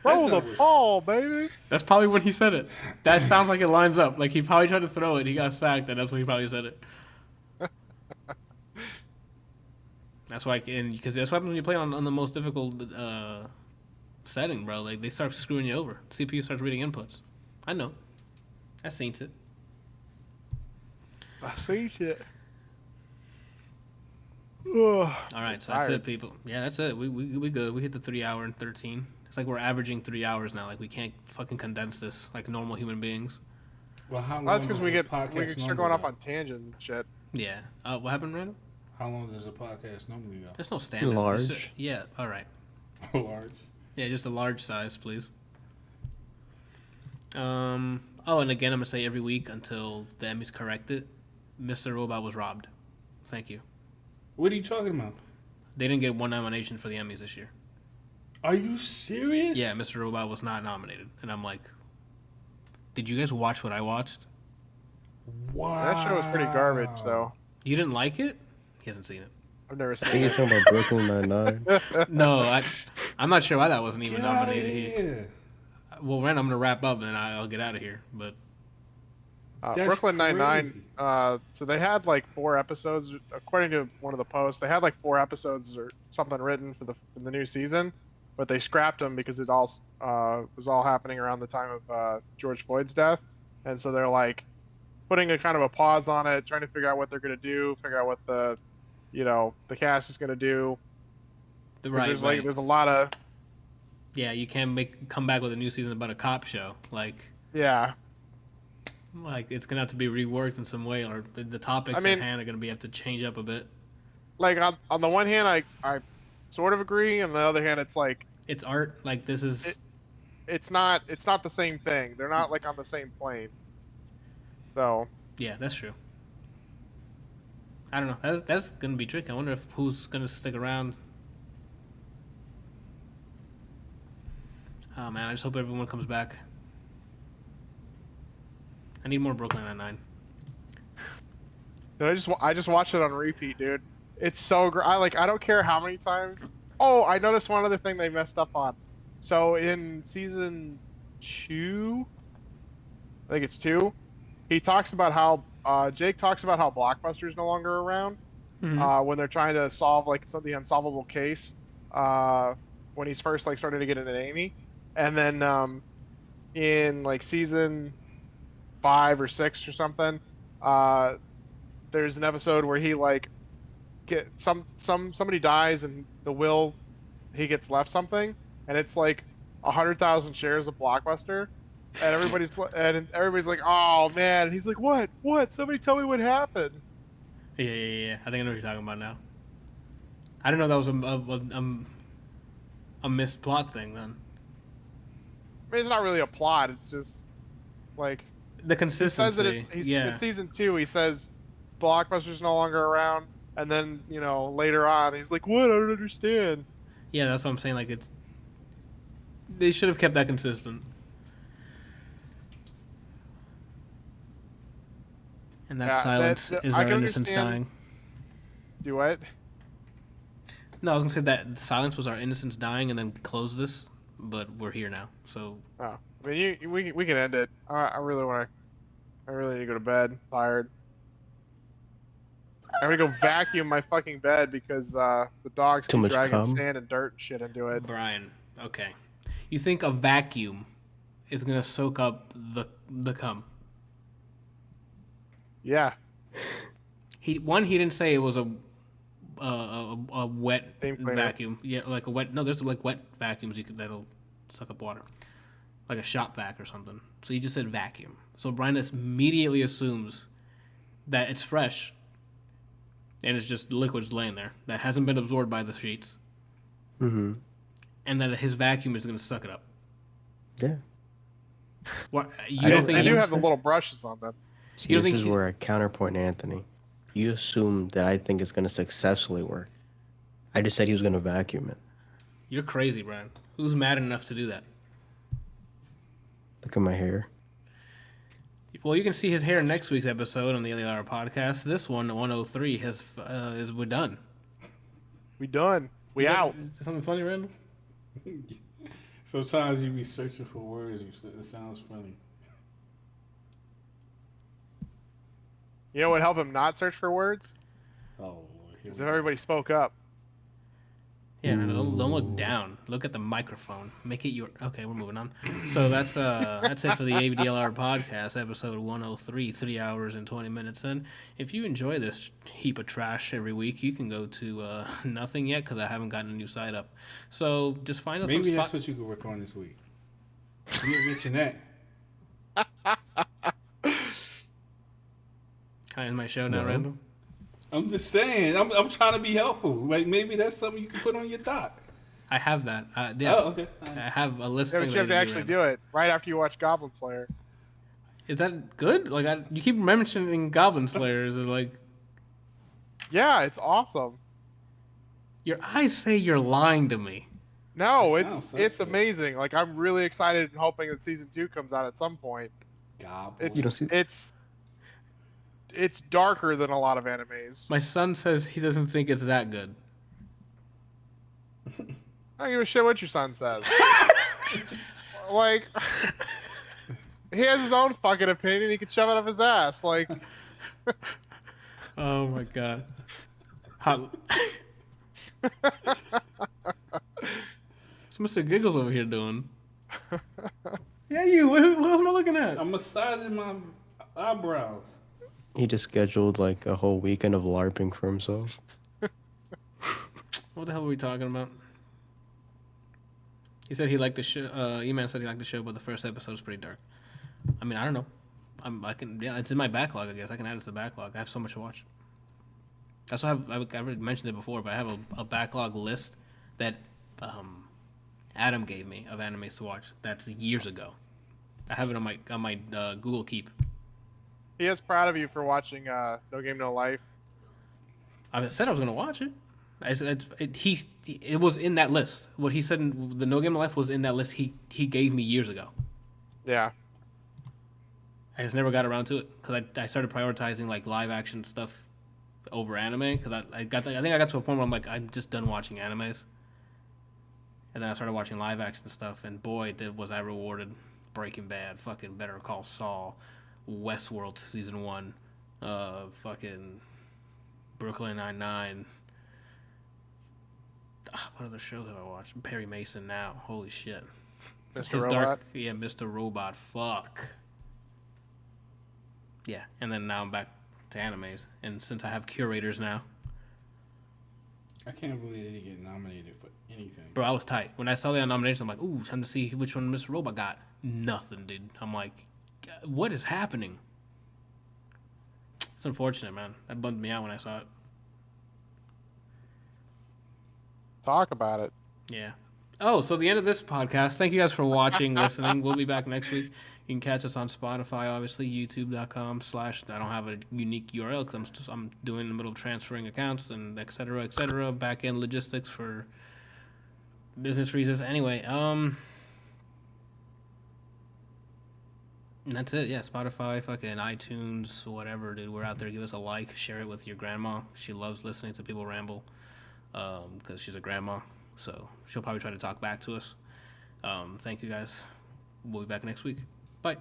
Throw that the was- ball, baby. That's probably when he said it. That sounds like it lines up. Like he probably tried to throw it, he got sacked, and that's when he probably said it. That's why, because that's what happens when you play on the most difficult setting, bro. Like they start screwing you over. CPU starts reading inputs. I know. I seen it. I see shit. Ugh. All right, so that's Tired. it, people. Yeah, that's it. We good. We hit the 3 hour and 13. It's like we're averaging 3 hours now. Like we can't fucking condense this like normal human beings. well, how long? Well, that's because does we a get podcast we start normally going off go? on tangents and shit. Yeah. What happened, Randall? How long does a podcast normally go? There's no standard. Large. Yeah. All right. Large. Yeah, just a large size, please. Oh, and again, I'm gonna say every week until the Emmys correct it. Mr. Robot was robbed. Thank you. What are you talking about? They didn't get one nomination for the Emmys this year. Are you serious? Yeah, Mr. Robot was not nominated, and I'm like, did you guys watch what I watched? Wow. That show was pretty garbage, though. You didn't like it? He hasn't seen it. I've never I think seen he's it. talking about Brooklyn Nine-Nine. No, I'm not sure why that wasn't even Get outta nominated here. here. Well, Rand, I'm gonna wrap up and then I'll get out of here. But That's Brooklyn Nine-Nine. crazy. So they had like 4 episodes, according to one of the posts. They had like 4 episodes or something written for the new season, but they scrapped them because it all was all happening around the time of George Floyd's death, and so they're like putting a kind of a pause on it, trying to figure out what they're gonna do, figure out what the cast is gonna do. Right, There's right. there's a lot of Yeah, you can't come back with a new season about a cop show. Like it's gonna have to be reworked in some way, or the topics at hand are gonna have to change up a bit. Like on the one hand, I sort of agree. On the other hand, it's like It's art. Like this is. it's not the same thing. They're not like on the same plane. So Yeah, that's true. I don't know. That's gonna be tricky. I wonder who's gonna stick around. Oh man, I just hope everyone comes back. I need more Brooklyn Nine-Nine. no, I just watched it on repeat, dude. It's so great. I don't care how many times. Oh, I noticed one other thing they messed up on. So in season 2, I think it's 2, he talks about how Jake talks about how Blockbuster's no longer around when they're trying to solve like the unsolvable case when he's first like starting to get into Amy, and then in like season 5 or 6 or something, there's an episode where he like somebody dies and the will he gets left something, and it's like 100,000 shares of Blockbuster, and everybody's like, oh man, and he's like, what? Somebody tell me what happened. Yeah. I think I know what you're talking about now. I didn't know that was a missed plot thing then. I mean, it's not really a plot. It's just like The consistency. In season 2, he says Blockbuster's no longer around, and then later on he's like, what? I don't understand. Yeah, that's what I'm saying. Like they should have kept that consistent. And that silence is our innocence dying. Do what? No, I was gonna say that silence was our innocence dying, and then close this. But we're here now, so. Oh, I mean, we can end it. I really need to go to bed. I'm tired. I'm gonna go vacuum my fucking bed because the dogs keep dragging sand and dirt and shit into it. Brian, okay. You think a vacuum is gonna soak up the cum? Yeah. He didn't say it was a wet vacuum. Yeah, like a wet. No, there's like wet vacuums that'll suck up water, like a shop vac or something. So he just said vacuum. So Brian immediately assumes that it's fresh, and it's just liquids laying there that hasn't been absorbed by the sheets. Mm-hmm. And that his vacuum is going to suck it up. Yeah. What, they do have the little brushes on them. See, this is where I counterpoint Anthony. You assume that I think it's going to successfully work. I just said he was going to vacuum it. You're crazy, Brian. Who's mad enough to do that? Look at my hair. Well, you can see his hair in next week's episode on the ADLR podcast. This one, 103, we're done. We done. We out. Something funny, Randall? Sometimes you be searching for words. It sounds funny. You know what helped him not search for words? Oh, is if everybody spoke up. Yeah, no, don't look down. Look at the microphone. Make it your... Okay, we're moving on. So that's it for the ADLR podcast, episode 103, 3 hours and 20 minutes in. If you enjoy this heap of trash every week, you can go to nothing yet because I haven't gotten a new site up. So just find us Maybe that's what you could work on this week. You didn't mention that. Can I end my show now, Randall? I'm just saying. I'm trying to be helpful. Like maybe that's something you can put on your doc. I have that. Yeah. Oh, okay. I have a list. Yeah, but you have to actually do it right after you watch Goblin Slayer. Is that good? Like you keep mentioning Goblin Slayers, and like. Yeah, it's awesome. Your eyes say you're lying to me. No, it's amazing. Like I'm really excited and hoping that season 2 comes out at some point. Goblin. It's darker than a lot of animes. My son says he doesn't think it's that good. I don't give a shit what your son says. Like, he has his own fucking opinion. He can shove it up his ass. Like, Oh my god. How... What's Mr. Giggles over here doing? Yeah, you. What else am I looking at? I'm massaging my eyebrows. He just scheduled like a whole weekend of LARPing for himself. What the hell were we talking about? He said he liked the show. E-Man said he liked the show, but the first episode was pretty dark. I mean, I don't know. Yeah, it's in my backlog. I guess I can add it to the backlog. I have so much to watch. That's why I've already mentioned it before, but I have a backlog list that Adam gave me of animes to watch. That's years ago. I have it on my Google Keep. he is proud of you for watching No Game No Life. I said I was gonna watch it. It was in that list. What he said in the No Game No Life was in that list he gave me years ago. Yeah. I just never got around to it because I started prioritizing like live action stuff over anime because I think I got to a point where I'm like, I'm just done watching animes. And then I started watching live action stuff, and boy, was I rewarded. Breaking Bad, fucking Better Call Saul, Westworld season 1, fucking Brooklyn Nine-Nine. What other shows have I watched? Perry Mason now. Holy shit. Mr. Robot. Yeah, Mr. Robot. Fuck. Yeah, and then now I'm back to animes. And since I have curators now, I can't believe they didn't get nominated for anything. bro, I was tight. When I saw the nominations, I'm like, ooh, time to see which one Mr. Robot got. Nothing, dude. I'm like, what is happening? It's unfortunate, man. That bummed me out when I saw it. Talk about it. Yeah. Oh, so the end of this podcast. Thank you guys for watching, listening. We'll be back next week. You can catch us on Spotify, obviously, youtube.com/ I don't have a unique URL because I'm doing in the middle of transferring accounts and et cetera, back-end logistics for business reasons. Anyway, that's it. Yeah, Spotify, fucking iTunes, whatever, dude. We're out there. Give us a like. Share it with your grandma. She loves listening to people ramble because she's a grandma. So she'll probably try to talk back to us. Thank you guys. We'll be back next week. Bye.